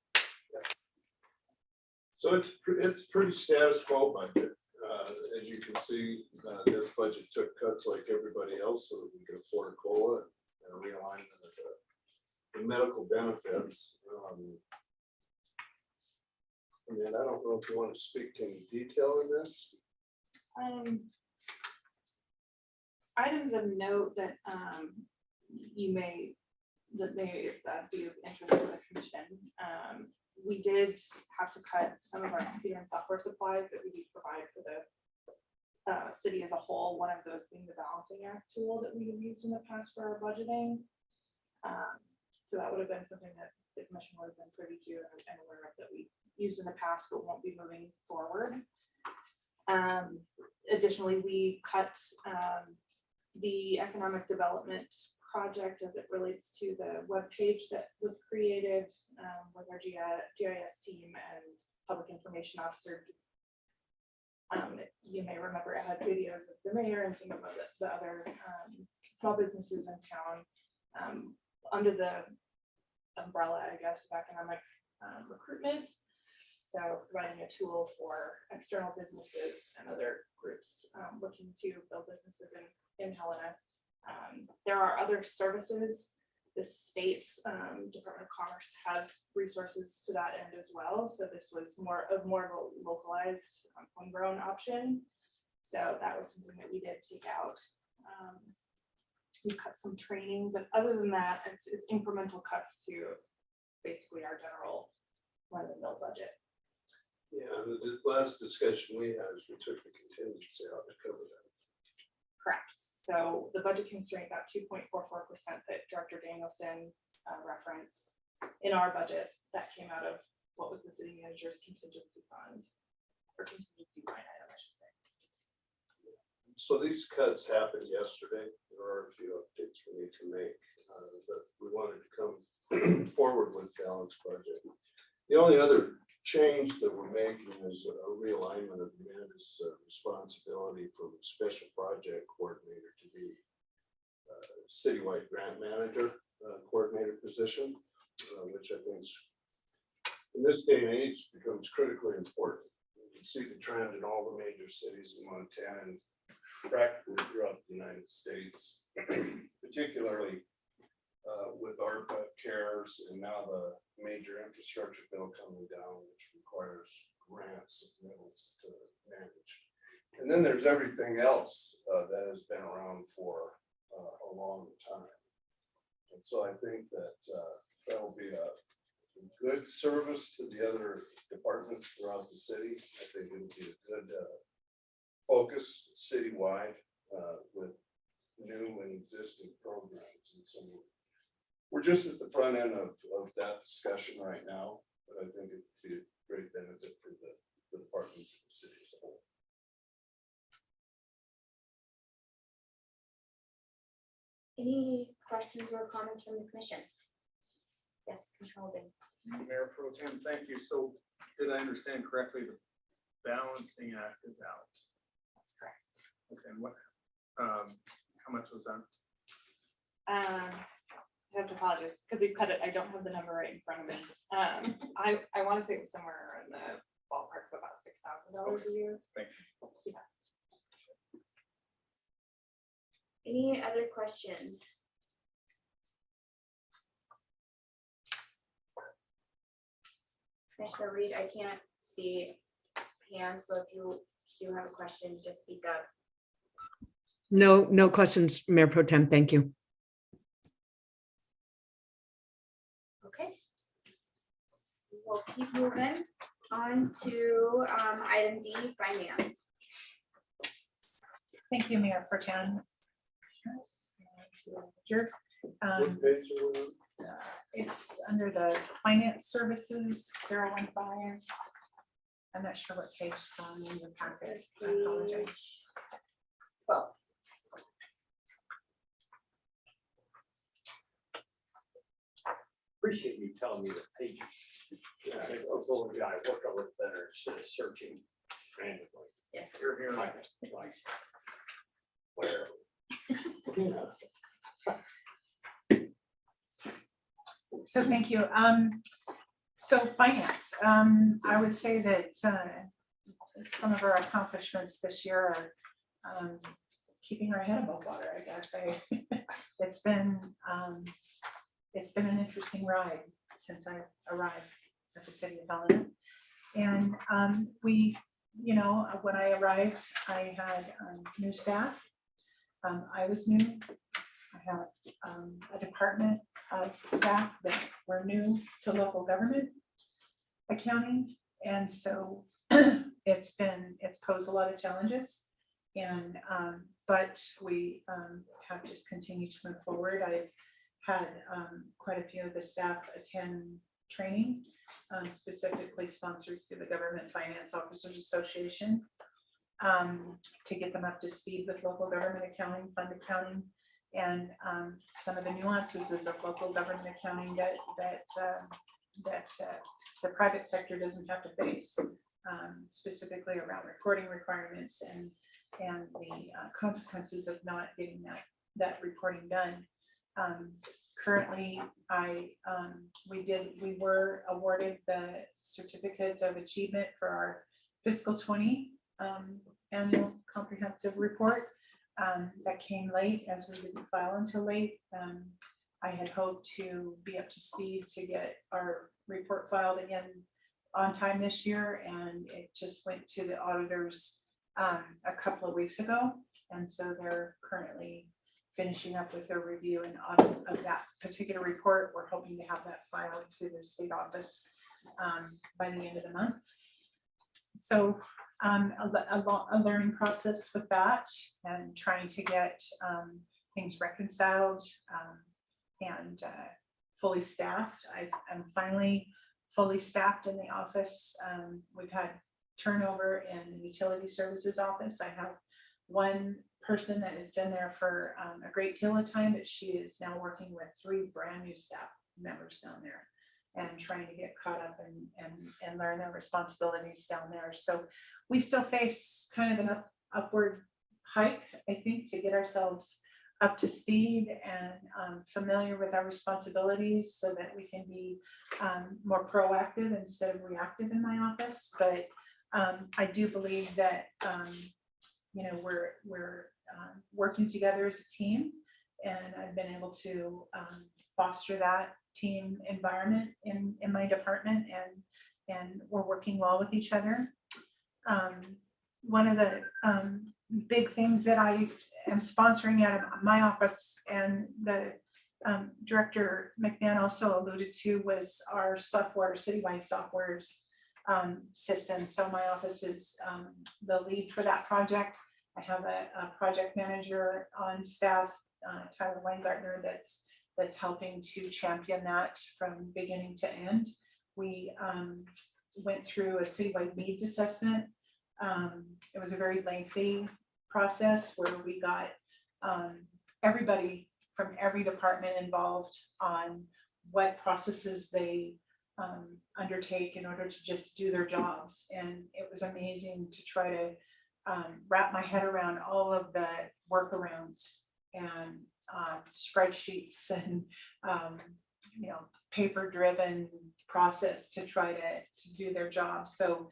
So it's pretty status quo budget. As you can see, this budget took cuts like everybody else so that we could afford COLA and a realignment of the medical benefits. I mean, I don't know if you want to speak to any detail in this. Items of note that you may be of interest to the commission. We did have to cut some of our computer and software supplies that we do provide for the city as a whole. One of those being the balancing act tool that we have used in the past for our budgeting. So that would have been something that the commission would have been privy to and aware of that we used in the past, but won't be moving forward. Additionally, we cut the economic development project as it relates to the web page that was created with our GIS team and public information officer. You may remember it had videos of the mayor and some of the other small businesses in town under the umbrella, I guess, of economic recruitment. So providing a tool for external businesses and other groups looking to build businesses in Helena. There are other services. The state Department of Commerce has resources to that end as well. So this was more of a localized homegrown option. So that was something that we did take out. We cut some training, but other than that, it's incremental cuts to basically our general run-of-the-mill budget. Yeah, the last discussion we had is we took the contingency out to cover that. Correct. So the budget constraint, that 2.44% that Director Danielson referenced in our budget, that came out of what was the city manager's contingency fund or contingency line item, I should say. So these cuts happened yesterday. There are a few updates we need to make, but we wanted to come forward with balanced budget. The only other change that we're making is a realignment of Amanda's responsibility from special project coordinator to the citywide grant manager coordinator position, which I think is, in this day and age, becomes critically important. You can see the trend in all the major cities in Montana and practically throughout the United States, particularly with ARPA cares and now the major infrastructure bill coming down, which requires grants and bills to manage. And then there's everything else that has been around for a long time. And so I think that that will be a good service to the other departments throughout the city. I think it'll be a good focus citywide with new and existing programs. And so we're just at the front end of that discussion right now, but I think it'd be a great benefit for the departments of the city as a whole. Any questions or comments from the commission? Yes, Commissioner Holden. Mayor Pro Tem, thank you. So did I understand correctly, the balancing act is out? That's correct. Okay, and what, how much was that? I have to apologize because we cut it. I don't have the number right in front of me. I want to say it was somewhere in the ballpark of about $6,000 a year. Thank you. Any other questions? Commissioner Reed, I can't see hands, so if you do have a question, just speak up. No questions, Mayor Pro Tem. Thank you. Okay. We'll keep moving on to item D, finance. Thank you, Mayor Pro Tem. What page are we on? It's under the finance services 015. I'm not sure what page it's on in your packet. I apologize. Page 12. Appreciate you telling me the pages. Yeah, I think those old guy work a little better instead of searching randomly. Yes. You're here. Like, where? So thank you. So finance, I would say that some of our accomplishments this year are keeping our head above water, I guess. It's been an interesting ride since I arrived at the City of Helena. And when I arrived, I had new staff. I was new. I have a department of staff that were new to local government accounting. And so it's posed a lot of challenges. And but we have just continued to move forward. I've had quite a few of the staff attend training, specifically sponsored through the Government Finance Officers Association, to get them up to speed with local government accounting, fund accounting, and some of the nuances of local government accounting that the private sector doesn't have to face, specifically around reporting requirements and the consequences of not getting that reporting done. Currently, we were awarded the certificate of achievement for our fiscal 20 annual comprehensive report. That came late, as we didn't file until late. I had hoped to be up to speed to get our report filed again on time this year, and it just went to the auditors a couple of weeks ago. And so they're currently finishing up with their review and audit of that particular report. We're hoping to have that filed to the state office by the end of the month. So a learning process with that, and trying to get things reconciled and fully staffed. I'm finally fully staffed in the office. We've had turnover in the utility services office. I have one person that has been there for a great deal of time, but she is now working with 3 brand new staff members down there and trying to get caught up and learn their responsibilities down there. So we still face kind of an upward hike, I think, to get ourselves up to speed and familiar with our responsibilities so that we can be more proactive instead of reactive in my office. But I do believe that we're working together as a team, and I've been able to foster that team environment in my department, and we're working well with each other. One of the big things that I am sponsoring out of my office, and the Director McMahon also alluded to, was our software, citywide softwares system. So my office is the lead for that project. I have a project manager on staff, Tyler Weingartner, that's that's helping to champion that from beginning to end. We went through a citywide needs assessment. It was a very lengthy process where we got everybody from every department involved on what processes they undertake in order to just do their jobs. And it was amazing to try to wrap my head around all of the workarounds and spreadsheets and paper driven process to try to do their job. So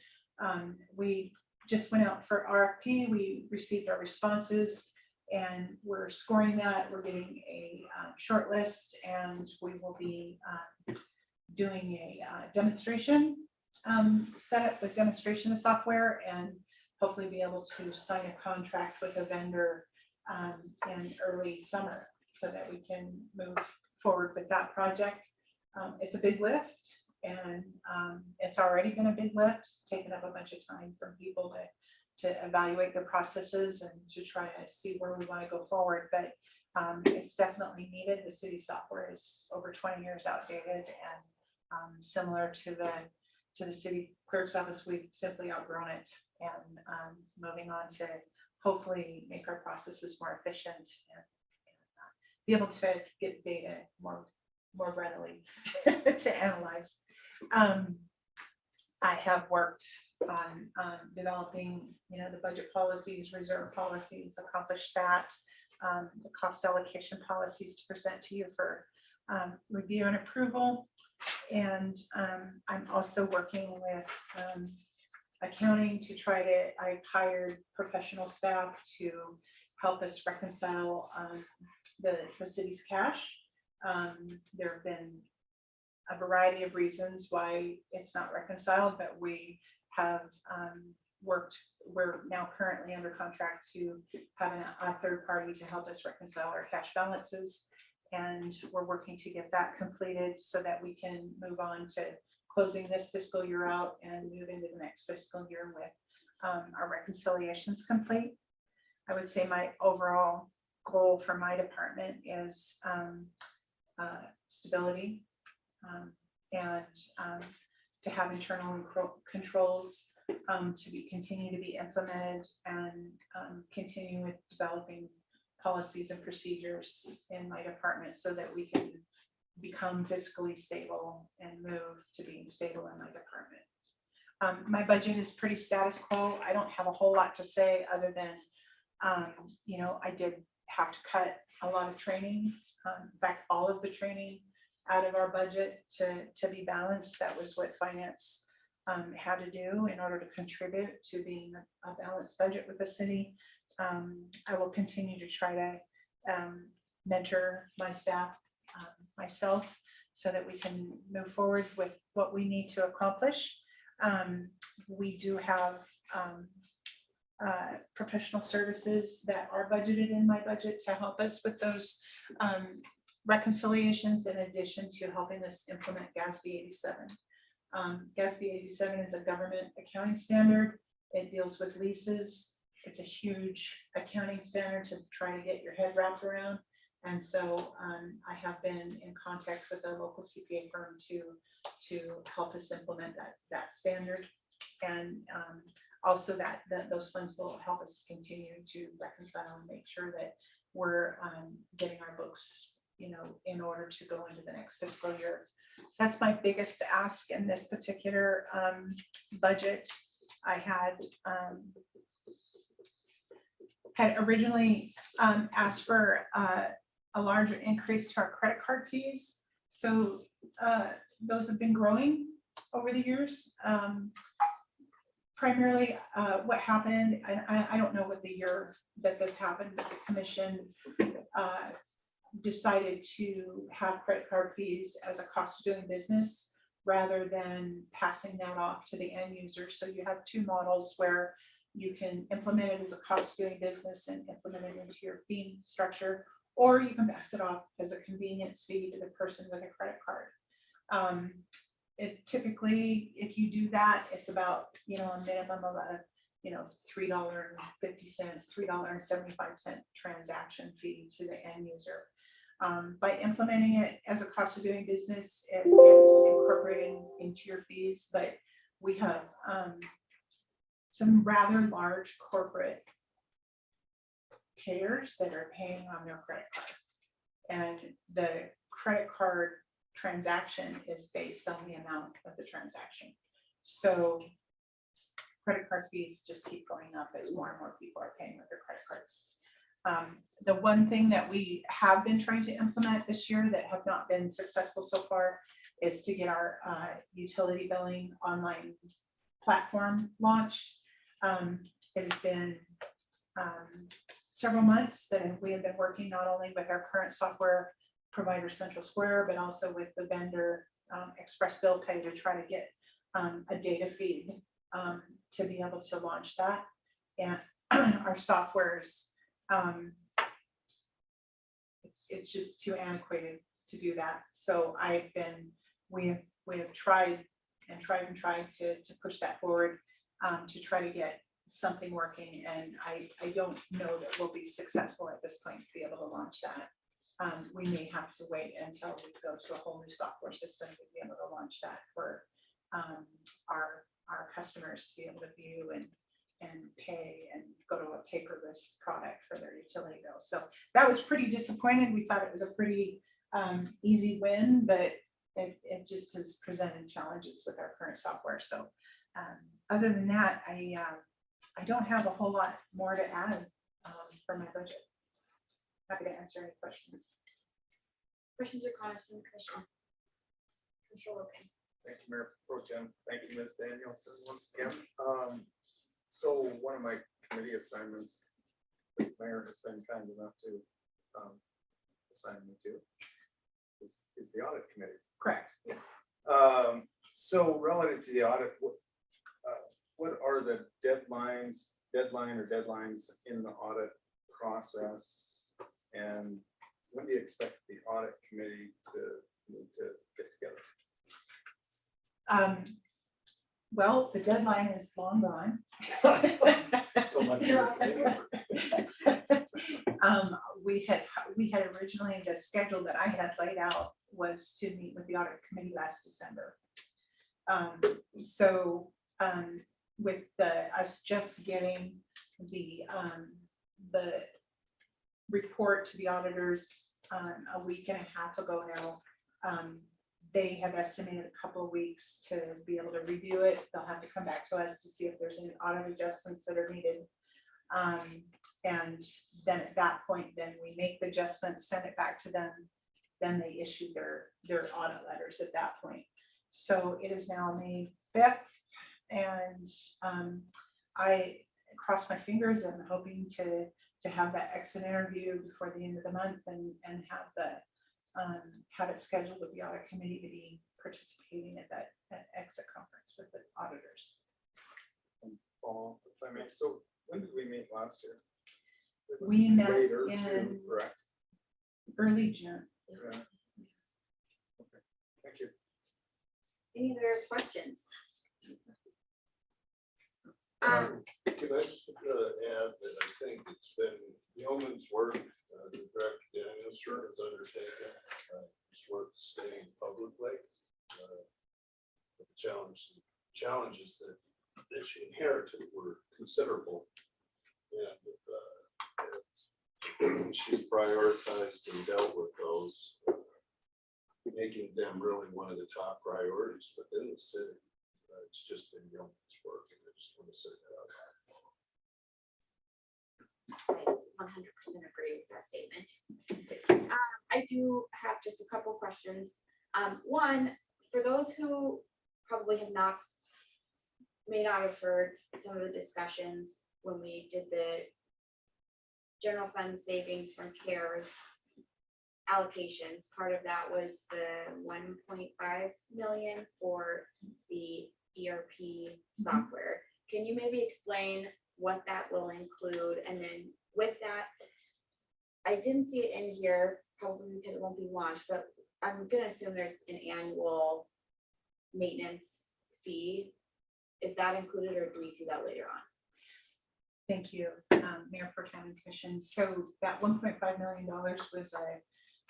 we just went out for RFP. We received our responses and we're scoring that. We're getting a short list, and we will be doing a demonstration setup with demonstration of software, and hopefully be able to sign a contract with a vendor in early summer so that we can move forward with that project. It's a big lift, and it's already been a big lift, taken up a bunch of time from people to evaluate the processes and to try to see where we want to go forward. But it's definitely needed. The city software is over 20 years outdated, and similar to the city clerk's office, we've simply outgrown it, and moving on to hopefully make our processes more efficient and be able to get data more readily to analyze. I have worked on developing, the budget policies, reserve policies, accomplished that, the cost allocation policies to present to you for review and approval. And I'm also working with accounting to I've hired professional staff to help us reconcile the city's cash. There have been a variety of reasons why it's not reconciled, but we have we're now currently under contract to have a third party to help us reconcile our cash balances. And we're working to get that completed so that we can move on to closing this fiscal year out and move into the next fiscal year with our reconciliations complete. I would say my overall goal for my department is stability and to have internal controls to continue to be implemented, and continue with developing policies and procedures in my department so that we can become fiscally stable and move to being stable in my department. My budget is pretty status quo. I don't have a whole lot to say other than, I did have to cut a lot of training, in fact, all of the training out of our budget to be balanced. That was what finance had to do in order to contribute to being a balanced budget with the city. I will continue to try to mentor my staff myself so that we can move forward with what we need to accomplish. We do have professional services that are budgeted in my budget to help us with those reconciliations, in addition to helping us implement GASB 87. GASB 87 is a government accounting standard. It deals with leases. It's a huge accounting standard to try to get your head wrapped around. And so I have been in contact with a local CPA firm to help us implement that standard. And also that those funds will help us to continue to reconcile and make sure that we're getting our books, in order to go into the next fiscal year. That's my biggest ask in this particular budget. I had originally asked for a larger increase to our credit card fees. So those have been growing over the years. Primarily what happened, I don't know what the year that this happened, but the commission decided to have credit card fees as a cost of doing business rather than passing that off to the end user. So you have two models where you can implement it as a cost of doing business and implement it into your fee structure, or you can pass it off as a convenience fee to the person with a credit card. It typically, if you do that, it's about, a minimum of a, $3.50, $3.75 transaction fee to the end user. By implementing it as a cost of doing business, it gets incorporated into your fees, but we have some rather large corporate payers that are paying on their credit card. And the credit card transaction is based on the amount of the transaction. So credit card fees just keep going up as more and more people are paying with their credit cards. The one thing that we have been trying to implement this year that have not been successful so far is to get our utility billing online platform launched. It has been several months that we have been working not only with our current software provider Central Square, but also with the vendor Express Bill Pay to try to get a data feed to be able to launch that. And our software's it's just too antiquated to do that. So we have tried to push that forward to try to get something working, and I don't know that we'll be successful at this point to be able to launch that. We may have to wait until we go to a whole new software system to be able to launch that for our customers to be able to view and pay and go to a paperless product for their utility bill. So that was pretty disappointing. We thought it was a pretty easy win, but it just has presented challenges with our current software. So other than that, I don't have a whole lot more to add for my budget. Happy to answer any questions. Questions or comments from the commission? Commissioner Logan. Thank you, Mayor Pro Tem. Thank you, Ms. Danielson, once again. So one of my committee assignments, the mayor has been kind enough to assign me to is the audit committee. Correct. So relative to the audit, what are the deadlines in the audit process? And when do you expect the audit committee to get together? Well, the deadline is long gone. So much. We had originally, the schedule that I had laid out was to meet with the audit committee last December. With us just getting the report to the auditors a week and a half ago now, they have estimated a couple of weeks to be able to review it. They'll have to come back to us to see if there's any audit adjustments that are needed. And then at that point, then we make the adjustments, send it back to them. Then they issue their audit letters at that point. So it is now May 5th. And I cross my fingers and hoping to have that exit interview before the end of the month and have it scheduled with the audit committee to be participating at that exit conference with the auditors. Fall, if I may. So when did we meet last year? It was We met later, in too, correct? early June. Yeah. Okay. Thank you. Any other questions? Can I just add that I think it's been yeoman's work that Director Danielson has undertaken. It's worth stating publicly. The challenges that she inherited were considerable. And she's prioritized and dealt with those, making them really one of the top priorities within the city. It's just been yeoman's work, and I just want to say that out loud. I 100% agree with that statement. I do have just a couple questions. One, for those who probably may not have heard some of the discussions when we did the general fund savings from CARES allocations, part of that was the 1.5 million for the ERP software. Can you maybe explain what that will include? And then with that, I didn't see it in here, probably because it won't be launched, but I'm gonna assume there's an annual maintenance fee. Is that included, or do we see that later on? Thank you, Mayor Pro Tem and Commission. So that $1.5 million was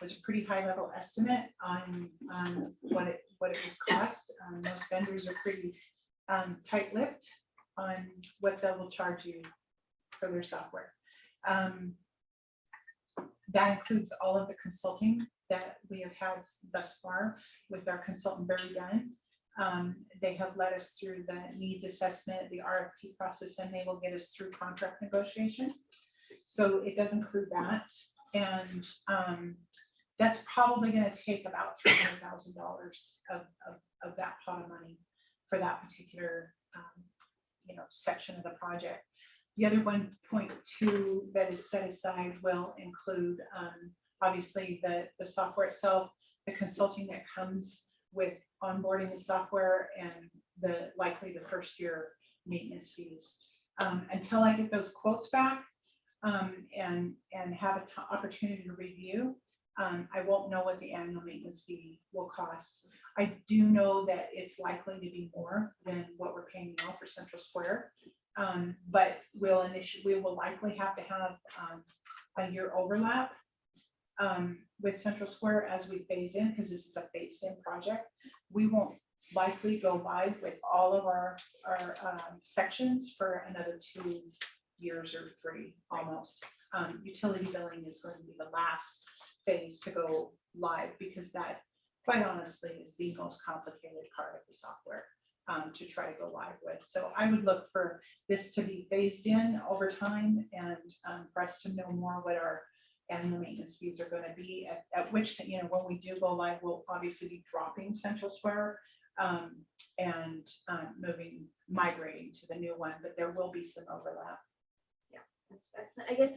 was a pretty high level estimate on what it was cost. Most vendors are pretty tight-lipped on what they will charge you for their software. That includes all of the consulting that we have had thus far with our consultant Barry Dunn. They have led us through the needs assessment, the RFP process, and they will get us through contract negotiation. So it does include that. And that's probably going to take about $300,000 of that pot of money for that particular section of the project. The other 1.2 that is set aside will include obviously the software itself, the consulting that comes with onboarding the software, and likely the first year maintenance fees. Until I get those quotes back and have an opportunity to review, I won't know what the annual maintenance fee will cost. I do know that it's likely to be more than what we're paying now for Central Square. But we will likely have to have a year overlap with Central Square as we phase in, because this is a phased in project. We won't likely go live with all of our sections for another 2 years or 3 almost. Utility billing is going to be the last phase to go live, because that, quite honestly, is the most complicated part of the software to try to go live with. So I would look for this to be phased in over time, and for us to know more what our annual maintenance fees are going to be, at which, when we do go live, we'll obviously be dropping Central Square and migrating to the new one, but there will be some overlap. Yeah, that's I guess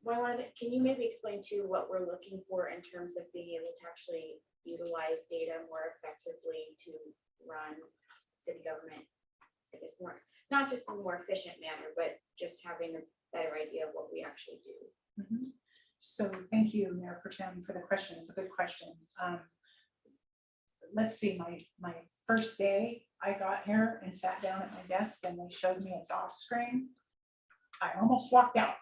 can you maybe explain too what we're looking for in terms of being able to actually utilize data more effectively to run city government, I guess, more, not just in a more efficient manner, but just having a better idea of what we actually do. Mm-hmm. So thank you, Mayor Pro Tem, for the question. It's a good question. Let's see, my first day I got here and sat down at my desk and they showed me a DOS screen, I almost walked out.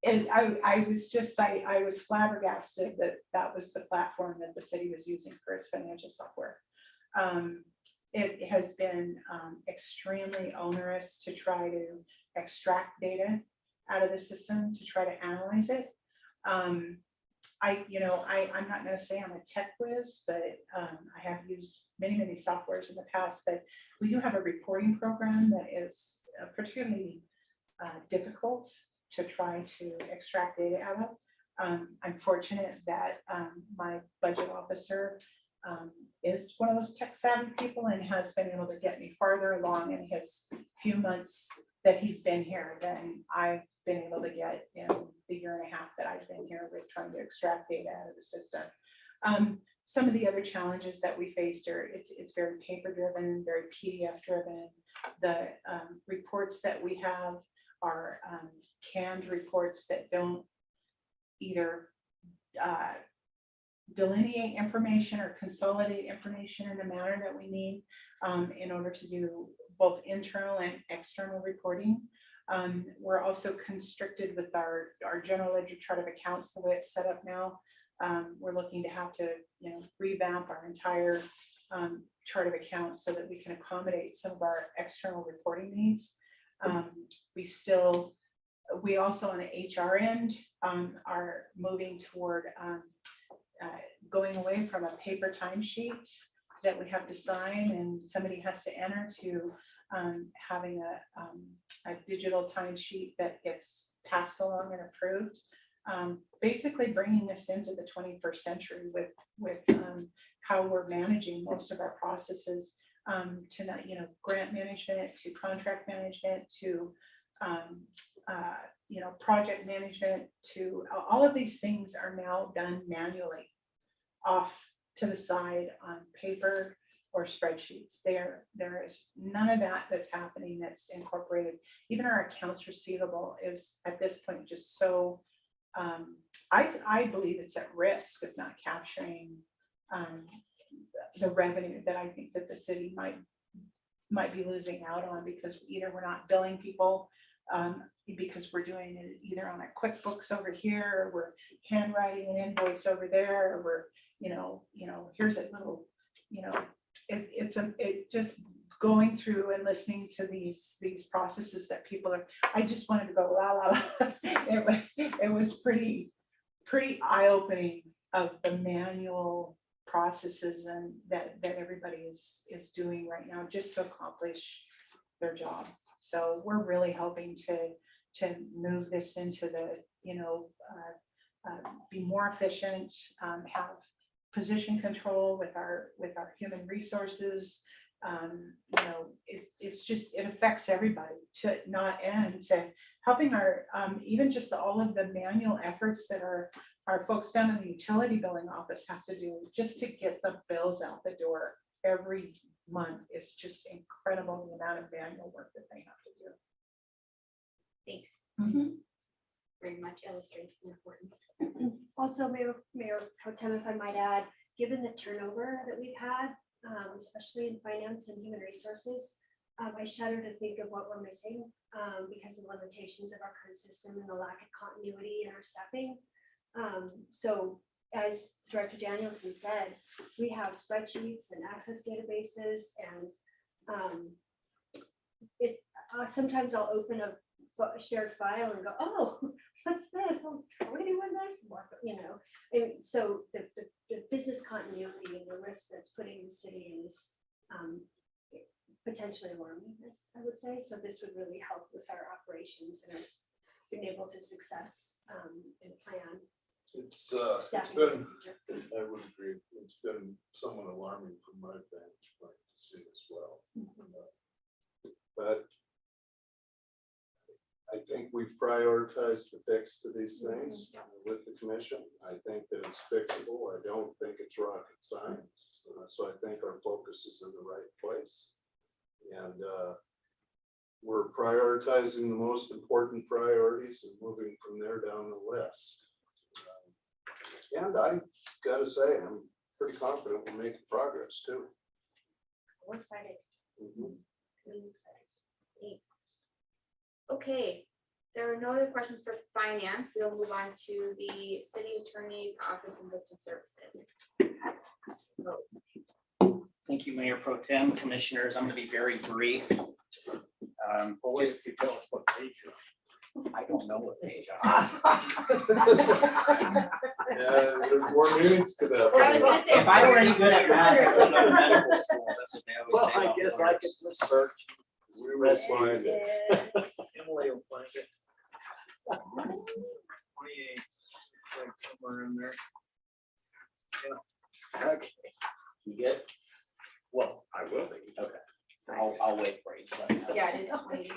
And I was flabbergasted that was the platform that the city was using for its financial software. It has been extremely onerous to try to extract data out of the system, to try to analyze it. I'm not going to say I'm a tech whiz, but I have used many softwares in the past. But we do have a reporting program that is particularly difficult to try to extract data out of. I'm fortunate that my budget officer is one of those tech savvy people and has been able to get me farther along in his few months that he's been here than I've been able to get in the year and a half that I've been here with trying to extract data out of the system. Some of the other challenges that we faced are it's very paper driven, very PDF driven. The reports that we have are canned reports that don't either delineate information or consolidate information in the manner that we need in order to do both internal and external reporting. We're also constricted with our general ledger chart of accounts the way it's set up now. We're looking to have to revamp our entire chart of accounts so that we can accommodate some of our external reporting needs. We also on the HR end are moving toward going away from a paper timesheet that we have to sign and somebody has to enter to having a digital timesheet that gets passed along and approved. Basically bringing us into the 21st century with how we're managing most of our processes, to grant management, to contract management, to project management, to all of these things are now done manually off to the side on paper or spreadsheets. There is none of that that's happening that's incorporated. Even our accounts receivable is at this point just so I believe it's at risk of not capturing the revenue that I think that the city might be losing out on, because either we're not billing people because we're doing it either on a QuickBooks over here, or we're handwriting an invoice over there, or we're, here's a little, it just going through and listening to these processes that people are, I just wanted to go la la la. It was pretty eye-opening of the manual processes and that everybody is doing right now just to accomplish their job. So we're really hoping to move this into the, be more efficient, have position control with our human resources. It affects everybody to not end to helping our, even just all of the manual efforts that our folks down in the utility billing office have to do just to get the bills out the door every month is just incredible, the amount of manual work that they have to do. Thanks. Mhm. Very much illustrates the importance. Also, Mayor Pro Tem, if I might add, given the turnover that we've had, especially in finance and human resources, I shudder to think of what we're missing because of limitations of our current system and the lack of continuity in our staffing. So as Director Danielson said, we have spreadsheets and access databases, and it's sometimes I'll open a shared file and go, oh, what's this? Are we doing this? And so the business continuity and the risk that's putting the city in is potentially alarming, I would say. So this would really help with our operations and us being able to success and plan. It's staffing been, in the future. I would agree, it's been somewhat alarming from my vantage point to see as well. But I think we've prioritized the fix to these things with the commission. I think that it's fixable. I don't think it's rocket science. So I think our focus is in the right place. And we're prioritizing the most important priorities and moving from there down the list. And I gotta say, I'm pretty confident we're making progress too. We're excited. Mhm. Really excited. Thanks. Okay, there are no other questions for finance. We'll move on to the city attorney's office and victim services. Thank you, Mayor Pro Tem, Commissioners. I'm going to be very brief. Well, wait, if you tell us what page you're on. I don't know what page I'm Yeah, there's more meanings to that. I was gonna say- If I were any good at math, I would go to medical school. That's what they always Well, say. I about guess I lawyers. could just search. We will find it. Yes. Emily will find it. 28, it's like somewhere in there. Okay. You good? Well, I will be. Okay. I'll wait for you. Just let me know. Yeah, it is 28.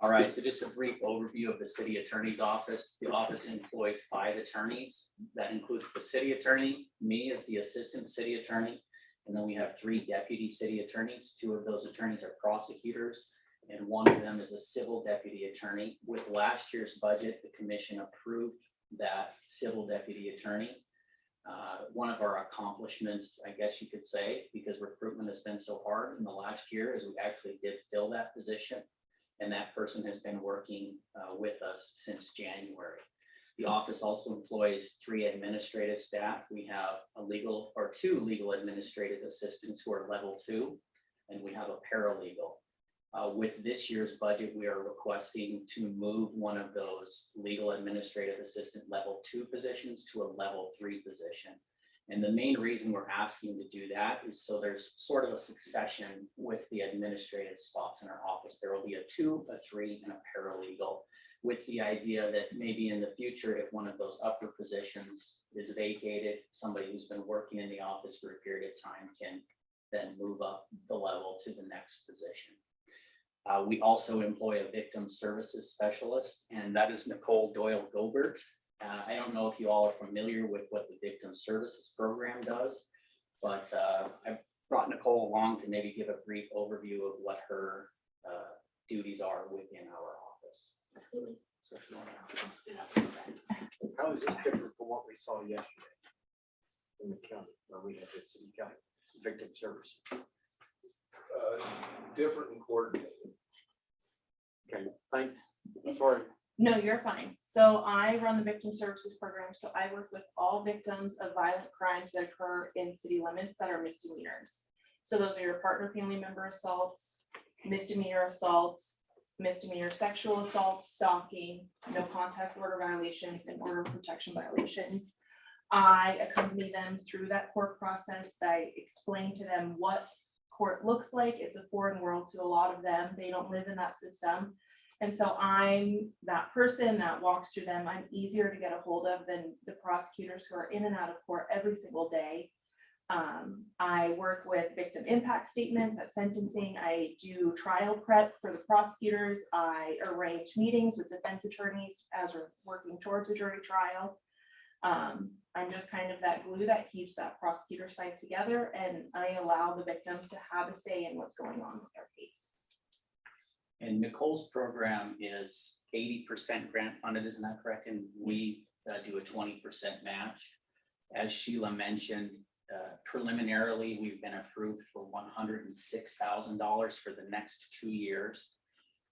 All right, so just a brief overview of the city attorney's office. The office employs 5 attorneys. That includes the city attorney, me as the assistant city attorney, and then we have 3 deputy city attorneys. 2 of those attorneys are prosecutors, and 1 of them is a civil deputy attorney. With last year's budget, the commission approved that civil deputy attorney. One of our accomplishments, I guess you could say, because recruitment has been so hard in the last year, is we actually did fill that position. And that person has been working with us since January. The office also employs 3 administrative staff. We have two legal administrative assistants who are level 2, and we have a paralegal. With this year's budget, we are requesting to move one of those legal administrative assistant level 2 positions to a level 3 position. And the main reason we're asking to do that is so there's sort of a succession with the administrative spots in our office. There will be a 2, a 3, and a paralegal, with the idea that maybe in the future, if one of those upper positions is vacated, somebody who's been working in the office for a period of time can then move up the level to the next position. We also employ a victim services specialist, and that is Nicole Doyle-Gilbert. I don't know if you all are familiar with what the victim services program does, but I brought Nicole along to maybe give a brief overview of what her duties are within our office. Absolutely. So if you want to. How is this different from what we saw yesterday in the county, where we had the city county victim service? different and coordinated. Okay, thanks. Sorry. No, you're fine. So I run the victim services program. So I work with all victims of violent crimes that occur in city limits that are misdemeanors. So those are your partner family member assaults, misdemeanor assaults, misdemeanor sexual assaults, stalking, no contact order violations, and order of protection violations. I accompany them through that court process. I explain to them what court looks like. It's a foreign world to a lot of them. They don't live in that system. And so I'm that person that walks through them. I'm easier to get a hold of than the prosecutors who are in and out of court every single day. I work with victim impact statements at sentencing. I do trial prep for the prosecutors. I arrange meetings with defense attorneys as we're working towards a jury trial. I'm just kind of that glue that keeps that prosecutor side together, and I allow the victims to have a say in what's going on with their case. And Nicole's program is 80% grant funded, isn't that correct? And we do a 20% match. As Sheila mentioned, preliminarily, we've been approved for $106,000 for the next 2 years.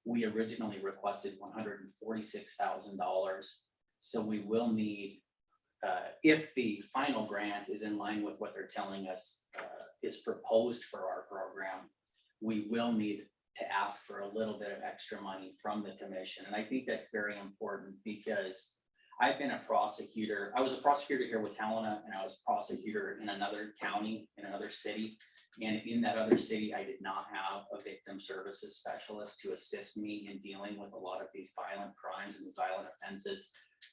We originally requested $146,000. So we will need, if the final grant is in line with what they're telling us is proposed for our program, we will need to ask for a little bit of extra money from the commission. And I think that's very important because I've been a prosecutor. I was a prosecutor here with Helena, and I was a prosecutor in another county, in another city. And in that other city, I did not have a victim services specialist to assist me in dealing with a lot of these violent crimes and violent offenses,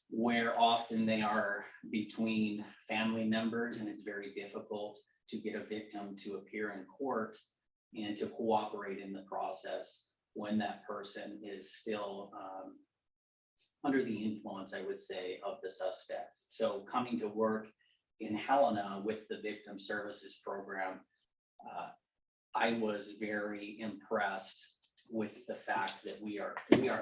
where often they are between family members, and it's very difficult to get a victim to appear in court and to cooperate in the process when that person is still under the influence, I would say, of the suspect. So coming to work in Helena with the victim services program, I was very impressed with the fact that we are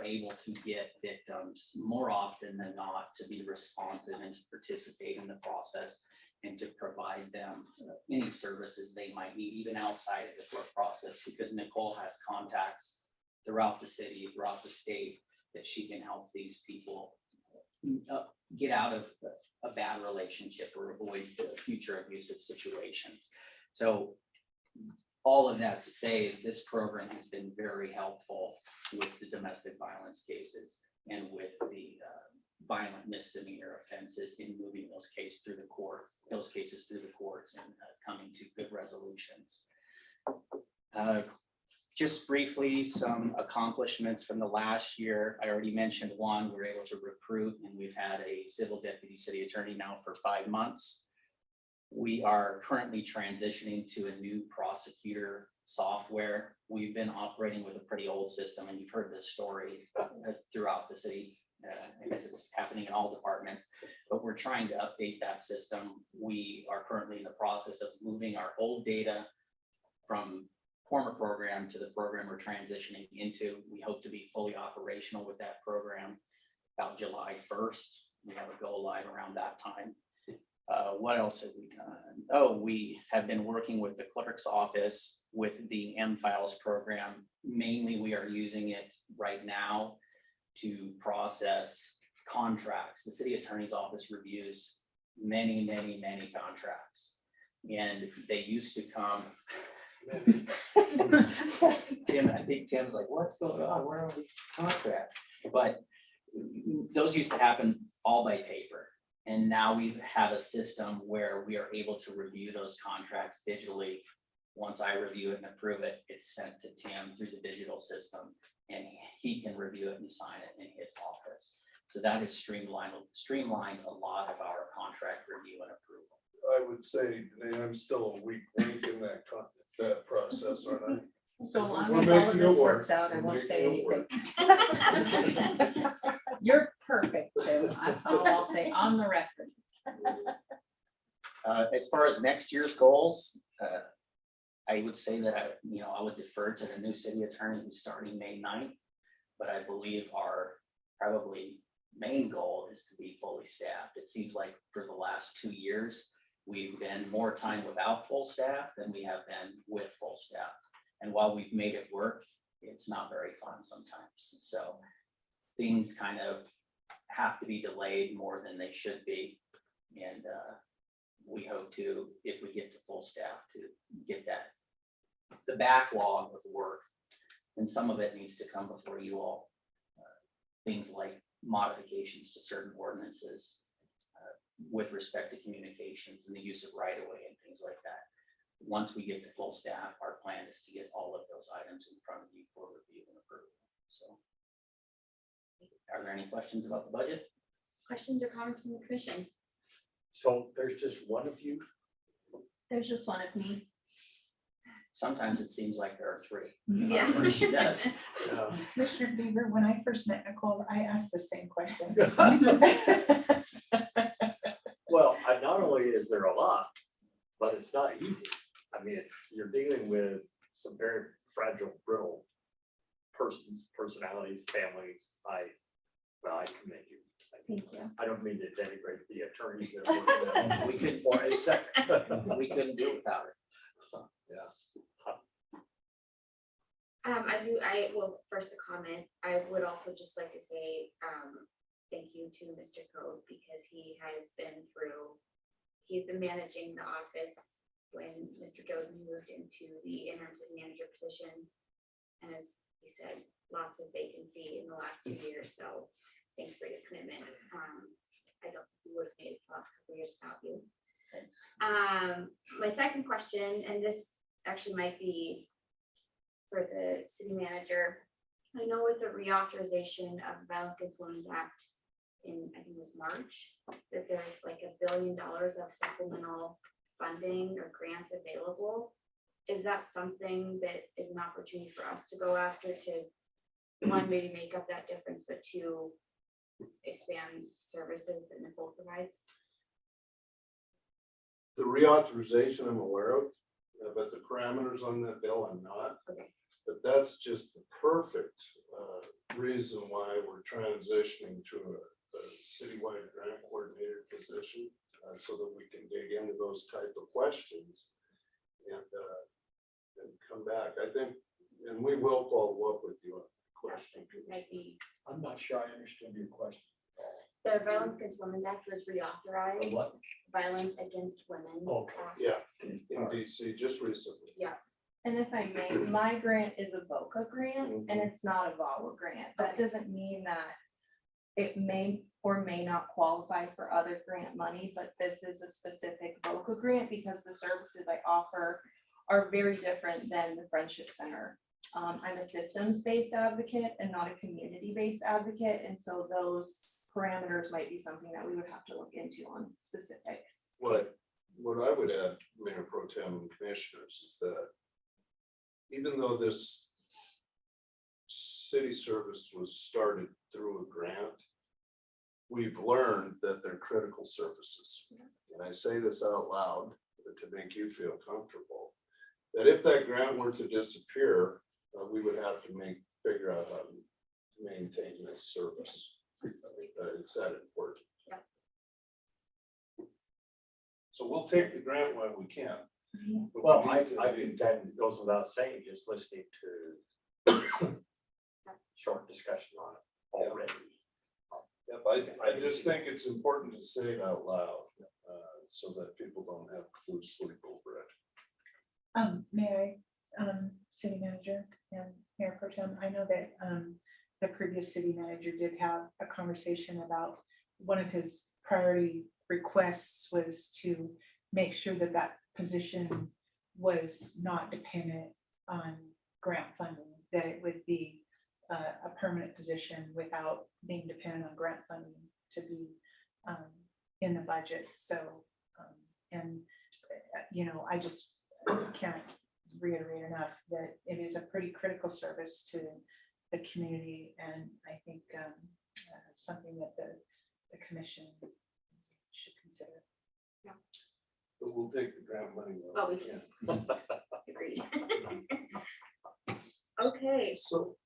able to get victims more often than not to be responsive and to participate in the process and to provide them any services they might need, even outside of the court process, because Nicole has contacts throughout the city, throughout the state, that she can help these people get out of a bad relationship or avoid future abusive situations. So all of that to say is this program has been very helpful with the domestic violence cases and with the violent misdemeanor offenses in moving those cases through the courts, and coming to good resolutions. Just briefly, some accomplishments from the last year. I already mentioned one, we were able to recruit, and we've had a civil deputy city attorney now for 5 months. We are currently transitioning to a new prosecutor software. We've been operating with a pretty old system, and you've heard this story throughout the city. I guess it's happening in all departments, but we're trying to update that system. We are currently in the process of moving our old data from former program to the program we're transitioning into. We hope to be fully operational with that program about July 1st. We have a go live around that time. What else have we done? Oh, we have been working with the clerk's office with the M-Files program. Mainly, we are using it right now to process contracts. The city attorney's office reviews many contracts, and they used to come. Tim, I think Tim's like, what's going on? Where are these contracts? But those used to happen all by paper. And now we have a system where we are able to review those contracts digitally. Once I review it and approve it, it's sent to Tim through the digital system, and he can review it and sign it in his office. So that has streamlined a lot of our contract review and approval. I would say, I'm still a weak link in that process, aren't I? So long We're as all of making this it work. works out, I We're won't say making it anything. You're perfect, Tim. That's all I'll say on the record. As far as next year's goals, I would say that I would defer to the new city attorney who's starting May 9th, but I believe our probably main goal is to be fully staffed. It seems like for the last 2 years, we've been more time without full staff than we have been with full staff. And while we've made it work, it's not very fun sometimes. So things kind of have to be delayed more than they should be. And we hope to, if we get to full staff, to get the backlog of work. And some of it needs to come before you all. Things like modifications to certain ordinances with respect to communications and the use of right-of-way and things like that. Once we get to full staff, our plan is to get all of those items in front of you for review and approval. So are there any questions about the budget? Questions or comments from the commission? So there's just one of you? There's just one of me. Sometimes it seems like there are three. Yeah. Or she does. Commissioner Beaver, when I first met Nicole, I asked the same question. Well, not only is there a lot, but it's not easy. I mean, you're dealing with some very fragile, brittle persons, personalities, families. I commend you. Thank you. I don't mean to denigrate the attorneys that are working on it. We could for a second. We couldn't do it without it. Well, first a comment, I would also just like to say, thank you to Mr. Code, because he's been managing the office when Mr. Joden moved into the interim city manager position. And as he said, lots of vacancy in the last 2 years, so thanks for your commitment. I don't think we would have made it the last couple of years without you. Thanks. My second question, and this actually might be for the city manager. I know with the reauthorization of the Violence Against Women Act in, I think it was March, that there's like $1 billion of supplemental funding or grants available. Is that something that is an opportunity for us to go after to, one, maybe make up that difference, but two, expand services that Nicole provides? The reauthorization I'm aware of, but the parameters on that bill, I'm not. Okay. But that's just the perfect reason why we're transitioning to a citywide grant coordinator position, so that we can dig into those type of questions and come back. I think, and we will follow up with you on the question. I'm not sure I understood your question. The Violence Against Women Act was reauthorized. What? Violence Against Women. Okay. Act. Yeah, in DC just recently. Yeah. And if I may, my grant is a VOCA grant and it's not a VAWA grant. That doesn't mean that it may or may not qualify for other grant money, but this is a specific VOCA grant because the services I offer are very different than the Friendship Center. I'm a systems-based advocate and not a community-based advocate. And so those parameters might be something that we would have to look into on specifics. What I would add, Mayor Pro Tem and Commissioners, is that even though this city service was started through a grant, we've learned that they're critical services. And I say this out loud to make you feel comfortable, that if that grant were to disappear, we would have to figure out how to maintain this service. It's that important. Yeah. So we'll take the grant when we can. But Well, we I need to- think that goes without saying, just listening to short discussion on it already. Yep, I just think it's important to say it out loud, so that people don't have to lose sleep over it. May I, city manager and Mayor Pro Tem, I know that the previous city manager did have a conversation about one of his priority requests was to make sure that that position was not dependent on grant funding, that it would be a permanent position without being dependent on grant funding to be in the budget. So, I just can't reiterate enough that it is a pretty critical service to the community, and I think something that the commission should consider. But we'll take the grant money. when Oh, we we can. Agreed. Okay, So.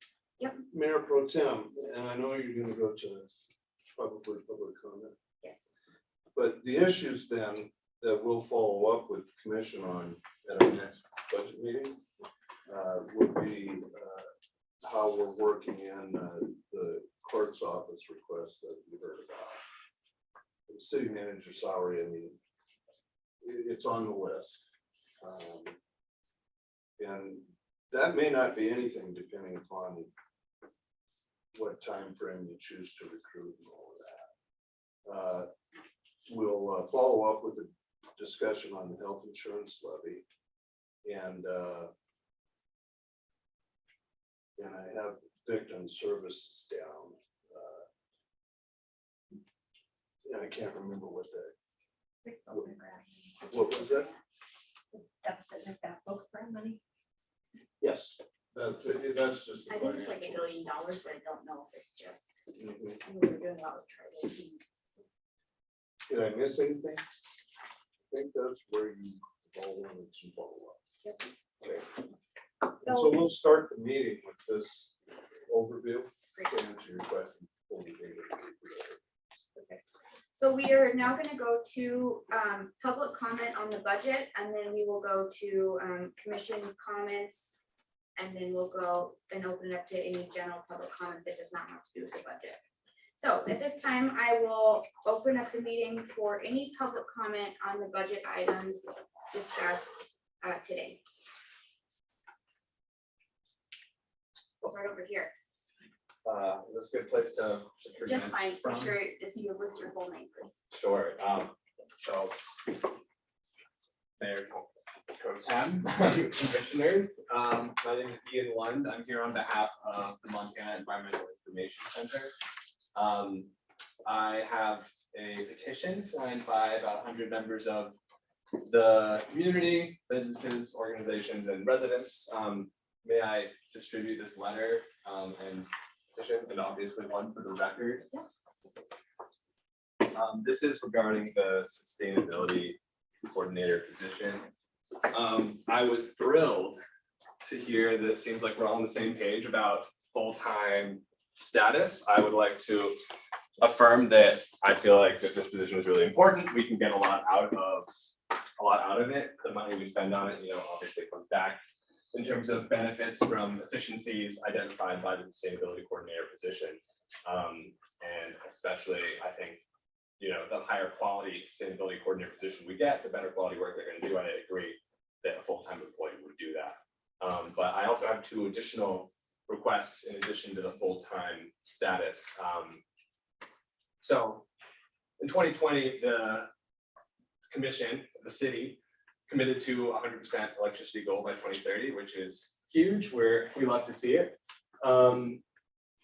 Yep. Mayor Pro Tem, and I know you're gonna go to probably public comment, yes. but the issues then that we'll follow up with the commission on at our next budget meeting how we're working in the clerk's office request that you heard about. The city manager salary, I mean, it's on the list. And that may not be anything depending upon what time frame you choose to recruit and all of that. We'll follow up with a discussion on the health insurance levy. And I have victim services down. And I can't remember what what was that? Deficit like that, book grant money. Yes, that's just. I think it's like $1 billion, but I don't know if it's just, I mean, we're doing a lot with tribal. Did I miss anything? I think that's where you all wanted some follow-up. Okay. And so we'll start the meeting with this overview to answer your question. So we are now going to go to public comment on the budget, and then we will go to commission comments. And then we'll go and open it up to any general public comment that does not have to do with the budget. So at this time, I will open up the meeting for any public comment on the budget items discussed today. We'll start over here. Is this a good place to Just present fine, just make from? sure if you list your full name, please. Sure, so. Mayor Pro Tem, commissioners, my name is Ian Lund. I'm here on behalf of the Montana Environmental Information Center. I have a petition signed by about 100 members of the community, businesses, organizations, and residents. May I distribute this letter and petition, and obviously one for the record? This is regarding the sustainability coordinator position. I was thrilled to hear that it seems like we're all on the same page about full-time status. I would like to affirm that I feel like that this position is really important. We can get a lot out of it. The money we spend on it, obviously comes back in terms of benefits from efficiencies identified by the sustainability coordinator position. And especially, I think, the higher quality sustainability coordinator position we get, the better quality work they're going to do. And I agree that a full-time employee would do that. But I also have two additional requests in addition to the full-time status. So in 2020, the commission, the city, committed to 100% electricity goal by 2030, which is huge. We love to see it. And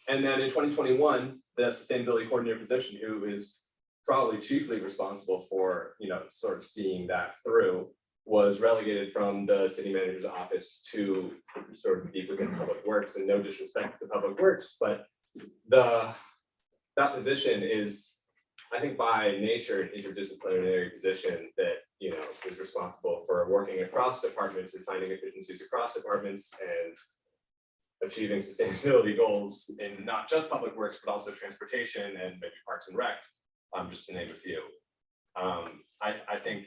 then in 2021, the sustainability coordinator position, who is probably chiefly responsible for, sort of seeing that through, was relegated from the city manager's office to sort of be within public works. And no disrespect to public works, but that position is, I think, by nature, an interdisciplinary position that, is responsible for working across departments and finding efficiencies across departments and achieving sustainability goals in not just public works, but also transportation and maybe parks and rec, just to name a few. I think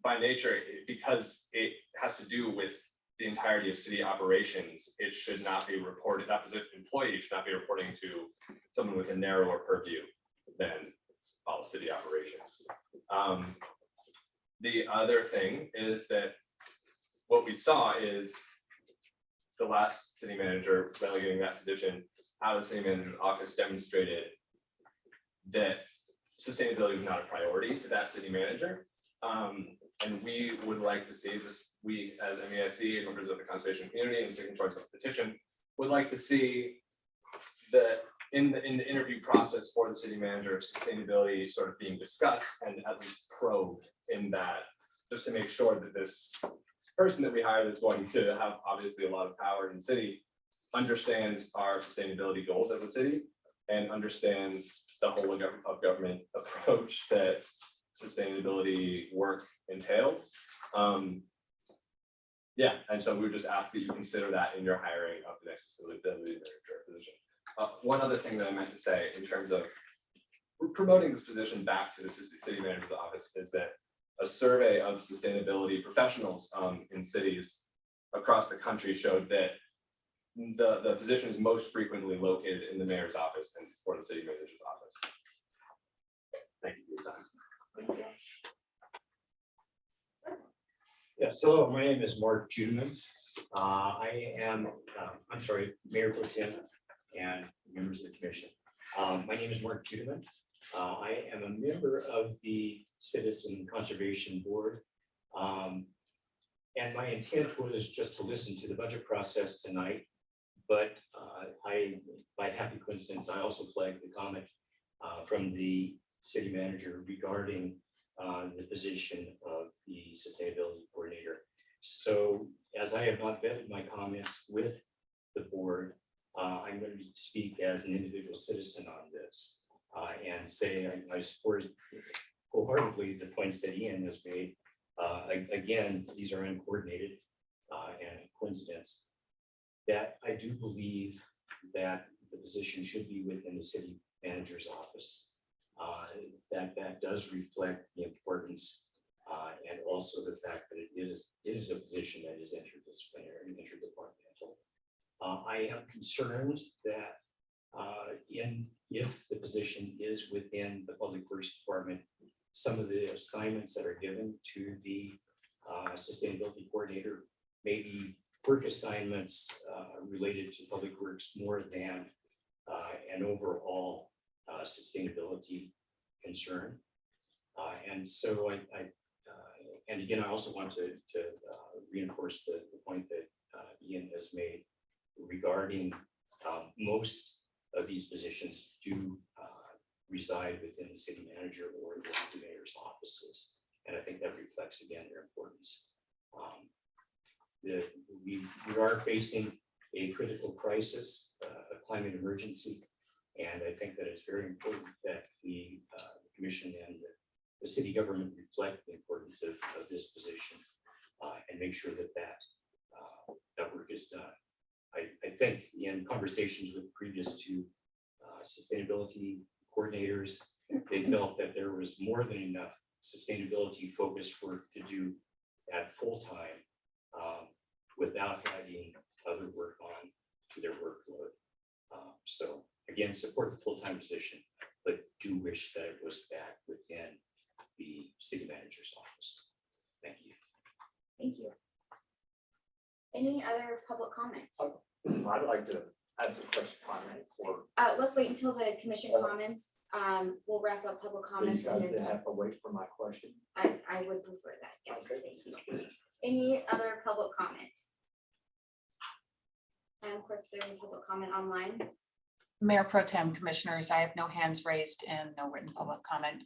by nature, because it has to do with the entirety of city operations, it should not be reported, that position employee should not be reporting to someone with a narrower purview than all city operations. The other thing is that what we saw is the last city manager relegating that position out of the city manager's office demonstrated that sustainability was not a priority for that city manager. And we would like to see, we as MEIC, members of the conservation community and signatories of the petition, would like to see that in the interview process for the city manager, sustainability sort of being discussed and at least probed in that, just to make sure that this person that we hired is going to have obviously a lot of power in the city, understands our sustainability goals as a city, and understands the whole of government approach that sustainability work entails. Yeah, and so we would just ask that you consider that in your hiring of the next sustainability manager position. One other thing that I meant to say in terms of promoting this position back to the city manager's office is that a survey of sustainability professionals in cities across the country showed that the position is most frequently located in the mayor's office and or the city manager's office. Thank you for your time. Yes, hello, my name is Mark Judeman. I am, I'm sorry, Mayor Pro Tem and members of the commission. My name is Mark Judeman. I am a member of the Citizen Conservation Board. And my intent was just to listen to the budget process tonight. But by happy coincidence, I also flagged the comment from the city manager regarding the position of the sustainability coordinator. So as I have not vetted my comments with the board, I'm going to speak as an individual citizen on this and say I support wholeheartedly the points that Ian has made. Again, these are uncoordinated and coincidence. That I do believe that the position should be within the city manager's office. That does reflect the importance and also the fact that it is a position that is interdisciplinary and interdepartmental. I am concerned that if the position is within the Public Works Department, some of the assignments that are given to the sustainability coordinator may be work assignments related to public works more than an overall sustainability concern. And so and again, I also want to reinforce the point that Ian has made regarding most of these positions do reside within the city manager or the mayor's offices. And I think that reflects again their importance. We are facing a critical crisis, a climate emergency, and I think that it's very important that the commission and the city government reflect the importance of this position and make sure that that work is done. I think in conversations with previous two sustainability coordinators, they felt that there was more than enough sustainability focused work to do at full time without having other work on to their workload. So again, support the full-time position, but do wish that it was back within the city manager's office. Thank you. Thank you. Any other public comments? I'd like to ask a question comment for Let's wait until the commission comments. We'll wrap up public comments. And then have to wait for my question. I would prefer that. Yes, Okay. thank you. Any other public comment? Madam Clerk, is there any public comment online? Mayor Pro Tem, Commissioners, I have no hands raised and no written public comment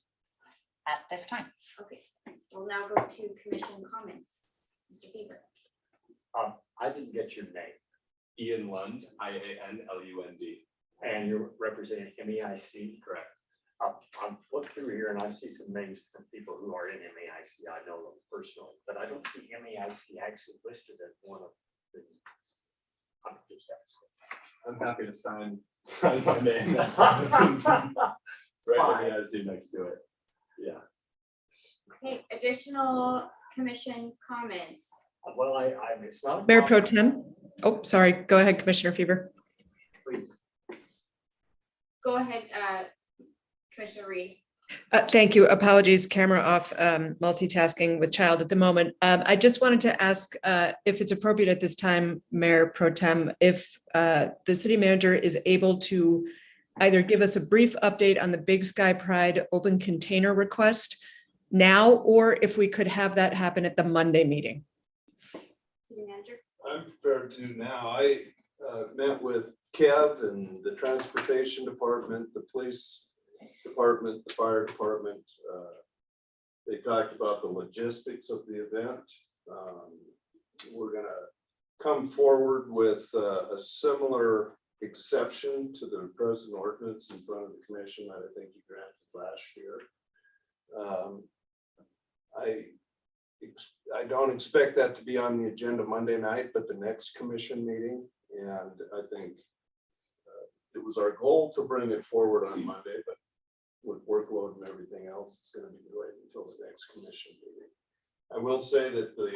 at this time. Okay, we'll now go to commission comments. Mr. Fever. I didn't get your name. Ian Lund, IANLUND. And you're representing MEIC? Correct. I'm looking through here and I see some names from people who are in MEIC. I know them personally, but I don't see MEIC actually listed as one of the. I'm just asking. I'm happy to sign my name. Right, I see next to it. Yeah. Okay, additional commission comments. Well, it's not. Mayor Pro Tem. Oh, sorry. Go ahead, Commissioner Fever. Please. Go ahead, Commissioner Reed. Thank you. Apologies, camera off, multitasking with child at the moment. I just wanted to ask if it's appropriate at this time, Mayor Pro Tem, if the city manager is able to either give us a brief update on the Big Sky Pride open container request now, or if we could have that happen at the Monday meeting. City manager. I'm prepared to now. I met with Kev and the transportation department, the police department, the fire department. They talked about the logistics of the event. We're gonna come forward with a similar exception to the present ordinance in front of the commission that I think you granted last year. I don't expect that to be on the agenda Monday night, but the next commission meeting. And I think it was our goal to bring it forward on Monday, but with workload and everything else, it's going to be delayed until the next commission meeting. I will say that the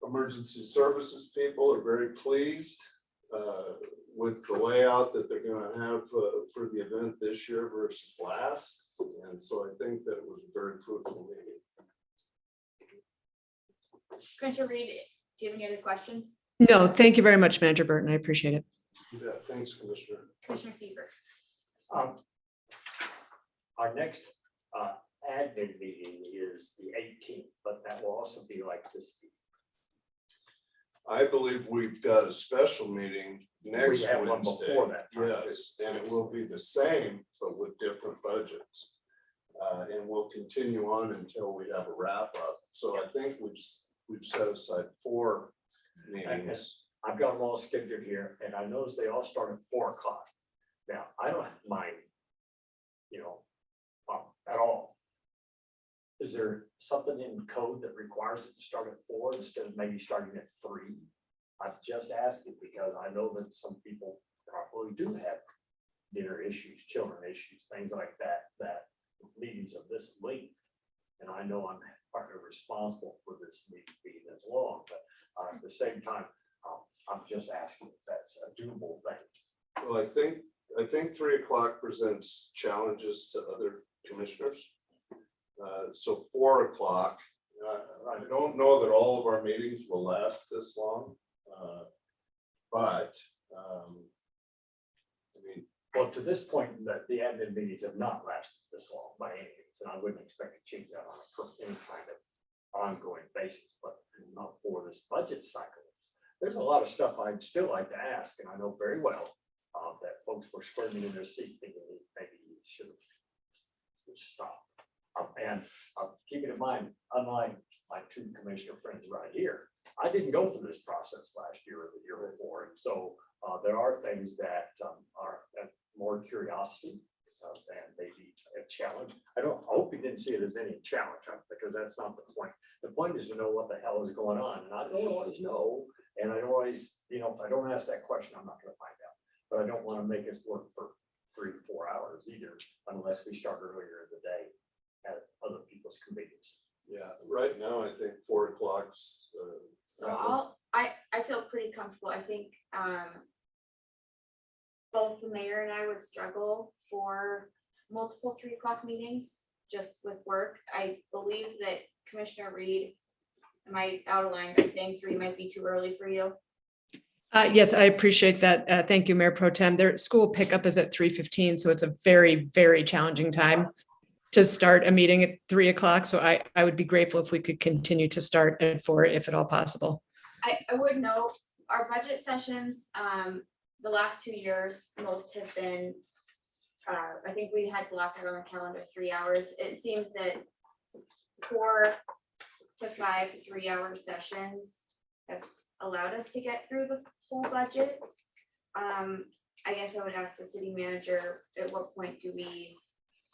emergency services people are very pleased with the layout that they're gonna have for the event this year versus last. And so I think that it was a very fruitful meeting. Commissioner Reed, do you have any other questions? No, thank you very much, Manager Burton. I appreciate it. Yeah, thanks, Commissioner. Commissioner Fever. Our next admin meeting is the 18th, but that will also be like this. I believe we've got a special meeting next We have one Wednesday. before that. Yes, and it will be the same, but with different budgets. And we'll continue on until we have a wrap up. So I think we've set aside 4 meetings. I've got them all scheduled here, and I noticed they all start at 4 o'clock. Now, I don't mind, at all. Is there something in code that requires it to start at 4 instead of maybe starting at 3? I'm just asking because I know that some people probably do have dinner issues, children issues, things like that, that meetings of this length. And I know I'm partly responsible for this meeting being as long, but at the same time, I'm just asking if that's a doable thing. Well, I think 3 o'clock presents challenges to other commissioners. So 4 o'clock, I don't know that all of our meetings will last this long. But I mean, Well, to this point, the admin meetings have not lasted this long by any means, and I wouldn't expect to change that on any kind of ongoing basis, but not for this budget cycle. There's a lot of stuff I'd still like to ask, and I know very well that folks were squirming in their seat thinking maybe you should stop. And keeping in mind, unlike my 2 commissioner friends right here, I didn't go through this process last year or the year before. And so there are things that are more curiosity and maybe a challenge. I hope you didn't see it as any challenge because that's not the point. The point is to know what the hell is going on. And I don't always know. And I don't always, if I don't ask that question, I'm not going to find out. But I don't want to make us work for 3 to 4 hours either, unless we start earlier in the day at other people's convenience. yeah, right now, I think 4 o'clock's. So I feel pretty comfortable. I think both the mayor and I would struggle for multiple 3 o'clock meetings just with work. I believe that Commissioner Reed, am I out of line by saying 3 might be too early for you? Yes, I appreciate that. Thank you, Mayor Pro Tem. Their school pickup is at 3:15, so it's a very, very challenging time to start a meeting at 3 o'clock. So I would be grateful if we could continue to start at 4, if at all possible. I would note our budget sessions, the last 2 years, most have been, I think we had blocked out on the calendar 3 hours. It seems that 4 to 5 3-hour sessions have allowed us to get through the whole budget. I guess I would ask the city manager, at what point do we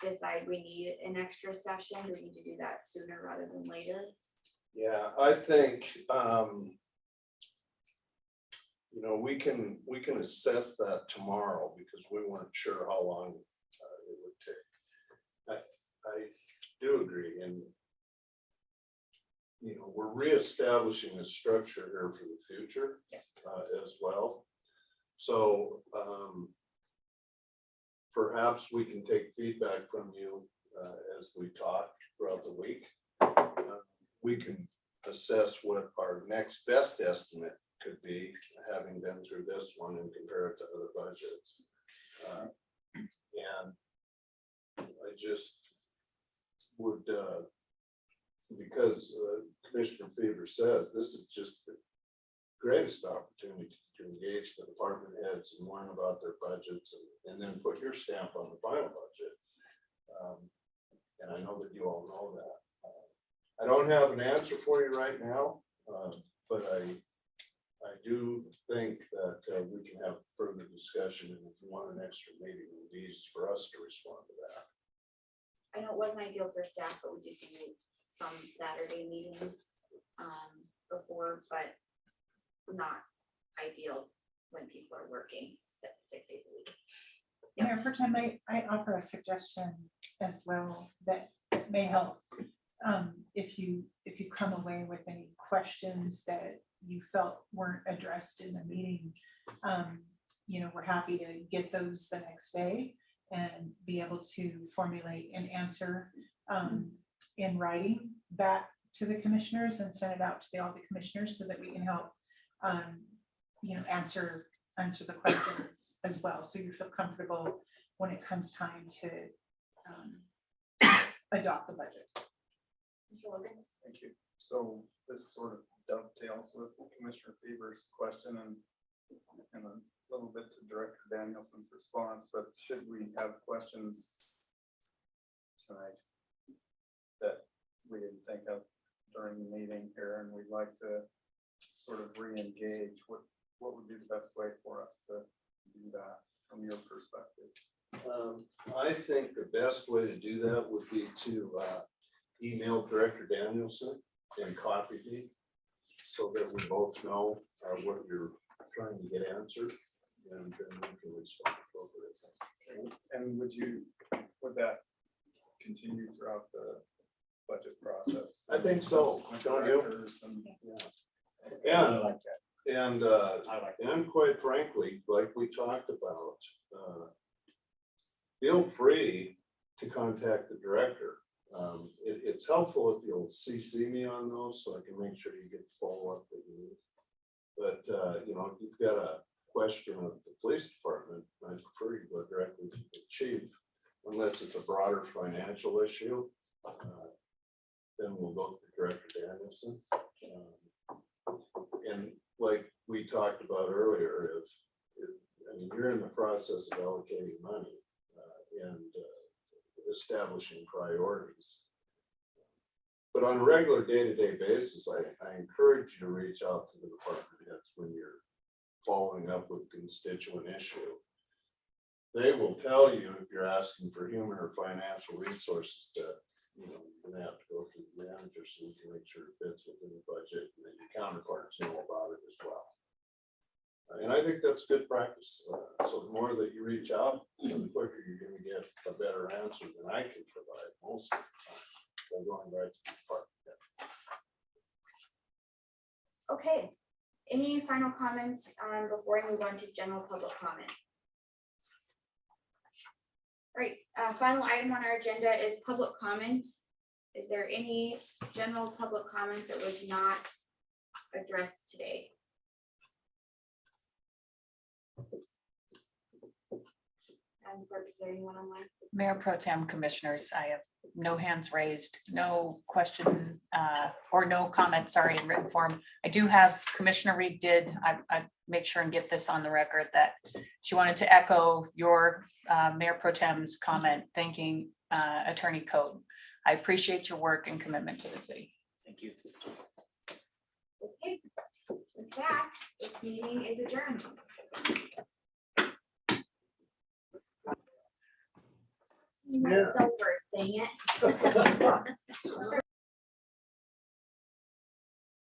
decide we need an extra session? Do we need to do that sooner rather than later? Yeah, I think, we can assess that tomorrow because we weren't sure how long it would take. I do agree, and we're reestablishing a structure here for the future as well. So perhaps we can take feedback from you as we talk throughout the week. We can assess what our next best estimate could be, having been through this one and compare it to other budgets. And I just would, because Commissioner Fever says, this is just the greatest opportunity to engage the department heads and learn about their budgets and then put your stamp on the final budget. And I know that you all know that. I don't have an answer for you right now, but I do think that we can have further discussion, and if you want an extra meeting, it would be easy for us to respond to that. I know it wasn't ideal for staff, but we did do some Saturday meetings before, but not ideal when people are working 6 days a week. Yeah. Mayor Pro Tem, I offer a suggestion as well that may help. If you come away with any questions that you felt weren't addressed in the meeting, we're happy to get those the next day and be able to formulate an answer in writing back to the commissioners and send it out to all the commissioners so that we can help, answer the questions as well. So you feel comfortable when it comes time to adopt the budget. Thank you. So this sort of dovetails with Commissioner Fever's question and a little bit to Director Danielson's response, but should we have questions tonight that we didn't think of during the meeting here, and we'd like to sort of re-engage, what would be the best way for us to do that from your perspective? I think the best way to do that would be to email Director Danielson and copy me so that we both know what you're trying to get answered, and then we can respond appropriately. And would that continue throughout the budget process? I think so, Subsequent don't you? directors and- Yeah. I like that. And quite frankly, like we talked about, feel free to contact the director. It's helpful if you'll CC me on those so I can make sure you get the follow-up that you need. But, if you've got a question of the police department, I prefer you go directly to the chief, unless it's a broader financial issue. Then we'll go to Director Danielson. And like we talked about earlier, you're in the process of allocating money and establishing priorities. But on a regular day-to-day basis, I encourage you to reach out to the department heads when you're following up with constituent issue. They will tell you if you're asking for human or financial resources that you're gonna have to go through the manager so we can make sure it fits within the budget and that your counterparts know about it as well. And I think that's good practice. So the more that you reach out, the quicker you're gonna get a better answer than I can provide most of the time. By going right to the department. Okay, any final comments before we move on to general public comment? All right, final item on our agenda is public comment. Is there any general public comment that was not addressed today? And Clerk, is there anyone online? Mayor Pro Tem, Commissioners, I have no hands raised, no question or no comment, sorry, in written form. I do have Commissioner Reed I make sure and get this on the record that she wanted to echo your Mayor Pro Tem's comment, thanking Attorney Code. I appreciate your work and commitment to the city. Thank you. Okay, with that, this meeting is adjourned. It's over, dang it.